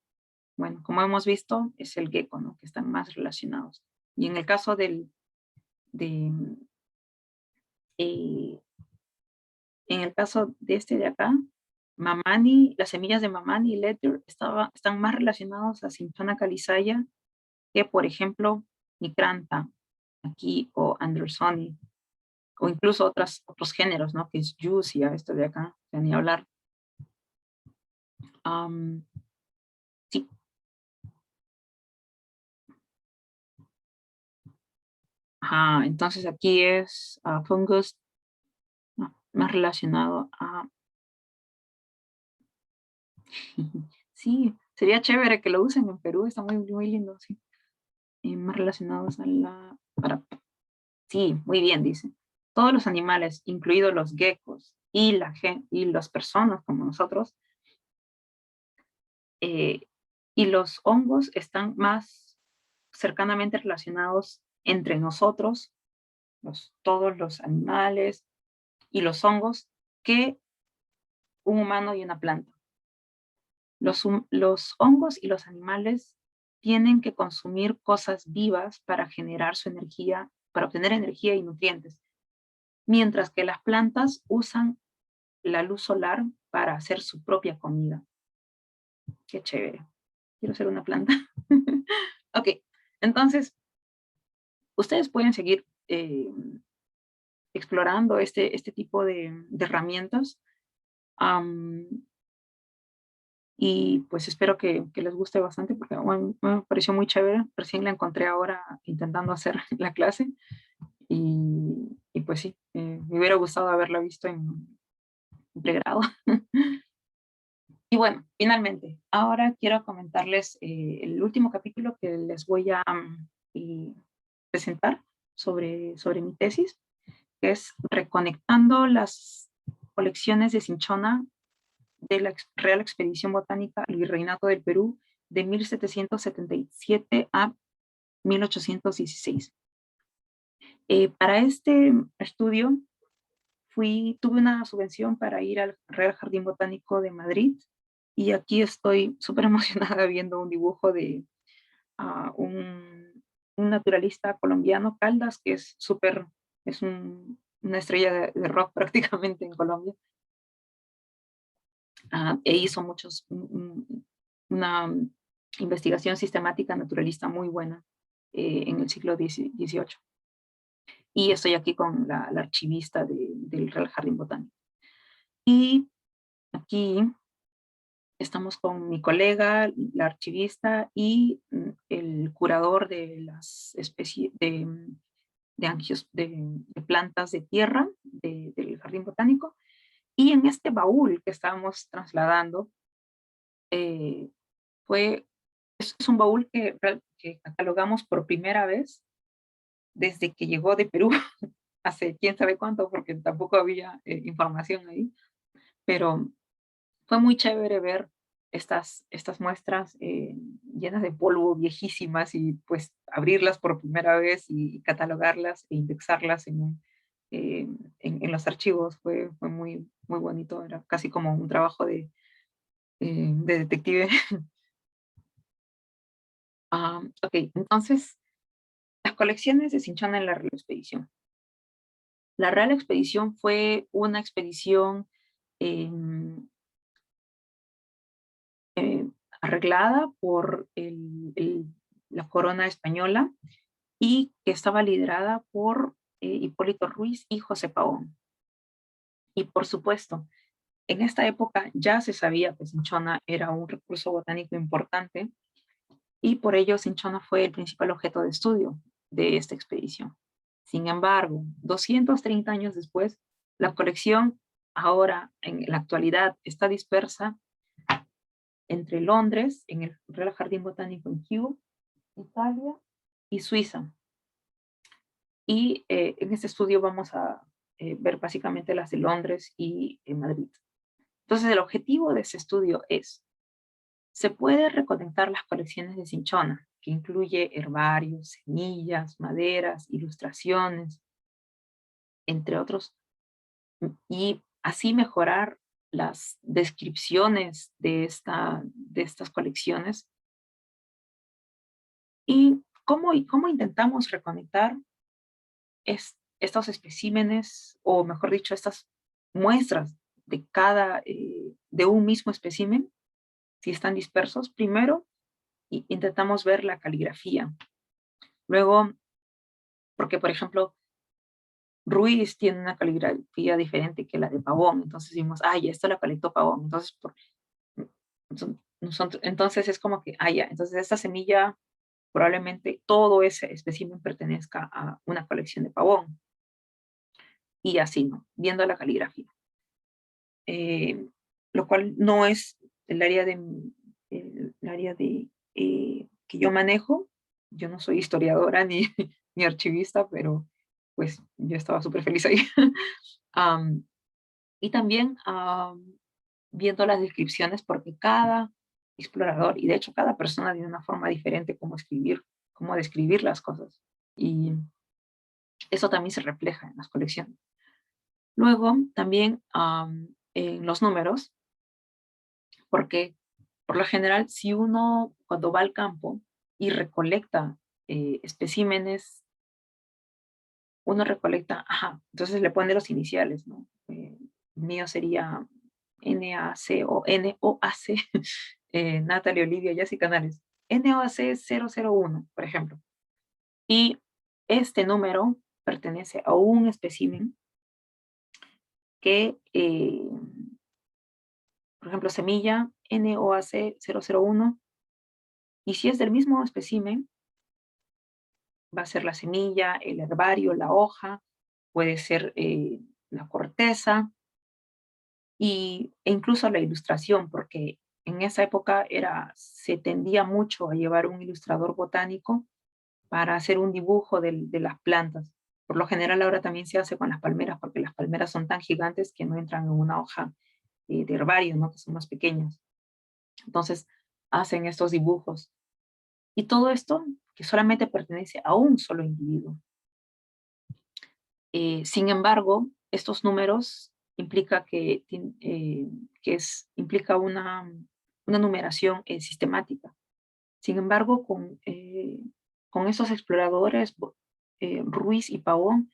Bueno, como hemos visto, es el gecko, ¿no?, que están más relacionados. Y en el caso de en el caso de este de acá, Mamani, las semillas de Mamani y Letter están más relacionados a Cinchona calizaya que, por ejemplo, Micrantha aquí o Andersoni, o incluso otros géneros, ¿no?, que es Juicia, esto de acá, ya ni hablar. Sí. Ajá, entonces aquí es fungus, no, más relacionado a... Sí, sería chévere que lo usen en Perú, está muy, muy lindo, sí. Más relacionados a la... Sí, muy bien, dice. Todos los animales, incluidos los geckos y las personas como nosotros, y los hongos están más cercanamente relacionados entre nosotros, todos los animales y los hongos, que un humano y una planta. Los hongos y los animales tienen que consumir cosas vivas para generar su energía, para obtener energía y nutrientes, mientras que las plantas usan la luz solar para hacer su propia comida. Qué chévere. Quiero ser una planta. Ok, entonces, ustedes pueden seguir explorando este tipo de herramientas. Y pues espero que les guste bastante, porque bueno, me pareció muy chévere. Recién la encontré ahora intentando hacer la clase. Y pues sí, me hubiera gustado haberla visto en pregrado. Y bueno, finalmente, ahora quiero comentarles el último capítulo que les voy a presentar sobre mi tesis, que es Reconectando las colecciones de Cinchona de la Real Expedición Botánica al Virreinato del Perú de 1777 a 1816. Para este estudio tuve una subvención para ir al Real Jardín Botánico de Madrid y aquí estoy súper emocionada viendo un dibujo de un naturalista colombiano, Caldas, que es súper, es una estrella de rock prácticamente en Colombia. E hizo una investigación sistemática naturalista muy buena en el siglo XVIII. Y estoy aquí con la archivista del Real Jardín Botánico. Y aquí estamos con mi colega, la archivista y el curador de las especies de plantas de tierra del Jardín Botánico. Y en este baúl que estábamos trasladando, es un baúl que catalogamos por primera vez desde que llegó de Perú, hace quién sabe cuánto, porque tampoco había información ahí, pero fue muy chévere ver estas muestras llenas de polvo, viejísimas, y pues abrirlas por primera vez y catalogarlas e indexarlas en los archivos. Fue muy, muy bonito, era casi como un trabajo de detective. Ok, entonces, las colecciones de Cinchona en la Real Expedición. La Real Expedición fue una expedición arreglada por la corona española y que estaba liderada por Hipólito Ruiz y José Pavón. Y por supuesto, en esta época ya se sabía que Cinchona era un recurso botánico importante y por ello Cinchona fue el principal objeto de estudio de esta expedición. Sin embargo, 230 años después, la colección ahora en la actualidad está dispersa entre Londres, en el Real Jardín Botánico en Kew, Italia y Suiza. Y en este estudio vamos a ver básicamente las de Londres y Madrid. Entonces el objetivo de este estudio es: se puede reconectar las colecciones de Cinchona, que incluye herbarios, semillas, maderas, ilustraciones, entre otros, y así mejorar las descripciones de estas colecciones. ¿Y cómo intentamos reconectar estos especímenes, o mejor dicho, estas muestras de un mismo espécimen, si están dispersos? Primero, intentamos ver la caligrafía. Luego, porque por ejemplo, Ruiz tiene una caligrafía diferente que la de Pavón, entonces decimos, ya esto la colectó Pavón, entonces es como que, ya, entonces esta semilla, probablemente todo ese espécimen pertenezca a una colección de Pavón. Y así, ¿no? Viendo la caligrafía. Lo cual no es el área que yo manejo. Yo no soy historiadora ni archivista, pero pues yo estaba súper feliz ahí. Y también viendo las descripciones, porque cada explorador, y de hecho cada persona tiene una forma diferente cómo describir las cosas. Y eso también se refleja en las colecciones. Luego, también en los números, porque por lo general, si uno cuando va al campo y recolecta especímenes, uno recolecta, entonces le pone los iniciales, ¿no? Mío sería NAC o NOAC, Natalie Olivia Yassi Canales, NOAC 001, por ejemplo. Y este número pertenece a un espécimen que, por ejemplo, semilla NOAC 001, y si es del mismo espécimen, va a ser la semilla, el herbario, la hoja, puede ser la corteza e incluso la ilustración, porque en esa época se tendía mucho a llevar un ilustrador botánico para hacer un dibujo de las plantas. Por lo general ahora también se hace con las palmeras, porque las palmeras son tan gigantes que no entran en una hoja de herbario, ¿no? Que son más pequeñas. Entonces hacen estos dibujos. Y todo esto que solamente pertenece a un solo individuo. Sin embargo, estos números implica implica una numeración sistemática. Sin embargo, con estos exploradores, Ruiz y Pavón,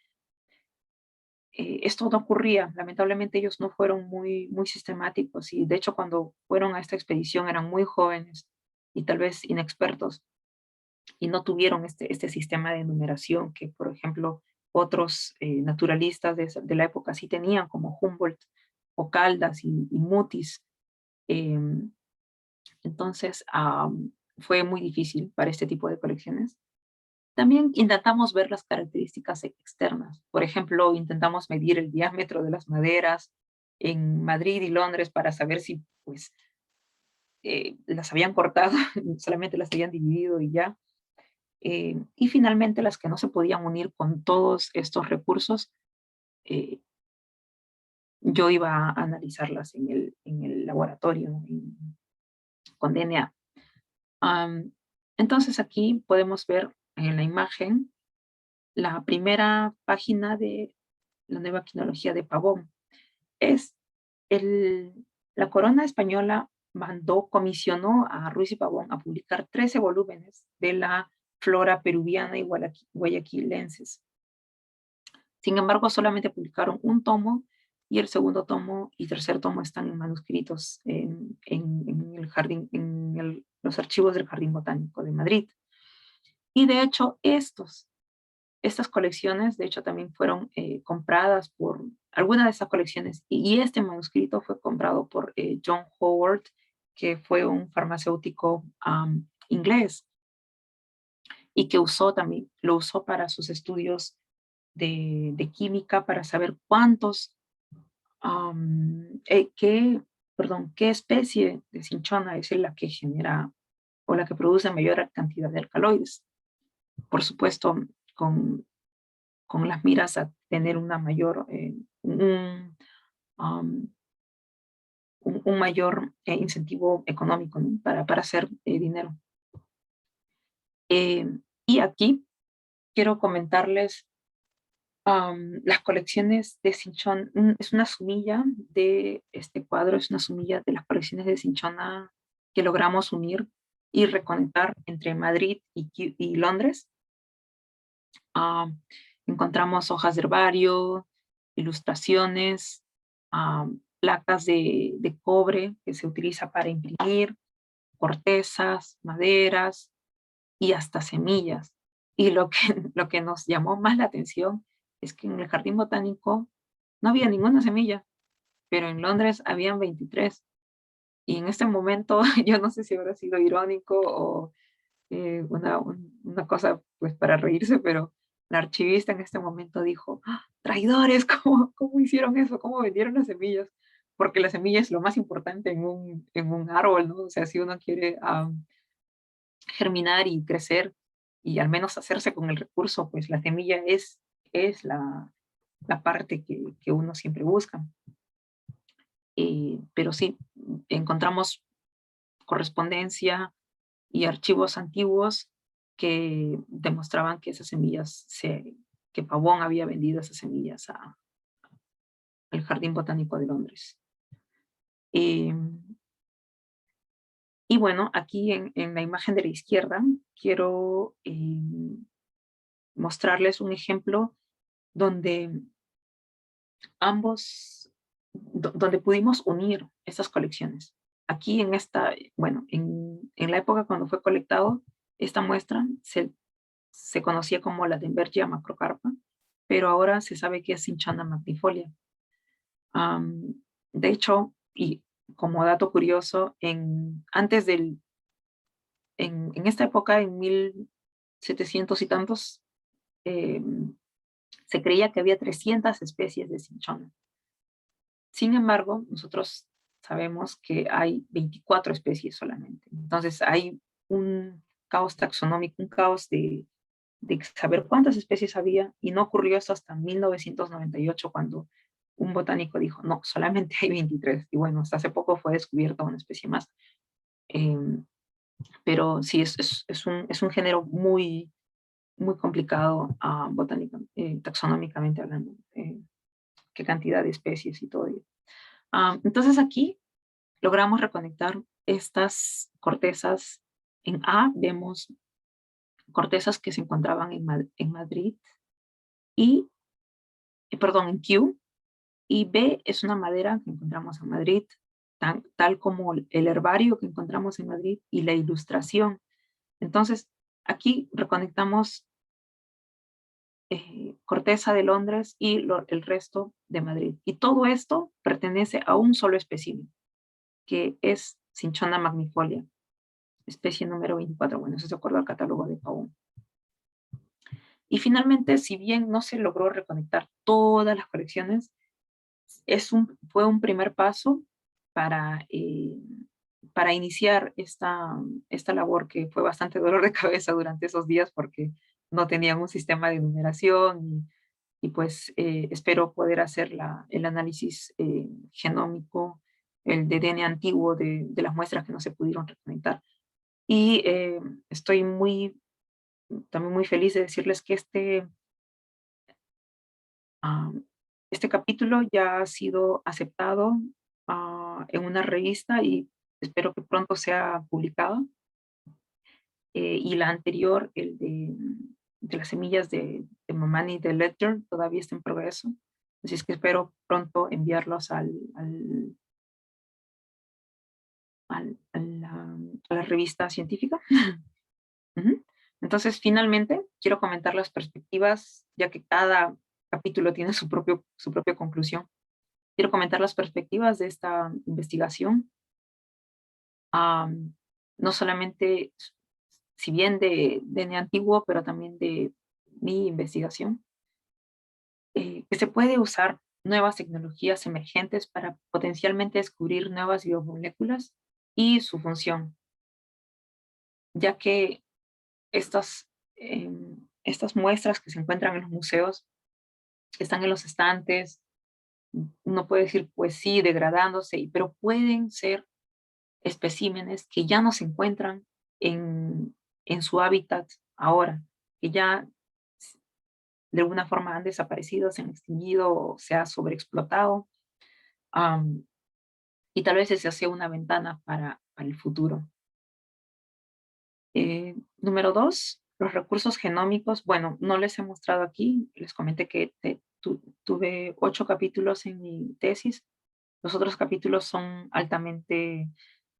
esto no ocurría. Lamentablemente ellos no fueron muy sistemáticos, y de hecho cuando fueron a esta expedición eran muy jóvenes y tal vez inexpertos, y no tuvieron este sistema de numeración que, por ejemplo, otros naturalistas de la época sí tenían, como Humboldt o Caldas y Mutis. Entonces fue muy difícil para este tipo de colecciones. También intentamos ver las características externas. Por ejemplo, intentamos medir el diámetro de las maderas en Madrid y Londres para saber si pues, las habían cortado, solamente las habían dividido y ya. Y finalmente las que no se podían unir con todos estos recursos, yo iba a analizarlas en el laboratorio con DNA. Entonces aquí podemos ver en la imagen la primera página de la nueva quinología de Pavón. La corona española comisionó a Ruiz y Pavón a publicar 13 volúmenes de la flora peruviana y guayaquilenses. Sin embargo, solamente publicaron un tomo, y el segundo tomo y tercer tomo están manuscritos en el jardín, los archivos del Jardín Botánico de Madrid. Y de hecho, estas colecciones, de hecho, también fueron compradas por alguna de estas colecciones, y este manuscrito fue comprado por John Howard, que fue un farmacéutico inglés, y que lo usó para sus estudios de química, para saber qué especie de cinchona es la que genera o la que produce mayor cantidad de alcaloides. Por supuesto, con las miras a tener una mayor, un mayor incentivo económico, ¿no? para hacer dinero. Y aquí quiero comentarles las colecciones de Cinchón. Es una sumilla de este cuadro, es una sumilla de las colecciones de Cinchona que logramos unir y reconectar entre Madrid y Londres. Encontramos hojas de herbario, ilustraciones, placas de cobre que se utiliza para imprimir, cortezas, maderas y hasta semillas. Y lo que nos llamó más la atención es que en el Jardín Botánico no había ninguna semilla, pero en Londres habían 23. Y en este momento, yo no sé si habrá sido irónico o una cosa pues para reírse, pero la archivista en este momento dijo: ¡Ah, traidores! ¿Cómo hicieron eso? ¿Cómo vendieron las semillas? Porque la semilla es lo más importante en un árbol, ¿no? O sea, si uno quiere germinar y crecer y al menos hacerse con el recurso, pues la semilla es la parte que uno siempre busca. Pero sí, encontramos correspondencia y archivos antiguos que demostraban que esas semillas, que Pavón había vendido esas semillas al Jardín Botánico de Londres. Y bueno, aquí en la imagen de la izquierda quiero mostrarles un ejemplo donde donde pudimos unir estas colecciones. Aquí en la época cuando fue colectado, esta muestra se conocía como la Denvergia macrocarpa, pero ahora se sabe que es Cinchona magnifolia. De hecho, y como dato curioso, en esta época, en 1700 y tantos, se creía que había 300 especies de cinchona. Sin embargo, nosotros sabemos que hay 24 especies solamente. Entonces hay un caos taxonómico, un caos de saber cuántas especies había, y no ocurrió esto hasta 1998, cuando un botánico dijo, no, solamente hay 23. Y bueno, hasta hace poco fue descubierta una especie más. Pero sí, es un género muy, muy complicado taxonómicamente hablando. Qué cantidad de especies y todo ello. Entonces aquí logramos reconectar estas cortezas. En A vemos cortezas que se encontraban en Madrid, y, perdón, en Q, y B es una madera que encontramos en Madrid, tal como el herbario que encontramos en Madrid y la ilustración. Entonces, aquí reconectamos corteza de Londres y el resto de Madrid. Y todo esto pertenece a un solo espécimen, que es Cinchona magnifolia, especie número 24. Bueno, eso es de acuerdo al catálogo de Pavón. Y finalmente, si bien no se logró reconectar todas las colecciones, fue un primer paso para iniciar esta labor, que fue bastante dolor de cabeza durante esos días porque no tenían un sistema de numeración, y pues espero poder hacer el análisis genómico, el de DNA antiguo de las muestras que no se pudieron reconectar. Y estoy también muy feliz de decirles que este capítulo ya ha sido aceptado en una revista, y espero que pronto sea publicado. Y la anterior, el de las semillas de Mamani de Ledger, todavía está en progreso. Así es que espero pronto enviarlos a la revista científica. Entonces, finalmente, quiero comentar las perspectivas, ya que cada capítulo tiene su propia conclusión. Quiero comentar las perspectivas de esta investigación. No solamente, si bien de DNA antiguo, pero también de mi investigación. Que se puede usar nuevas tecnologías emergentes para potencialmente descubrir nuevas biomoléculas y su función, ya que estas muestras que se encuentran en los museos, que están en los estantes, uno puede decir, pues sí, degradándose, pero pueden ser especímenes que ya no se encuentran en su hábitat ahora, que ya de alguna forma han desaparecido, se han extinguido, o se ha sobreexplotado, y tal vez se hace una ventana para el futuro. Número 2, los recursos genómicos. Bueno, no les he mostrado aquí, les comenté que tuve 8 capítulos en mi tesis. Los otros capítulos son altamente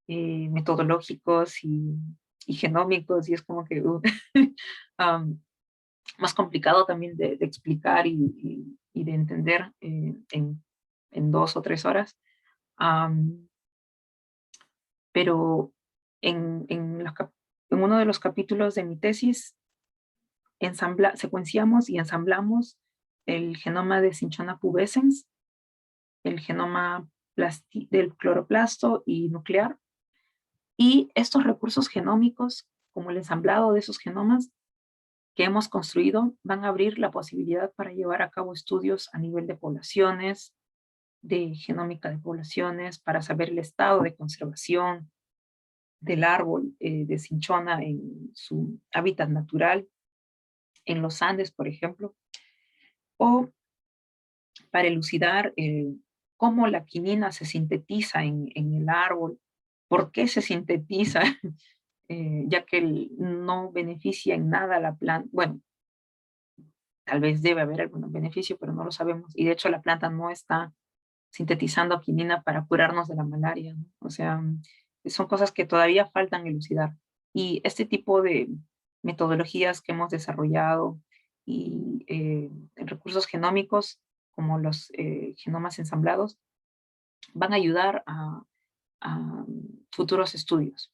metodológicos y genómicos, y es como que más complicado también de explicar y de entender en 2 o 3 horas. Pero en uno de los capítulos de mi tesis, secuenciamos y ensamblamos el genoma de Cinchona pubescens, el genoma del cloroplasto y nuclear, y estos recursos genómicos, como el ensamblado de esos genomas que hemos construido, van a abrir la posibilidad para llevar a cabo estudios a nivel de poblaciones, de genómica de poblaciones, para saber el estado de conservación del árbol de cinchona en su hábitat natural, en los Andes, por ejemplo, o para elucidar cómo la quinina se sintetiza en el árbol, por qué se sintetiza, ya que no beneficia en nada a la planta. Bueno, tal vez debe haber algún beneficio, pero no lo sabemos, y de hecho la planta no está sintetizando quinina para curarnos de la malaria, ¿no? O sea, son cosas que todavía faltan elucidar. Y este tipo de metodologías que hemos desarrollado y recursos genómicos, como los genomas ensamblados, van a ayudar a futuros estudios.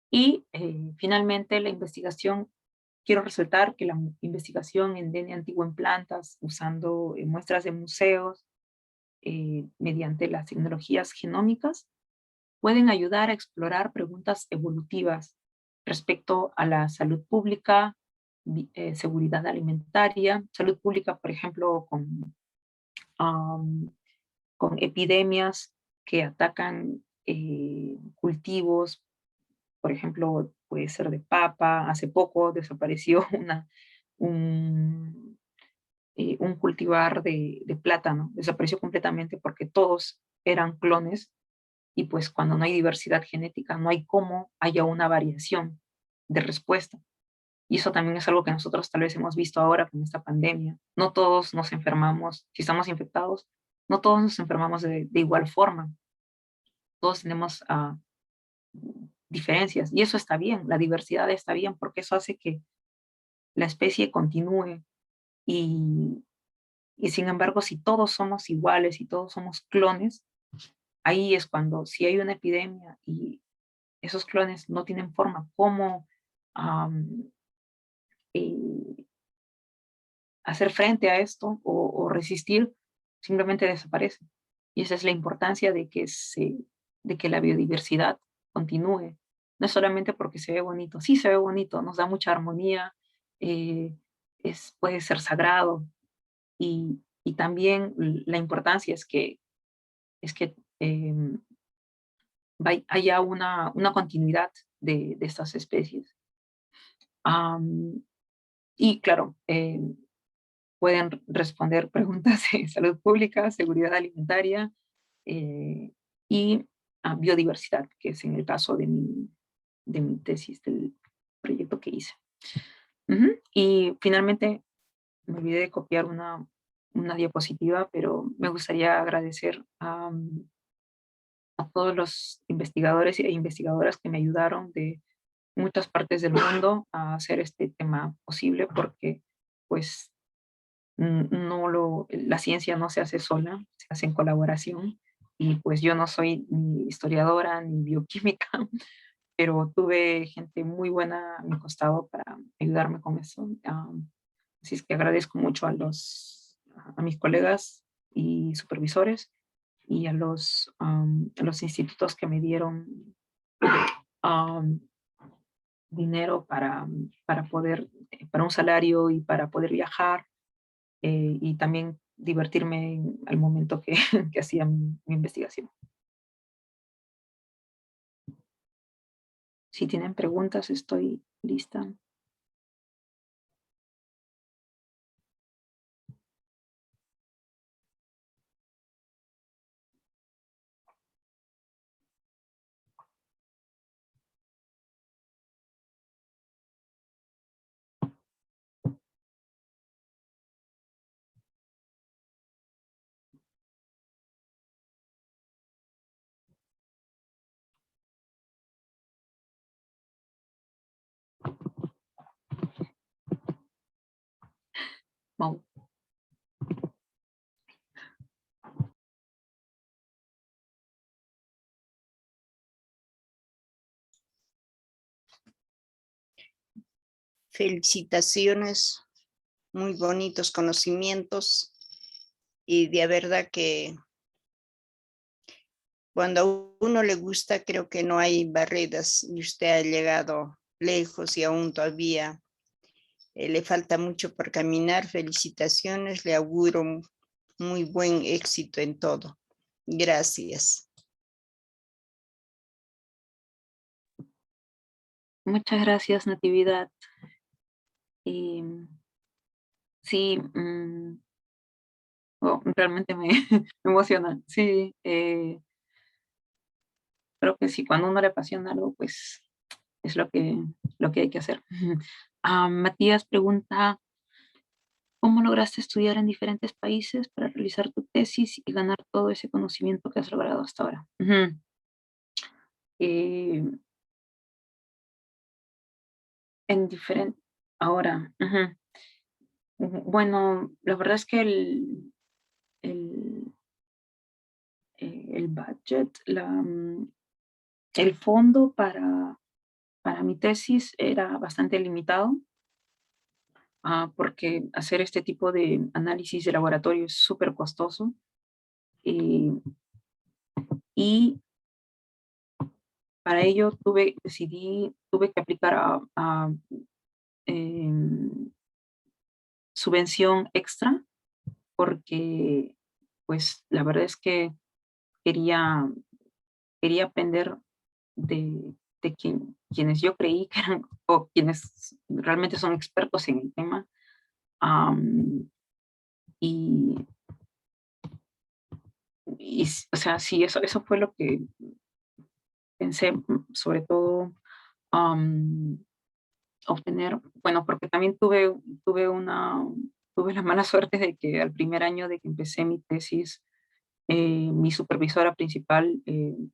Y finalmente, la investigación quiero resaltar que la investigación en DNA antiguo en plantas, usando muestras de museos, mediante las tecnologías genómicas, pueden ayudar a explorar preguntas evolutivas respecto a la salud pública, seguridad alimentaria, salud pública, por ejemplo, con epidemias que atacan cultivos, por ejemplo, puede ser de papa. Hace poco desapareció un cultivar de plátano, desapareció completamente porque todos eran clones, y pues cuando no hay diversidad genética no hay cómo haya una variación de respuesta. Y eso también es algo que nosotros tal vez hemos visto ahora con esta pandemia. No todos nos enfermamos, si estamos infectados, no todos nos enfermamos de igual forma. Todos tenemos diferencias, y eso está bien, la diversidad está bien, porque eso hace que la especie continúe. Y sin embargo, si todos somos iguales y todos somos clones, ahí es cuando, si hay una epidemia y esos clones no tienen forma, cómo hacer frente a esto o resistir, simplemente desaparece. Y esa es la importancia de que la biodiversidad continúe. No es solamente porque se ve bonito. Sí, se ve bonito, nos da mucha armonía, puede ser sagrado. Y también la importancia es que haya una continuidad de estas especies. Y claro, pueden responder preguntas de salud pública, seguridad alimentaria y biodiversidad, que es en el caso de mi tesis, del proyecto que hice. Y finalmente, me olvidé de copiar una diapositiva, pero me gustaría agradecer a todos los investigadores e investigadoras que me ayudaron de muchas partes del mundo a hacer este tema posible, porque pues la ciencia no se hace sola, se hace en colaboración, y pues yo no soy ni historiadora ni bioquímica, pero tuve gente muy buena a mi costado para ayudarme con eso. Así es que agradezco mucho a mis colegas y supervisores, y a los institutos que me dieron dinero para para un salario y para poder viajar, y también divertirme al momento que, que hacía mi investigación. Si tienen preguntas, estoy lista. Wow. Felicitaciones, muy bonitos conocimientos, y de verdad que cuando a uno le gusta, creo que no hay barreras, y usted ha llegado lejos y aún todavía le falta mucho por caminar. Felicitaciones, le auguro muy buen éxito en todo. Gracias. Muchas gracias, Natividad. Y sí, realmente me emociona. Sí, creo que sí, cuando uno le apasiona algo, pues es lo que hay que hacer. Matías pregunta: ¿cómo lograste estudiar en diferentes países para realizar tu tesis y ganar todo ese conocimiento que has logrado hasta ahora? En diferente, ahora, bueno, la verdad es que el budget, el fondo para mi tesis era bastante limitado. porque hacer este tipo de análisis de laboratorio es súper costoso. Y para ello tuve que aplicar a subvención extra, porque pues la verdad es que quería, quería aprender de quienes yo creí que eran, o quienes realmente son expertos en el tema. Y, o sea, sí, eso fue lo que pensé, sobre todo obtener, bueno, porque también tuve la mala suerte de que al primer año de que empecé mi tesis, mi supervisora principal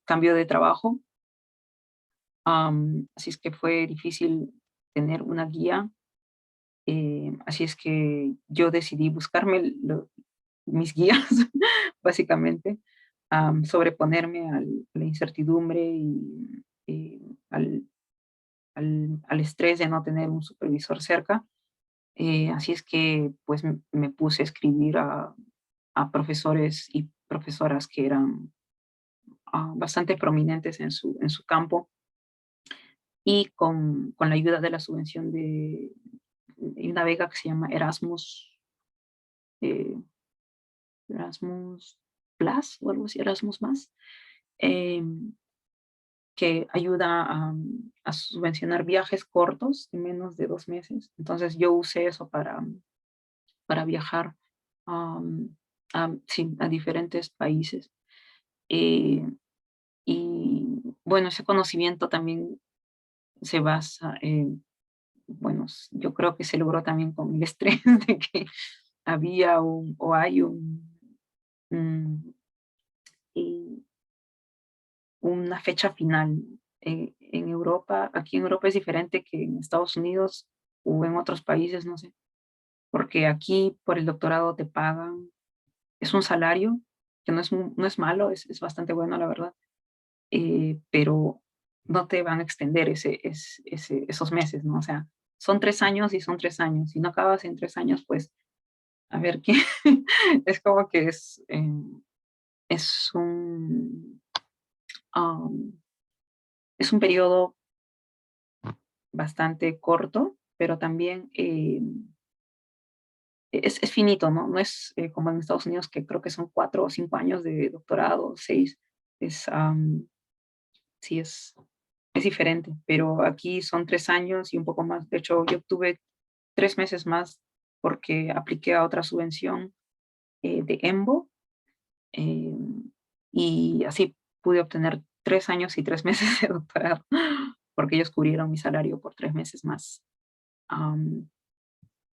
cambió de trabajo. Así es que fue difícil tener una guía. Así es que yo decidí buscarme mis guías, básicamente, sobreponerme a la incertidumbre y al estrés de no tener un supervisor cerca. Así es que pues me puse a escribir a profesores y profesoras que eran bastante prominentes en su campo, y con la ayuda de la subvención de una beca que se llama Erasmus, eh, Erasmus Plus o algo así, Erasmus más, eh, que ayuda a subvencionar viajes cortos de menos de 2 meses. Entonces yo usé eso para viajar sí, a diferentes países. Eh, y bueno, ese conocimiento también se basa en, bueno, yo creo que se logró también con el estrés de que había o hay un, eh, una fecha final en Europa. Aquí en Europa es diferente que en Estados Unidos o en otros países, no sé, porque aquí por el doctorado te pagan, es un salario que no es malo, es bastante bueno, la verdad, pero no te van a extender esos meses, ¿no? O sea, son 3 años y son 3 años. Si no acabas en 3 años, pues, a ver qué. Es como que es um, es un periodo bastante corto, pero también es finito, ¿no? No es como en Estados Unidos, que creo que son 4 o 5 años de doctorado, 6. Es, sí, es diferente, pero aquí son 3 años y un poco más. De hecho, yo obtuve 3 meses más porque apliqué a otra subvención de EMBO, eh, y así pude obtener 3 años y 3 meses de doctorado, porque ellos cubrieron mi salario por 3 meses más. Am,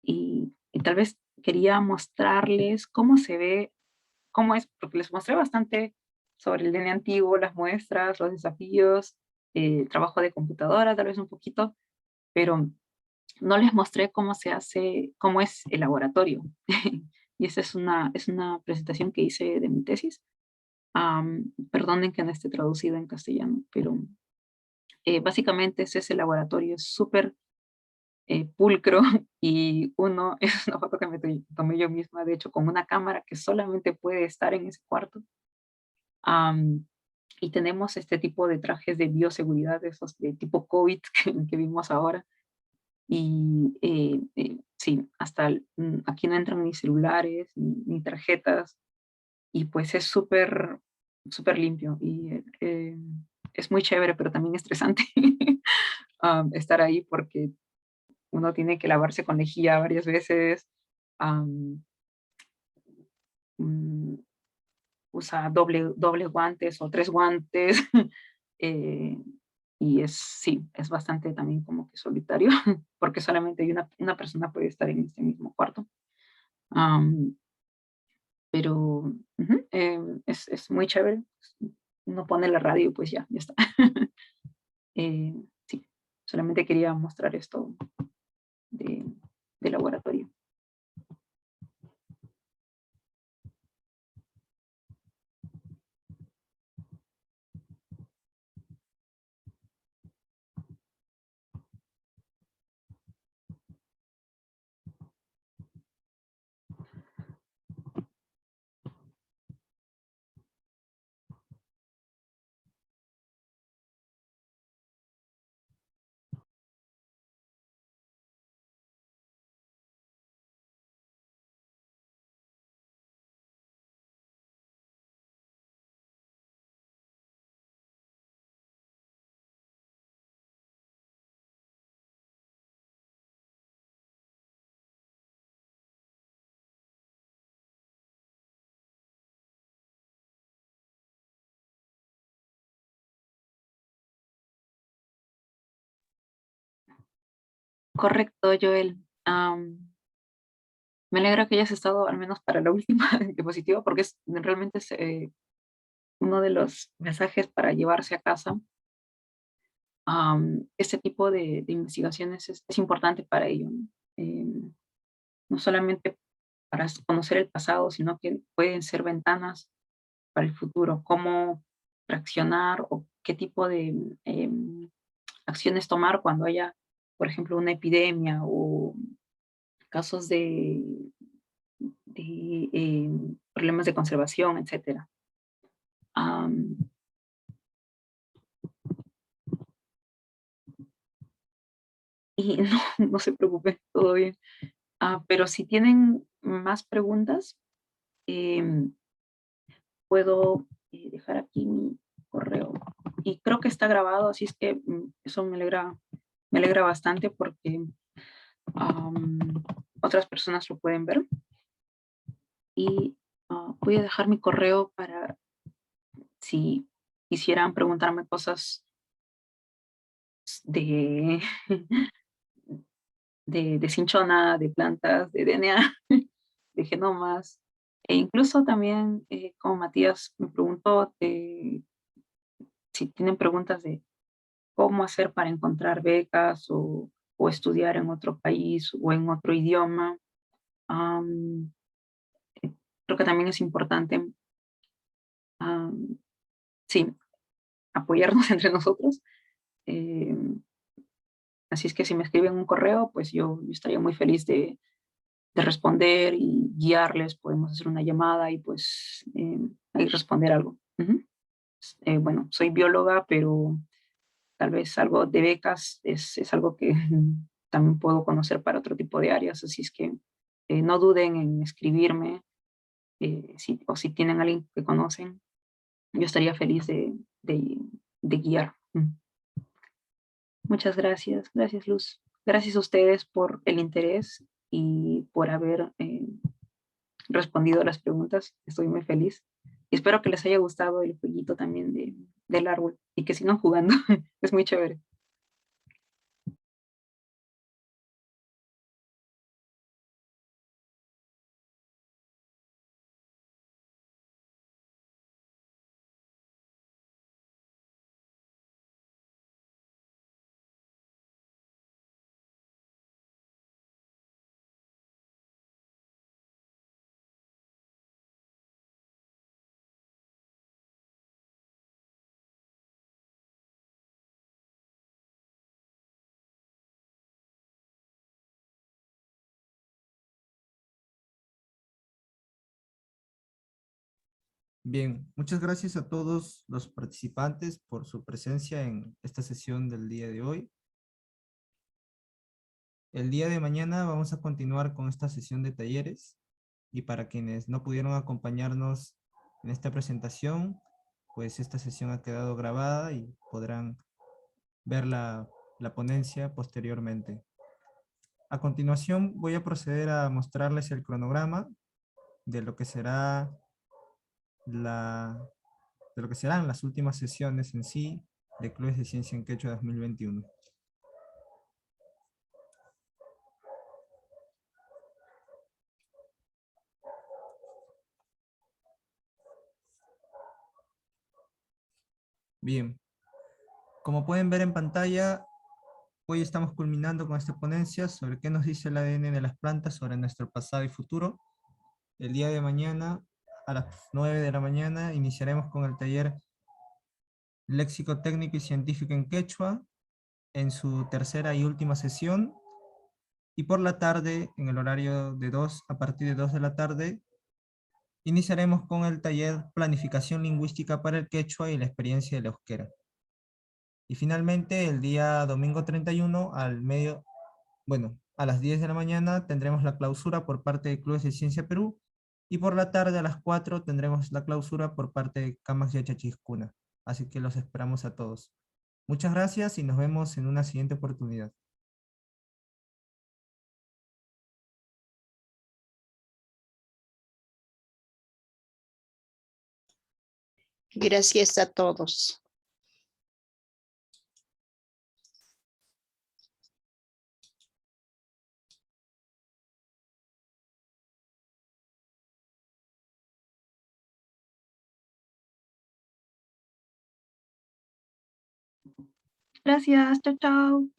y tal vez quería mostrarles cómo se ve, cómo es, porque les mostré bastante sobre el DNA antiguo, las muestras, los desafíos, el trabajo de computadora, tal vez un poquito, pero no les mostré cómo se hace, cómo es el laboratorio. Y esa es una presentación que hice de mi tesis. Perdonen que no esté traducido en castellano, pero básicamente es ese laboratorio, es súper pulcro, y es una foto que me tomé yo misma, de hecho, con una cámara que solamente puede estar en ese cuarto. Y tenemos este tipo de trajes de bioseguridad, esos de tipo COVID que vimos ahora. Y sí, aquí no entran ni celulares, ni tarjetas, y pues es súper limpio, y es muy chévere, pero también estresante estar ahí, porque uno tiene que lavarse con lejía varias veces, am, mm, usa doble guantes o 3 guantes, eh, y sí, es bastante también como que solitario, porque solamente hay una persona puede estar en este mismo cuarto. Am, pero es muy chévere. Uno pone la radio y pues ya está. Sí, solamente quería mostrar esto de, de laboratorio. Correcto, Joel. Me alegra que hayas estado al menos para la última diapositiva, porque realmente es uno de los mensajes para llevarse a casa. Este tipo de investigaciones es importante para ello, ¿no? No solamente para conocer el pasado, sino que pueden ser ventanas para el futuro, cómo reaccionar o qué tipo de acciones tomar cuando haya, por ejemplo, una epidemia o casos de problemas de conservación, etcétera. Y no se preocupe, todo bien. Pero si tienen más preguntas, puedo dejar aquí mi correo. Y creo que está grabado, así es que eso me alegra bastante porque otras personas lo pueden ver. Y voy a dejar mi correo para si quisieran preguntarme cosas de, de cinchona, de plantas, de DNA, de genomas, e incluso también, como Matías me preguntó, si tienen preguntas de cómo hacer para encontrar becas o estudiar en otro país o en otro idioma. Creo que también es importante, sí, apoyarnos entre nosotros. Eh, Así es que si me escriben un correo, pues yo estaría muy feliz de responder y guiarles. Podemos hacer una llamada y pues ahí responder algo. Bueno, soy bióloga, pero tal vez algo de becas es algo que también puedo conocer para otro tipo de áreas. Así es que no duden en escribirme o si tienen a alguien que conocen. Yo estaría feliz de guiar. Muchas gracias. Gracias, Luz. Gracias a ustedes por el interés y por haber respondido a las preguntas. Estoy muy feliz. Y espero que les haya gustado el jueguito también del árbol y que sigan jugando. Es muy chévere. Bien, muchas gracias a todos los participantes por su presencia en esta sesión del día de hoy. El día de mañana vamos a continuar con esta sesión de talleres y para quienes no pudieron acompañarnos en esta presentación, pues esta sesión ha quedado grabada y podrán ver la ponencia posteriormente. A continuación voy a proceder a mostrarles el cronograma de lo que será de lo que serán las últimas sesiones en sí de Clubes de Ciencia en Quechua 2021. Bien, como pueden ver en pantalla, hoy estamos culminando con esta ponencia sobre qué nos dice el ADN de las plantas sobre nuestro pasado y futuro. El día de mañana, a las 9 de la mañana, iniciaremos con el taller Léxico Técnico y Científico en Quechua, en su tercera y última sesión. Y por la tarde, en el horario de 2, a partir de 2 de la tarde, iniciaremos con el taller Planificación Lingüística para el Quechua y la experiencia del euskera. Y finalmente, el día domingo 31, a las 10 de la mañana, tendremos la clausura por parte de Clubes de Ciencia Perú, y por la tarde a las 4 tendremos la clausura por parte de Camas Yachachiscuna. Así que los esperamos a todos. Muchas gracias y nos vemos en una siguiente oportunidad. Gracias a todos. Gracias, chao, chao.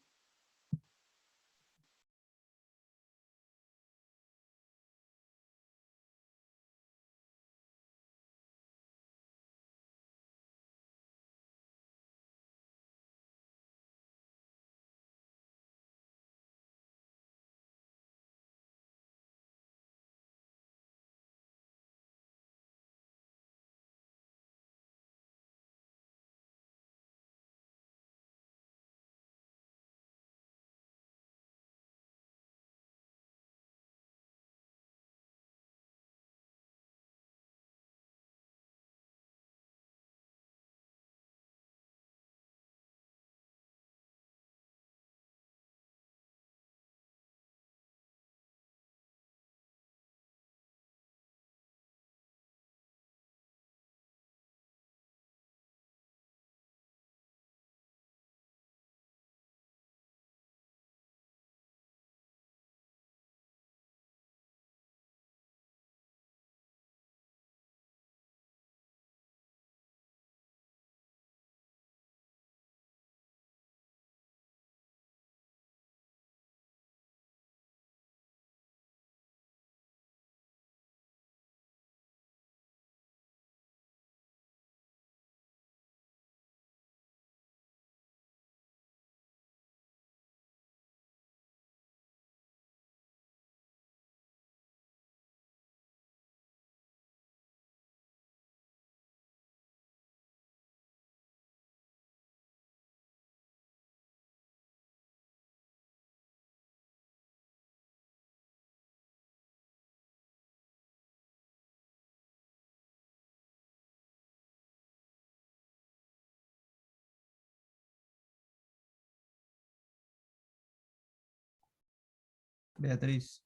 Beatriz,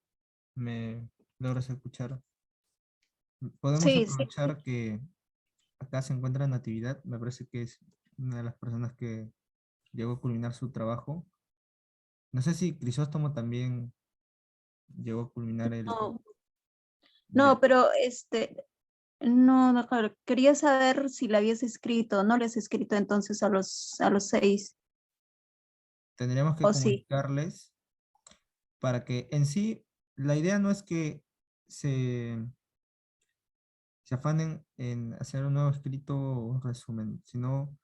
¿me logras escuchar? Podemos Sí, sí. aprovechar que acá se encuentra Natividad, me parece que es una de las personas que llegó a culminar su trabajo. No sé si Crisóstomo también llegó a culminar el... No, Ya, no, pero no, no, claro, quería saber si le habías escrito, no le has escrito entonces a los 6, tendríamos que o sí. comunicarles para que en sí, la idea no es que se, se afanen en hacer un nuevo escrito o resumen, sino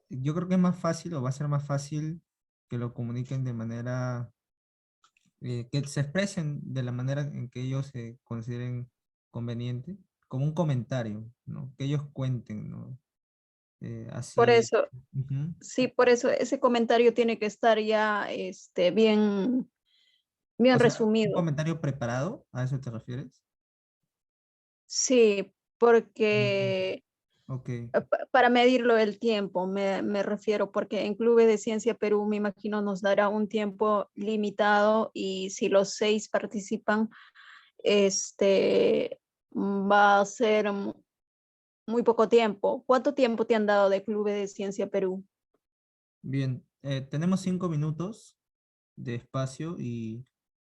yo creo que es más fácil o va a ser más fácil que lo comuniquen de manera, que se expresen de la manera en que ellos se consideren conveniente, como un comentario, ¿no? Que ellos cuenten, ¿no? Por Así, eso, ujú. sí, por eso ese comentario tiene que estar ya bien, O bien sea, un resumido. comentario preparado, ¿a eso te refieres? Sí, Mm, porque ok, para medirlo el tiempo, me refiero, porque en Clubes de Ciencia Perú, me imagino, nos dará un tiempo limitado y si los 6 participan, va a ser muy poco tiempo. ¿Cuánto tiempo te han dado de Clubes de Ciencia Perú? bien, tenemos 5 minutos de espacio y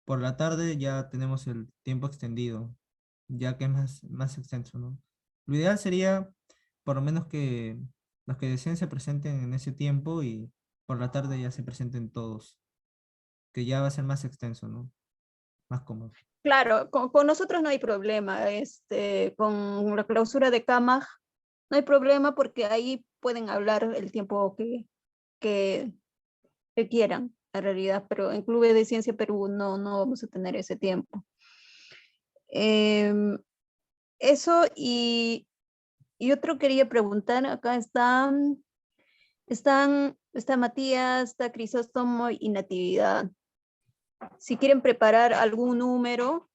por la tarde ya tenemos el tiempo extendido, ya que es más extenso, ¿no? Lo ideal sería por lo menos que los que deseen se presenten en ese tiempo y por la tarde ya se presenten todos, que ya va a ser más extenso, ¿no? Más cómodo. Claro, con nosotros no hay problema. Con la clausura de CAMAG no hay problema porque ahí pueden hablar el tiempo que, que quieran, en realidad, pero en Clubes de Ciencia Perú no vamos a tener ese tiempo. Em, Eso y otro quería preguntar, acá está Matías, está Crisóstomo y Natividad. Si quieren preparar algún número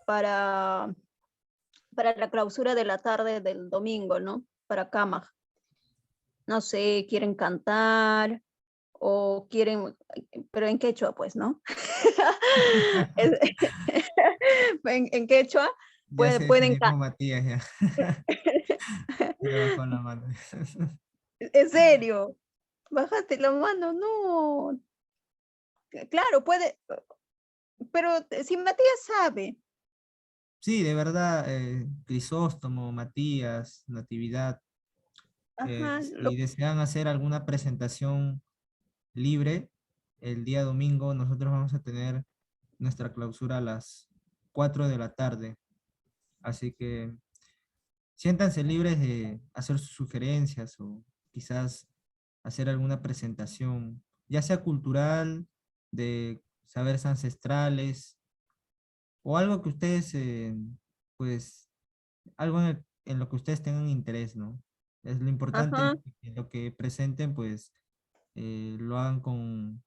para, para la clausura de la tarde del domingo, ¿no? Para Camaj. No sé, quieren cantar o quieren, pero en quechua, pues, ¿no? En quechua Ya se pueden definió cantar. con Matías, ya. Ya le bajó la mano. En serio, bájate la mano, no. Claro, puede, pero si Matías sabe, Sí, de verdad, Crisóstomo, Matías, Natividad, ajá, si desean hacer alguna presentación libre. El día domingo nosotros vamos a tener nuestra clausura a las 4 de la tarde. Así que siéntanse libres de hacer sus sugerencias o quizás hacer alguna presentación, ya sea cultural, de saberes ancestrales, o algo que ustedes, pues, algo en lo que ustedes tengan interés, ¿no? Es lo importante es Ajá. que lo que presenten, pues, lo hagan con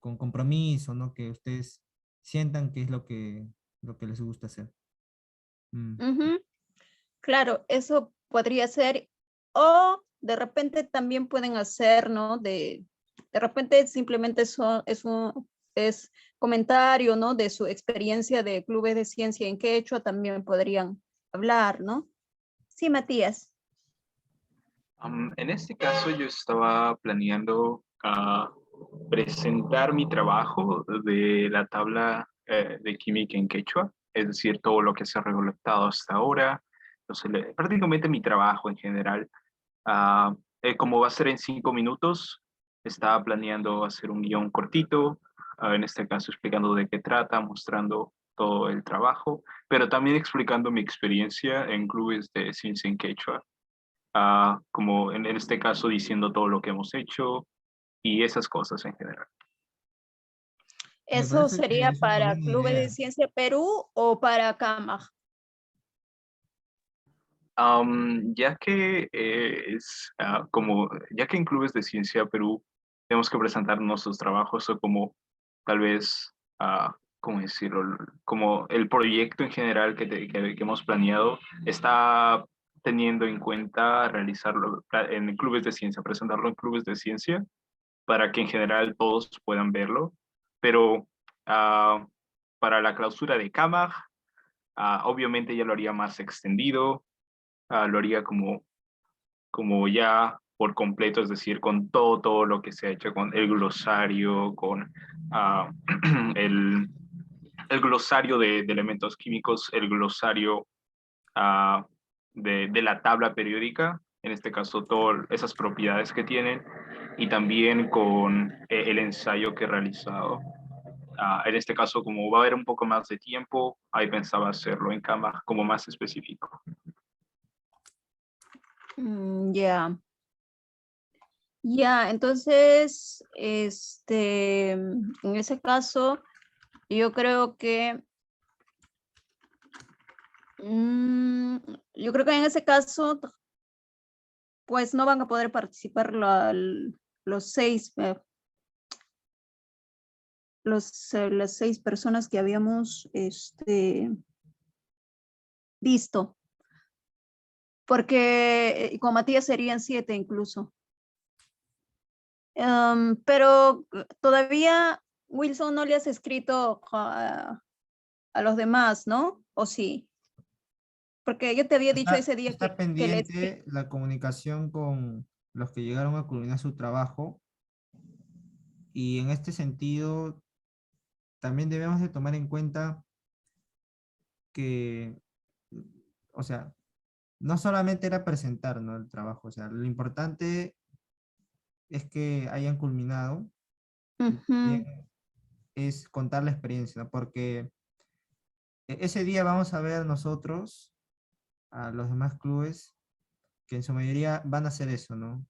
compromiso, ¿no? Que ustedes sientan que es lo que les gusta hacer. Mm. Ujú. Claro, eso podría ser, o de repente también pueden hacer, ¿no? De repente simplemente eso es comentario, ¿no? De su experiencia de clubes de ciencia en quechua también podrían hablar, ¿no? Sí, Matías. En este caso yo estaba planeando presentar mi trabajo de la tabla de química en quechua, es decir, todo lo que se ha recolectado hasta ahora, prácticamente mi trabajo en general. Ah, Como va a ser en 5 minutos, estaba planeando hacer un guión cortito, en este caso explicando de qué trata, mostrando todo el trabajo, pero también explicando mi experiencia en clubes de ciencia en quechua, como en este caso diciendo todo lo que hemos hecho y esas cosas en general. Me ¿Eso parece que sería es una para buena Clubes de idea. Ciencia Perú o para CAMAG? Ya que ya que en clubes de ciencia Perú tenemos que presentar nuestros trabajos o como tal vez, ¿cómo decirlo? Como el proyecto en general que hemos planeado está teniendo en cuenta realizarlo en clubes de ciencia, presentarlo en clubes de ciencia para que en general todos puedan verlo, pero ah, para la clausura de CAMAG, obviamente ya lo haría más extendido, lo haría como ya por completo, es decir, con todo lo que se ha hecho, con el glosario, con ah, el, el glosario de elementos químicos, el glosario de la tabla periódica, en este caso todas esas propiedades que tienen, y también con el ensayo que he realizado. En este caso, como va a haber un poco más de tiempo, ahí pensaba hacerlo en cama como más específico. Ya. Ya, entonces, en ese caso, yo creo que, yo creo que en ese caso, pues no van a poder participar los seis, las 6 personas que habíamos, visto, porque con Matías serían 7 incluso. Pero todavía, Wilson, no le has escrito a los demás, ¿no? ¿O sí? Porque yo te había dicho ese día Está que les... pendiente la comunicación con los que llegaron a culminar su trabajo, y en este sentido también debemos de tomar en cuenta que, o sea, no solamente era presentar, ¿no?, el trabajo, o sea, lo importante es que hayan culminado, y Ujú. también es contar la experiencia, ¿no? Porque ese día vamos a ver nosotros a los demás clubes que en su mayoría van a hacer eso, ¿no?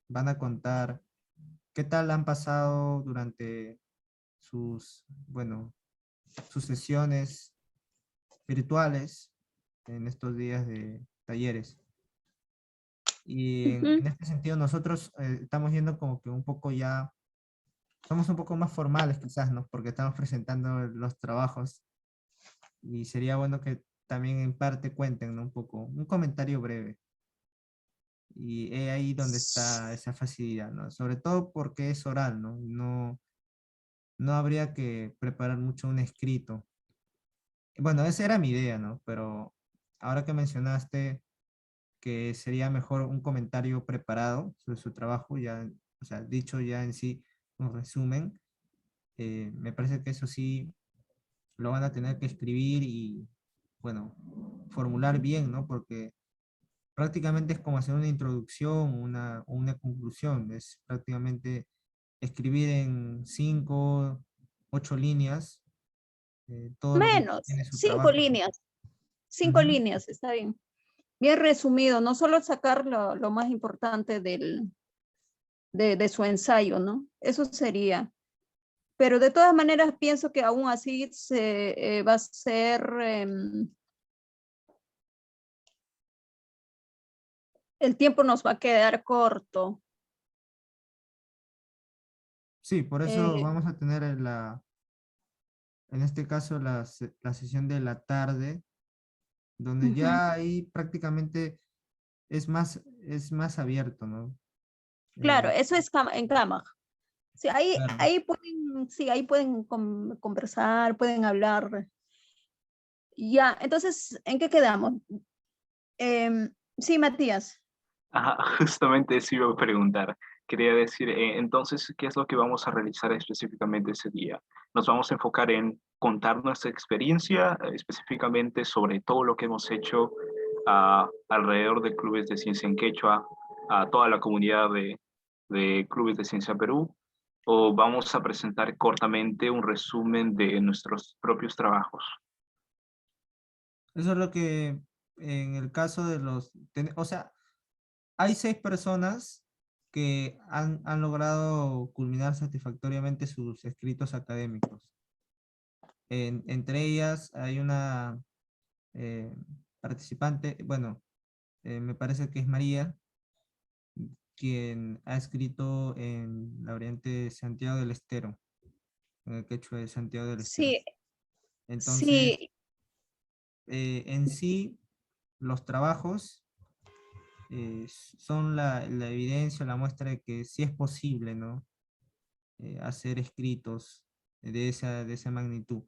Van a contar qué tal han pasado durante sus, bueno, sus sesiones virtuales en estos días de talleres. Y Ujú. en este sentido nosotros estamos yendo como que un poco ya, somos un poco más formales quizás, ¿no? Porque estamos presentando los trabajos, y sería bueno que también en parte cuenten, ¿no? Un poco, un comentario breve. Y es ahí donde está esa facilidad, ¿no? Sobre todo porque es oral, ¿no? No habría que preparar mucho un escrito. Bueno, esa era mi idea, ¿no? Pero ahora que mencionaste que sería mejor un comentario preparado sobre su trabajo, ya, o sea, dicho ya en sí, un resumen, me parece que eso sí lo van a tener que escribir y, bueno, formular bien, ¿no? Porque prácticamente es como hacer una introducción, una conclusión, es prácticamente escribir en 5, 8 líneas todo lo que Menos, tiene su 5 trabajo. líneas. 5 líneas, está bien. Bien resumido, no solo sacar lo más importante de su ensayo, ¿no? Eso sería. Pero de todas maneras pienso que aún así se va a ser el tiempo nos va a quedar corto. Sí, por eso Eh, vamos a tener en este caso la sesión de la tarde, donde Ujú. ya ahí prácticamente es más abierto, ¿no? Claro, eso es en cama. Sí, Claro. ahí pueden conversar, pueden hablar. Ya, entonces, ¿en qué quedamos? Sí, Matías. Ajá, justamente eso iba a preguntar. Quería decir, entonces, ¿qué es lo que vamos a realizar específicamente ese día? Nos vamos a enfocar en contar nuestra experiencia, específicamente sobre todo lo que hemos hecho alrededor de clubes de ciencia en quechua, a toda la comunidad de clubes de ciencia Perú, o vamos a presentar cortamente un resumen de nuestros propios trabajos. Eso es lo que en el caso de o sea, hay 6 personas que han logrado culminar satisfactoriamente sus escritos académicos. Entre ellas hay una eh, participante, bueno, me parece que es María, quien ha escrito en la variante de Santiago del Estero, en el quechua de Santiago del Estero. Sí, Entonces, sí, en sí, los trabajos son la evidencia, la muestra de que sí es posible, ¿no? Hacer escritos de esa magnitud,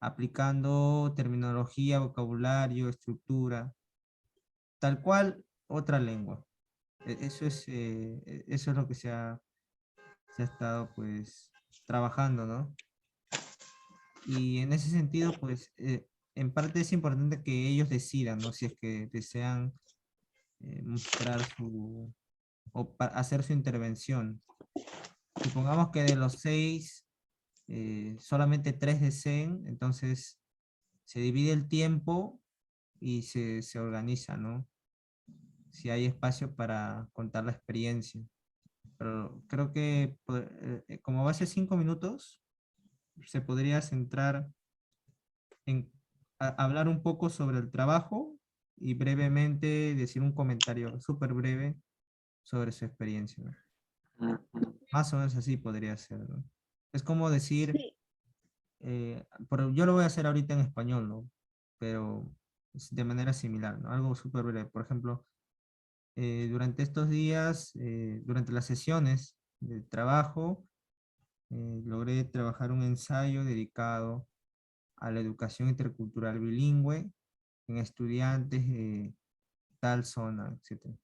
aplicando terminología, vocabulario, estructura, tal cual otra lengua. Eso es lo que se ha estado pues trabajando, ¿no? Y en ese sentido, pues, en parte es importante que ellos decidan, ¿no? Si es que desean mostrar hacer su intervención. Supongamos que de los 6, solamente 3 deseen, entonces se divide el tiempo y se organiza, ¿no? Si hay espacio para contar la experiencia. Pero creo que como va a ser 5 minutos, se podría centrar en hablar un poco sobre el trabajo y brevemente decir un comentario súper breve sobre su experiencia, ¿no? Más o menos así podría ser, ¿no? Es como decir, sí. yo lo voy a hacer ahorita en español, ¿no? Pero de manera similar, ¿no? Algo súper breve. Por ejemplo, durante estos días, durante las sesiones de trabajo, logré trabajar un ensayo dedicado a la educación intercultural bilingüe en estudiantes de tal zona, etc.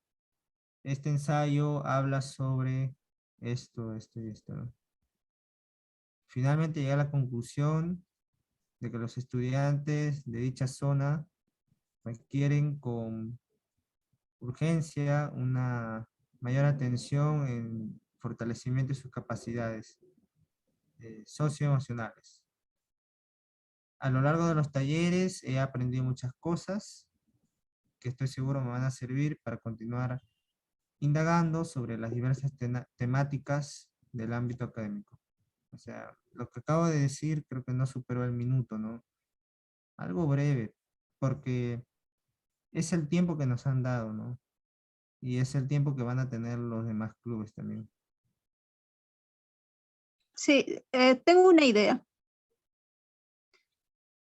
Este ensayo habla sobre esto y esto, ¿no? Finalmente llegué a la conclusión de que los estudiantes de dicha zona requieren con urgencia una mayor atención en fortalecimiento de sus capacidades socioemocionales. A lo largo de los talleres he aprendido muchas cosas que estoy seguro me van a servir para continuar indagando sobre las diversas temáticas del ámbito académico. O sea, lo que acabo de decir creo que no superó el minuto, ¿no? Algo breve, porque es el tiempo que nos han dado, ¿no? Y es el tiempo que van a tener los demás clubes también. Sí, tengo una idea.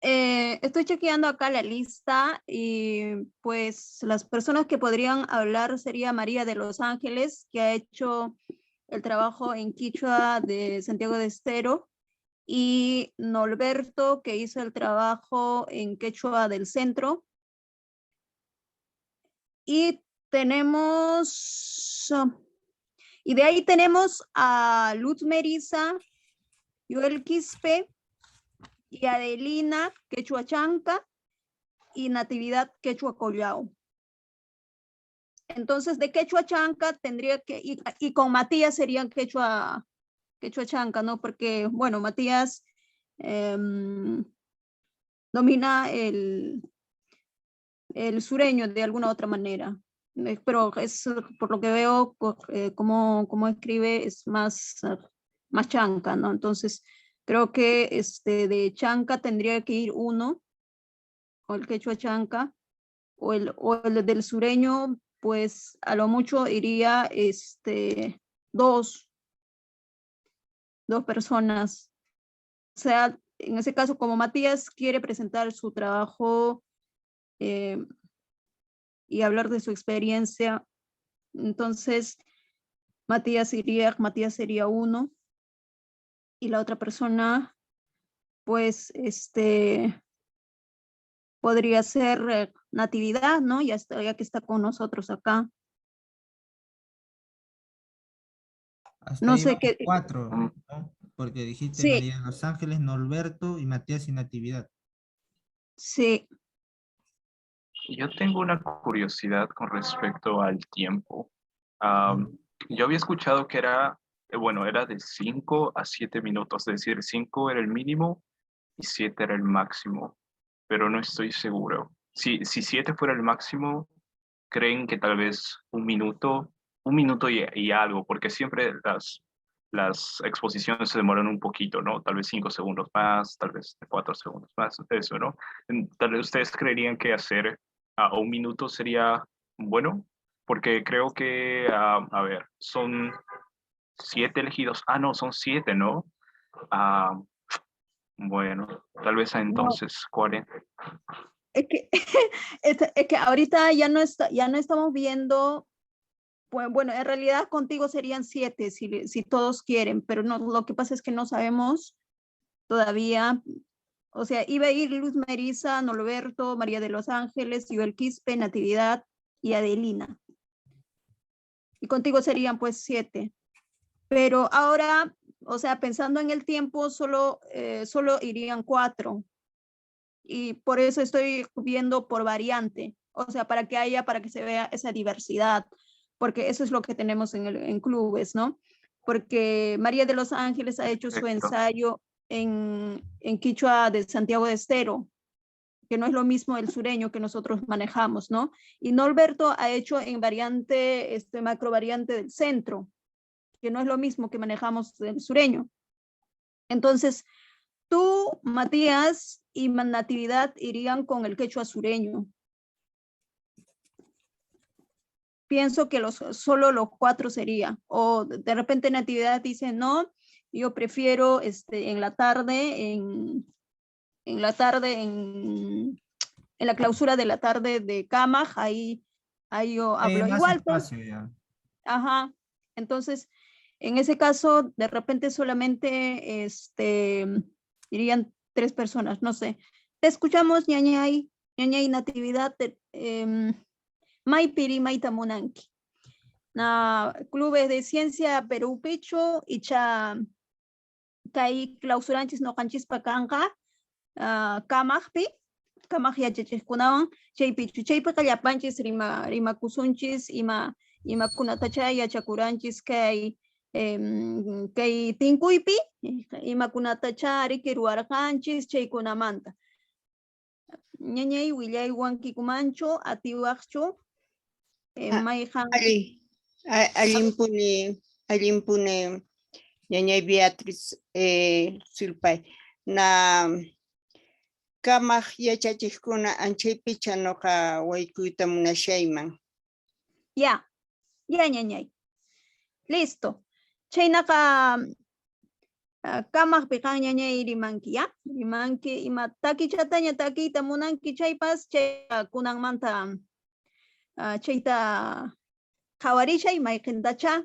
Estoy chequeando acá la lista y pues las personas que podrían hablar sería María de Los Ángeles, que ha hecho el trabajo en Quichua de Santiago de Estero, y Norberto, que hizo el trabajo en Quechua del Centro. Y tenemos, y de ahí tenemos a Luz Merisa, Joel Quispe y Adelina Quechua Chanca y Natividad Quechua Collao. Entonces, de Quechua Chanca tendría que, y con Matías serían Quechua quechua chanca, ¿no? Porque, bueno, Matías domina el sureño de alguna otra manera. Pero es, por lo que veo, como escribe, es más chanca, ¿no? Entonces, creo que de chanca tendría que ir uno, o el quechua chanca, o el del sureño, pues a lo mucho iría dos personas. O sea, en ese caso, como Matías quiere presentar su trabajo y hablar de su experiencia, entonces Matías sería uno, y la otra persona, pues, podría ser Natividad, ¿no? Ya que está con nosotros acá. Hasta No ahí sé vamos qué. 4, ¿no? Porque dijiste Sí, María de Los Ángeles, Norberto y Matías y Natividad. sí. Yo tengo una curiosidad con respecto al tiempo. Yo había escuchado que era, bueno, era de 5 a 7 minutos, es decir, 5 era el mínimo y 7 era el máximo, pero no estoy seguro. Si 7 fuera el máximo, ¿creen que tal vez un minuto y algo? Porque siempre las exposiciones se demoran un poquito, ¿no? Tal vez 5 segundos más, tal vez 4 segundos más, eso, ¿no? Tal vez ustedes creerían que hacer a un minuto sería bueno, porque creo que, a ver, son 7 elegidos. Ah, no, son 7, ¿no? Ah, bueno, tal vez No, entonces 40. es que, es que ahorita ya no estamos viendo. Pues, bueno, en realidad contigo serían 7 si todos quieren, pero no, lo que pasa es que no sabemos todavía. O sea, iba a ir Luz Merisa, Norberto, María de los Ángeles, Joel Quispe, Natividad y Adelina. Y contigo serían pues 7. Pero ahora, o sea, pensando en el tiempo, solo irían 4. Y por eso estoy viendo por variante. O sea, para que se vea esa diversidad. Porque eso es lo que tenemos en clubes, ¿no? Porque María de los Ángeles ha hecho su ensayo en quichua de Santiago de Estero, que no es lo mismo el sureño que nosotros manejamos, ¿no? Y Norberto ha hecho en variante, macro variante del centro, que no es lo mismo que manejamos el sureño. Entonces, tú, Matías y Natividad irían con el quechua sureño. Pienso que solo los 4 sería, o de repente Natividad dice, no, yo prefiero en la tarde, en la clausura de la tarde de Camaj, ahí yo hablo Más igual, pues, espacio ya. ajá. Entonces, en ese caso, de repente solamente irían 3 personas, no sé. Te escuchamos, ñañay Natividad, Maipiri Maitamunanki. Na clubes de ciencia Perú Pichu y cha kai clausuranchis no canchis pakanka kamajpi kamaj yachachikunawan chaypi qallapanchis rima kusunchis ima kunatacha yachakuranchis kay kay tinkuypi imakunatacha riki ruwarqanchis chaykunamanta. Ñañay willaywan kikumanchu atiwaqchu mayjan Allimpune ñañay Beatriz Sulpay na kamaq yachachiqkuna anchaypicha noqa waykuyta munashayman. ya ñañay. Listo. Chaynaqa kamaq piqan ñañay rimanki, ya? Rimanki ima takichataña takiyta munanki chaypas chay kunanmanta chayta qhawarishay mayqintacha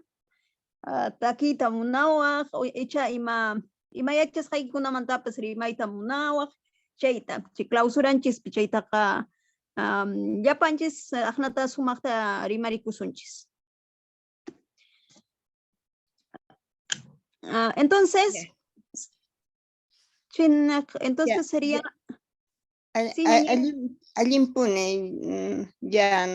takiyta munawaq icha ima yachasqaykunamantapas rimayta munawaq chayta chay clausuranchis chaytaqa llapanchis aqnata sumaqta rimarikusunchis. Entonces, entonces sería Allimpune ya